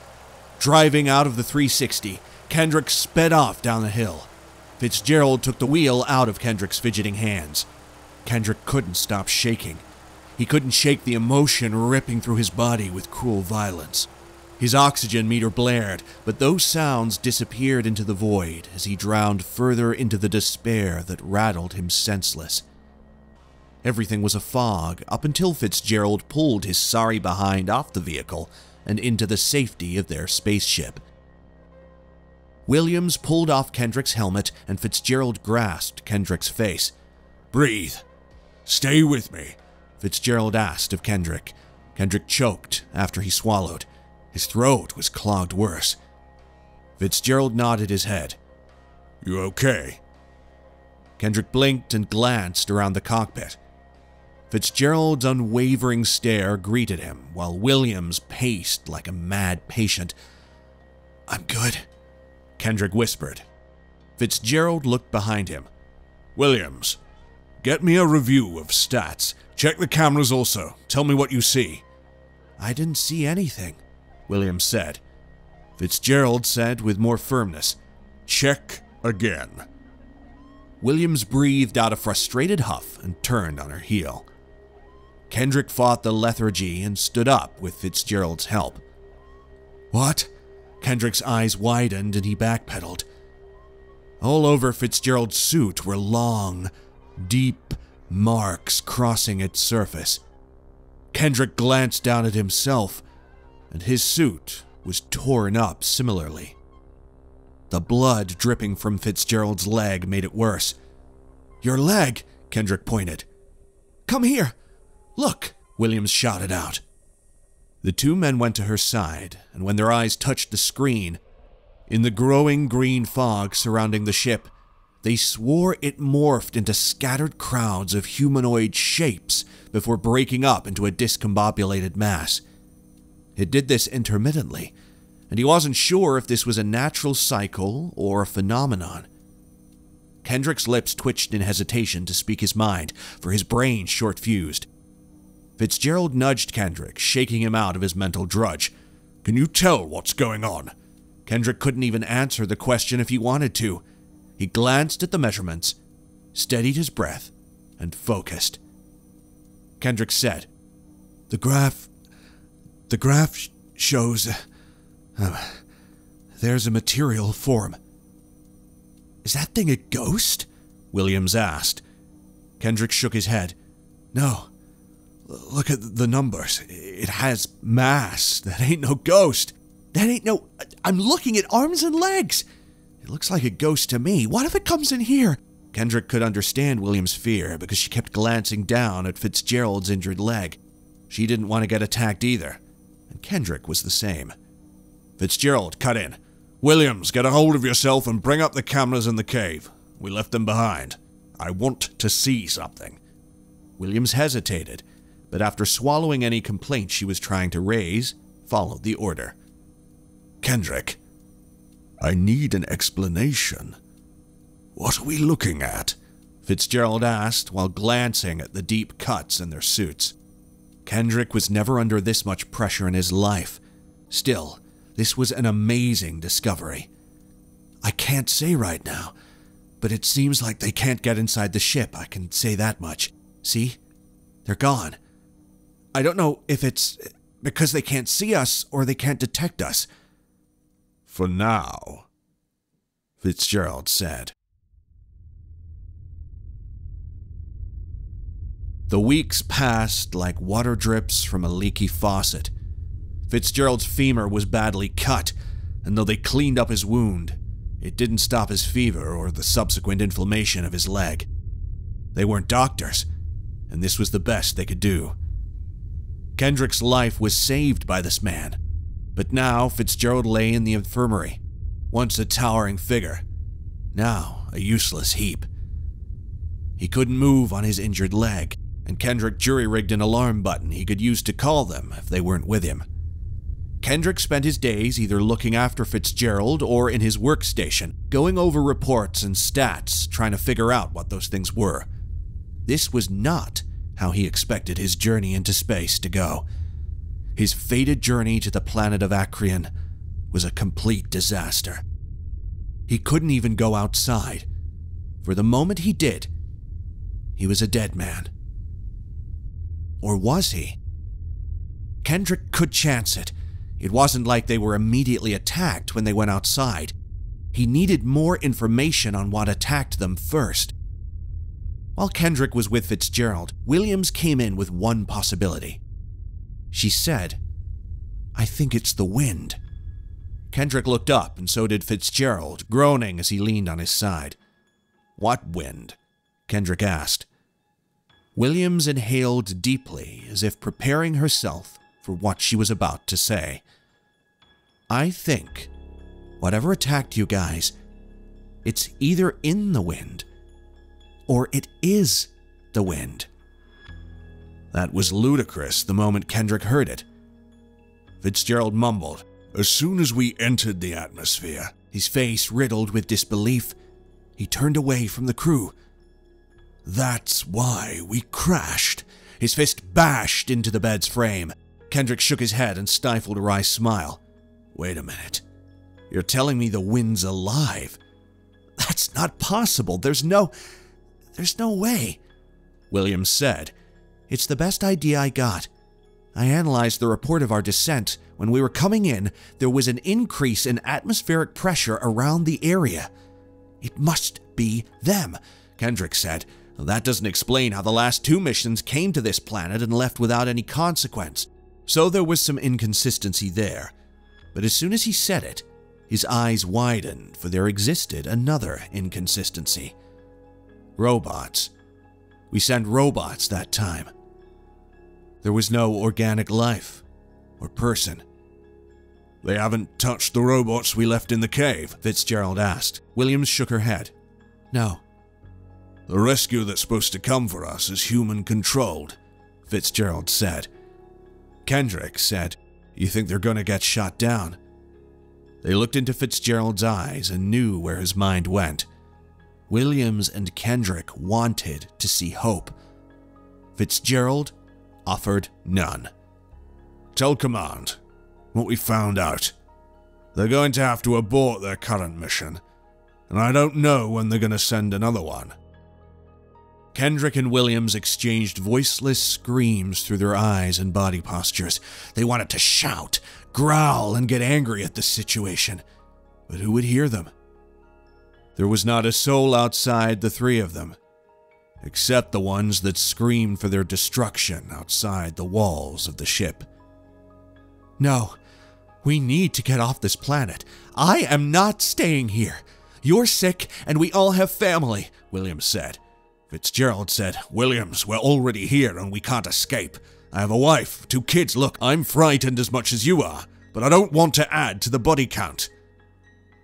Driving out of the 360, Kendrick sped off down the hill. Fitzgerald took the wheel out of Kendrick's fidgeting hands. Kendrick couldn't stop shaking. He couldn't shake the emotion ripping through his body with cruel violence. His oxygen meter blared, but those sounds disappeared into the void as he drowned further into the despair that rattled him senseless. Everything was a fog up until Fitzgerald pulled his sorry behind off the vehicle and into the safety of their spaceship. Williams pulled off Kendrick's helmet, and Fitzgerald grasped Kendrick's face. Breathe. Stay with me. Fitzgerald asked of Kendrick. Kendrick choked after he swallowed. His throat was clogged worse. Fitzgerald nodded his head. You okay? Kendrick blinked and glanced around the cockpit. Fitzgerald's unwavering stare greeted him, while Williams paced like a mad patient. "I'm good," Kendrick whispered. Fitzgerald looked behind him. "Williams, get me a review of stats. Check the cameras also. Tell me what you see." "I didn't see anything," Williams said. Fitzgerald said with more firmness, "Check again." Williams breathed out a frustrated huff and turned on her heel. Kendrick fought the lethargy and stood up with Fitzgerald's help. "What?" Kendrick's eyes widened and he backpedaled. All over Fitzgerald's suit were long, deep marks crossing its surface. Kendrick glanced down at himself, and his suit was torn up similarly. The blood dripping from Fitzgerald's leg made it worse. "Your leg," Kendrick pointed. "Come here! Look!" Williams shouted out. The two men went to her side, and when their eyes touched the screen, in the growing green fog surrounding the ship, they swore it morphed into scattered crowds of humanoid shapes before breaking up into a discombobulated mass. It did this intermittently, and he wasn't sure if this was a natural cycle or a phenomenon. Kendrick's lips twitched in hesitation to speak his mind, for his brain short-fused. Fitzgerald nudged Kendrick, shaking him out of his mental drudge. "Can you tell what's going on?" Kendrick couldn't even answer the question if he wanted to. He glanced at the measurements, steadied his breath, and focused. Kendrick said, The graph shows... there's a material form." "Is that thing a ghost?" Williams asked. Kendrick shook his head. "No. Look at the numbers. It has mass. That ain't no ghost. That ain't no... I'm looking at arms and legs. It looks like a ghost to me. What if it comes in here?" Kendrick could understand Williams' fear because she kept glancing down at Fitzgerald's injured leg. She didn't want to get attacked either, and Kendrick was the same. Fitzgerald cut in. "Williams, get a hold of yourself and bring up the cameras in the cave. We left them behind. I want to see something." Williams hesitated, but after swallowing any complaint she was trying to raise, followed the order. "Kendrick, I need an explanation. What are we looking at?" Fitzgerald asked while glancing at the deep cuts in their suits. Kendrick was never under this much pressure in his life. Still, this was an amazing discovery. "I can't say right now, but it seems like they can't get inside the ship, I can say that much. See? They're gone. I don't know if it's because they can't see us or they can't detect us." "For now," Fitzgerald said. The weeks passed like water drips from a leaky faucet. Fitzgerald's femur was badly cut, and though they cleaned up his wound, it didn't stop his fever or the subsequent inflammation of his leg. They weren't doctors, and this was the best they could do. Kendrick's life was saved by this man, but now Fitzgerald lay in the infirmary, once a towering figure, now a useless heap. He couldn't move on his injured leg, and Kendrick jury-rigged an alarm button he could use to call them if they weren't with him. Kendrick spent his days either looking after Fitzgerald or in his workstation, going over reports and stats, trying to figure out what those things were. This was not how he expected his journey into space to go. His fated journey to the planet of Acreon was a complete disaster. He couldn't even go outside. For the moment he did, he was a dead man. Or was he? Kendrick could chance it. It wasn't like they were immediately attacked when they went outside. He needed more information on what attacked them first. While Kendrick was with Fitzgerald, Williams came in with one possibility. She said, "I think it's the wind." Kendrick looked up, and so did Fitzgerald, groaning as he leaned on his side. "What wind?" Kendrick asked. Williams inhaled deeply, as if preparing herself for what she was about to say. "I think, whatever attacked you guys, it's either in the wind Or it is the wind. That was ludicrous the moment Kendrick heard it. Fitzgerald mumbled, "As soon as we entered the atmosphere." His face riddled with disbelief. He turned away from the crew. "That's why we crashed." His fist bashed into the bed's frame. Kendrick shook his head and stifled a wry smile. "Wait a minute. You're telling me the wind's alive? That's not possible. There's no way." Williams said, "It's the best idea I got. I analyzed the report of our descent. When we were coming in, there was an increase in atmospheric pressure around the area. It must be them," Kendrick said. "That doesn't explain how the last 2 missions came to this planet and left without any consequence." So there was some inconsistency there. But as soon as he said it, his eyes widened, for there existed another inconsistency. Robots. We sent robots that time. There was no organic life or person. "They haven't touched the robots we left in the cave?" Fitzgerald asked. Williams shook her head. "No." "The rescue that's supposed to come for us is human-controlled," Fitzgerald said. Kendrick said, "You think they're going to get shot down?" They looked into Fitzgerald's eyes and knew where his mind went. Williams and Kendrick wanted to see hope. Fitzgerald offered none. "Tell Command what we found out. They're going to have to abort their current mission, and I don't know when they're going to send another one." Kendrick and Williams exchanged voiceless screams through their eyes and body postures. They wanted to shout, growl, and get angry at the situation. But who would hear them? There was not a soul outside the 3 of them, except the ones that screamed for their destruction outside the walls of the ship. "No, we need to get off this planet. I am not staying here. You're sick, and we all have family," Williams said. Fitzgerald said, "Williams, we're already here and we can't escape. I have a wife, 2 kids. Look, I'm frightened as much as you are, but I don't want to add to the body count."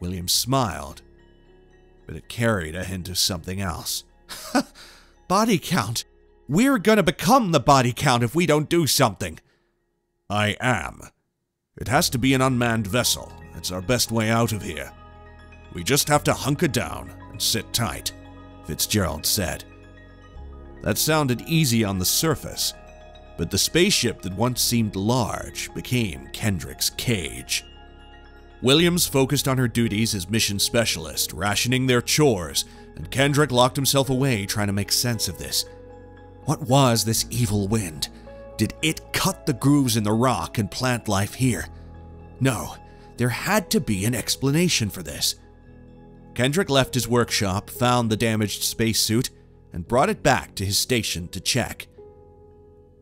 Williams smiled, but it carried a hint of something else. "Body count? We're gonna become the body count if we don't do something." "I am. It has to be an unmanned vessel. It's our best way out of here. We just have to hunker down and sit tight," Fitzgerald said. That sounded easy on the surface, but the spaceship that once seemed large became Kendrick's cage. Williams focused on her duties as mission specialist, rationing their chores, and Kendrick locked himself away trying to make sense of this. What was this evil wind? Did it cut the grooves in the rock and plant life here? No, there had to be an explanation for this. Kendrick left his workshop, found the damaged spacesuit, and brought it back to his station to check.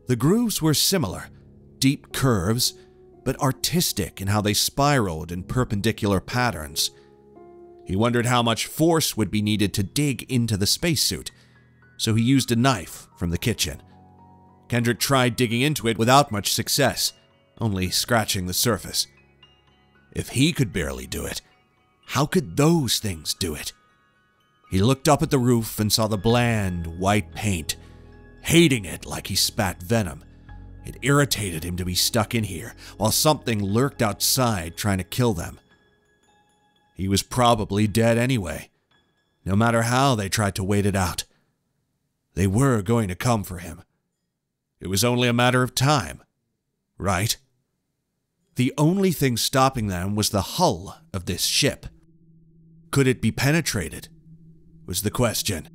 The grooves were similar, deep curves, but artistic in how they spiraled in perpendicular patterns. He wondered how much force would be needed to dig into the spacesuit, so he used a knife from the kitchen. Kendrick tried digging into it without much success, only scratching the surface. If he could barely do it, how could those things do it? He looked up at the roof and saw the bland, white paint, hating it like he spat venom. It irritated him to be stuck in here, while something lurked outside trying to kill them. He was probably dead anyway, no matter how they tried to wait it out. They were going to come for him. It was only a matter of time, right? The only thing stopping them was the hull of this ship. Could it be penetrated? Was the question.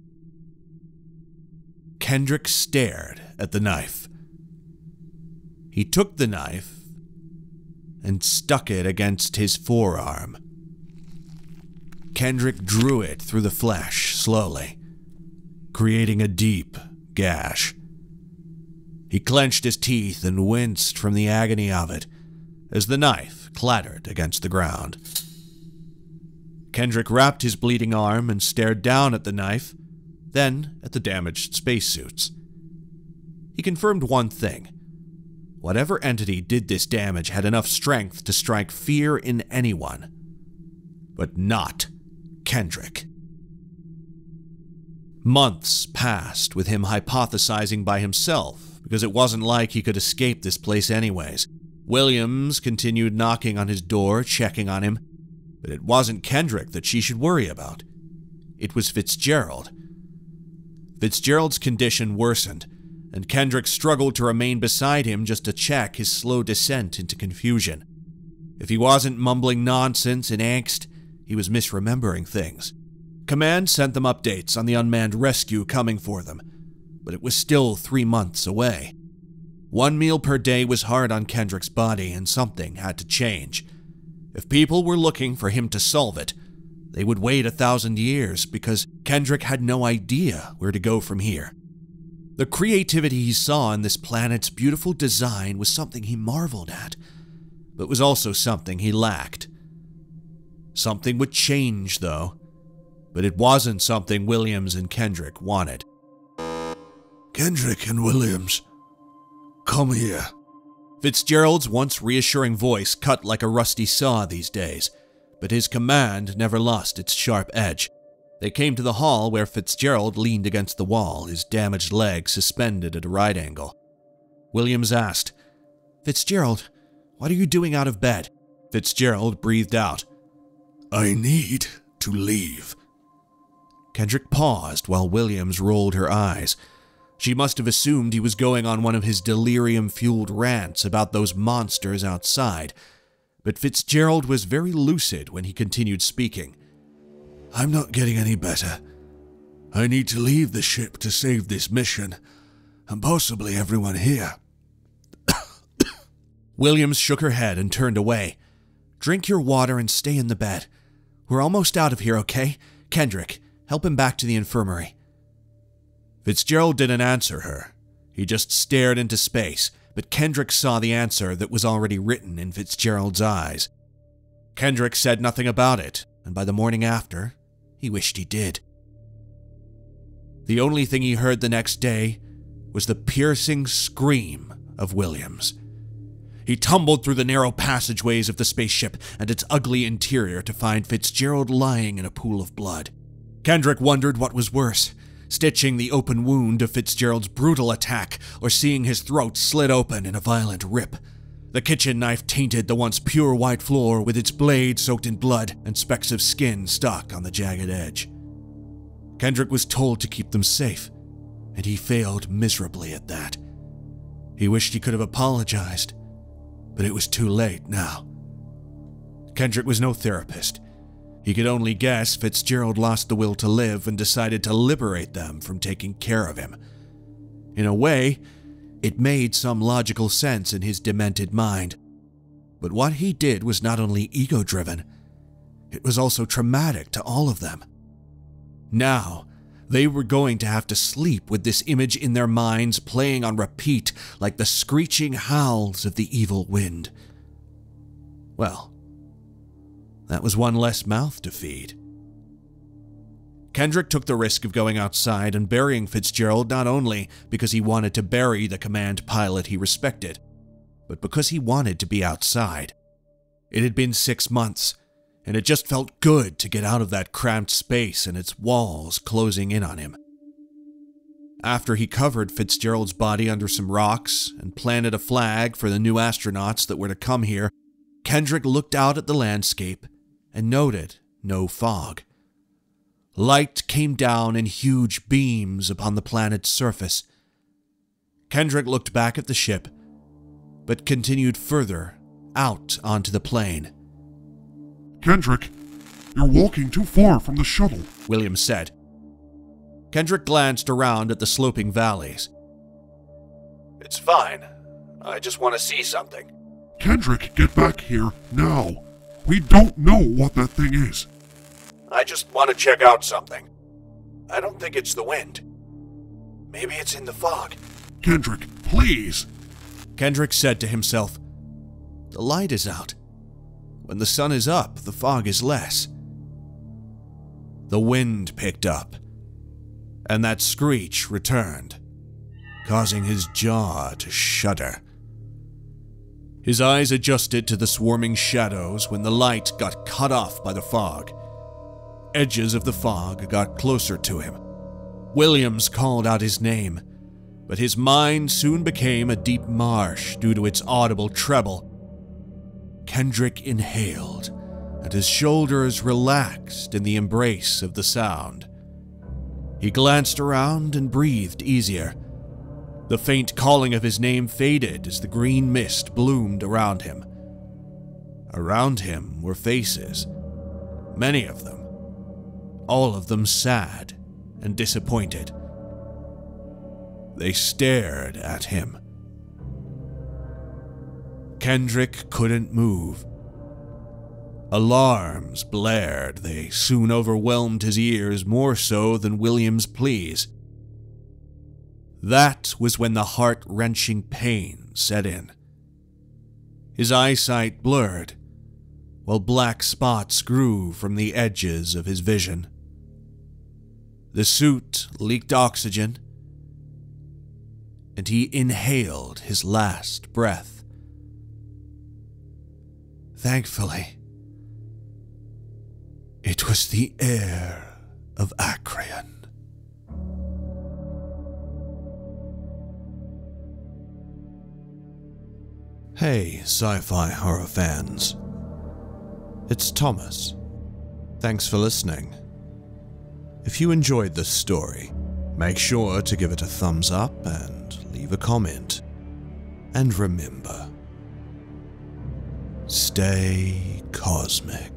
Kendrick stared at the knife. He took the knife and stuck it against his forearm. Kendrick drew it through the flesh slowly, creating a deep gash. He clenched his teeth and winced from the agony of it as the knife clattered against the ground. Kendrick wrapped his bleeding arm and stared down at the knife, then at the damaged spacesuits. He confirmed one thing. Whatever entity did this damage had enough strength to strike fear in anyone, but not Kendrick. Months passed with him hypothesizing by himself, because it wasn't like he could escape this place anyways. Williams continued knocking on his door, checking on him, but it wasn't Kendrick that she should worry about. It was Fitzgerald. Fitzgerald's condition worsened, and Kendrick struggled to remain beside him just to check his slow descent into confusion. If he wasn't mumbling nonsense in angst, he was misremembering things. Command sent them updates on the unmanned rescue coming for them, but it was still 3 months away. 1 meal per day was hard on Kendrick's body, and something had to change. If people were looking for him to solve it, they would wait 1,000 years because Kendrick had no idea where to go from here. The creativity he saw in this planet's beautiful design was something he marveled at, but was also something he lacked. Something would change, though, but it wasn't something Williams and Kendrick wanted. Kendrick and Williams, come here. Fitzgerald's once reassuring voice cut like a rusty saw these days, but his command never lost its sharp edge. They came to the hall where Fitzgerald leaned against the wall, his damaged leg suspended at a right angle. Williams asked, "Fitzgerald, what are you doing out of bed?" Fitzgerald breathed out, "I need to leave." Kendrick paused while Williams rolled her eyes. She must have assumed he was going on one of his delirium-fueled rants about those monsters outside, but Fitzgerald was very lucid when he continued speaking. "I'm not getting any better. I need to leave the ship to save this mission, and possibly everyone here." Williams shook her head and turned away. "Drink your water and stay in the bed. We're almost out of here, okay? Kendrick, help him back to the infirmary." Fitzgerald didn't answer her. He just stared into space, but Kendrick saw the answer that was already written in Fitzgerald's eyes. Kendrick said nothing about it, and by the morning after, he wished he did. The only thing he heard the next day was the piercing scream of Williams. He tumbled through the narrow passageways of the spaceship and its ugly interior to find Fitzgerald lying in a pool of blood. Kendrick wondered what was worse, stitching the open wound of Fitzgerald's brutal attack or seeing his throat slit open in a violent rip. The kitchen knife tainted the once pure white floor with its blade soaked in blood and specks of skin stuck on the jagged edge. Kendrick was told to keep them safe, and he failed miserably at that. He wished he could have apologized, but it was too late now. Kendrick was no therapist. He could only guess Fitzgerald lost the will to live and decided to liberate them from taking care of him. In a way, it made some logical sense in his demented mind. But what he did was not only ego-driven, it was also traumatic to all of them. Now, they were going to have to sleep with this image in their minds playing on repeat like the screeching howls of the evil wind. Well, that was one less mouth to feed. Kendrick took the risk of going outside and burying Fitzgerald not only because he wanted to bury the command pilot he respected, but because he wanted to be outside. It had been 6 months, and it just felt good to get out of that cramped space and its walls closing in on him. After he covered Fitzgerald's body under some rocks and planted a flag for the new astronauts that were to come here, Kendrick looked out at the landscape and noted no fog. Light came down in huge beams upon the planet's surface. Kendrick looked back at the ship, but continued further out onto the plain. "Kendrick, you're walking too far from the shuttle," Williams said. Kendrick glanced around at the sloping valleys. "It's fine. I just want to see something." "Kendrick, get back here, now. We don't know what that thing is." "I just want to check out something. I don't think it's the wind. Maybe it's in the fog." "Kendrick, please." Kendrick said to himself, "The light is out. When the sun is up, the fog is less." The wind picked up, and that screech returned, causing his jaw to shudder. His eyes adjusted to the swarming shadows when the light got cut off by the fog. Edges of the fog got closer to him. Williams called out his name, but his mind soon became a deep marsh due to its audible treble. Kendrick inhaled, and his shoulders relaxed in the embrace of the sound. He glanced around and breathed easier. The faint calling of his name faded as the green mist bloomed around him. Around him were faces, many of them, all of them sad and disappointed. They stared at him. Kendrick couldn't move. Alarms blared. They soon overwhelmed his ears more so than William's pleas. That was when the heart-wrenching pain set in. His eyesight blurred, while black spots grew from the edges of his vision. The suit leaked oxygen, and he inhaled his last breath. Thankfully, it was the air of Acreon. Hey, sci-fi horror fans. It's Thomas. Thanks for listening. If you enjoyed this story, make sure to give it a thumbs up and leave a comment. And remember, stay cosmic.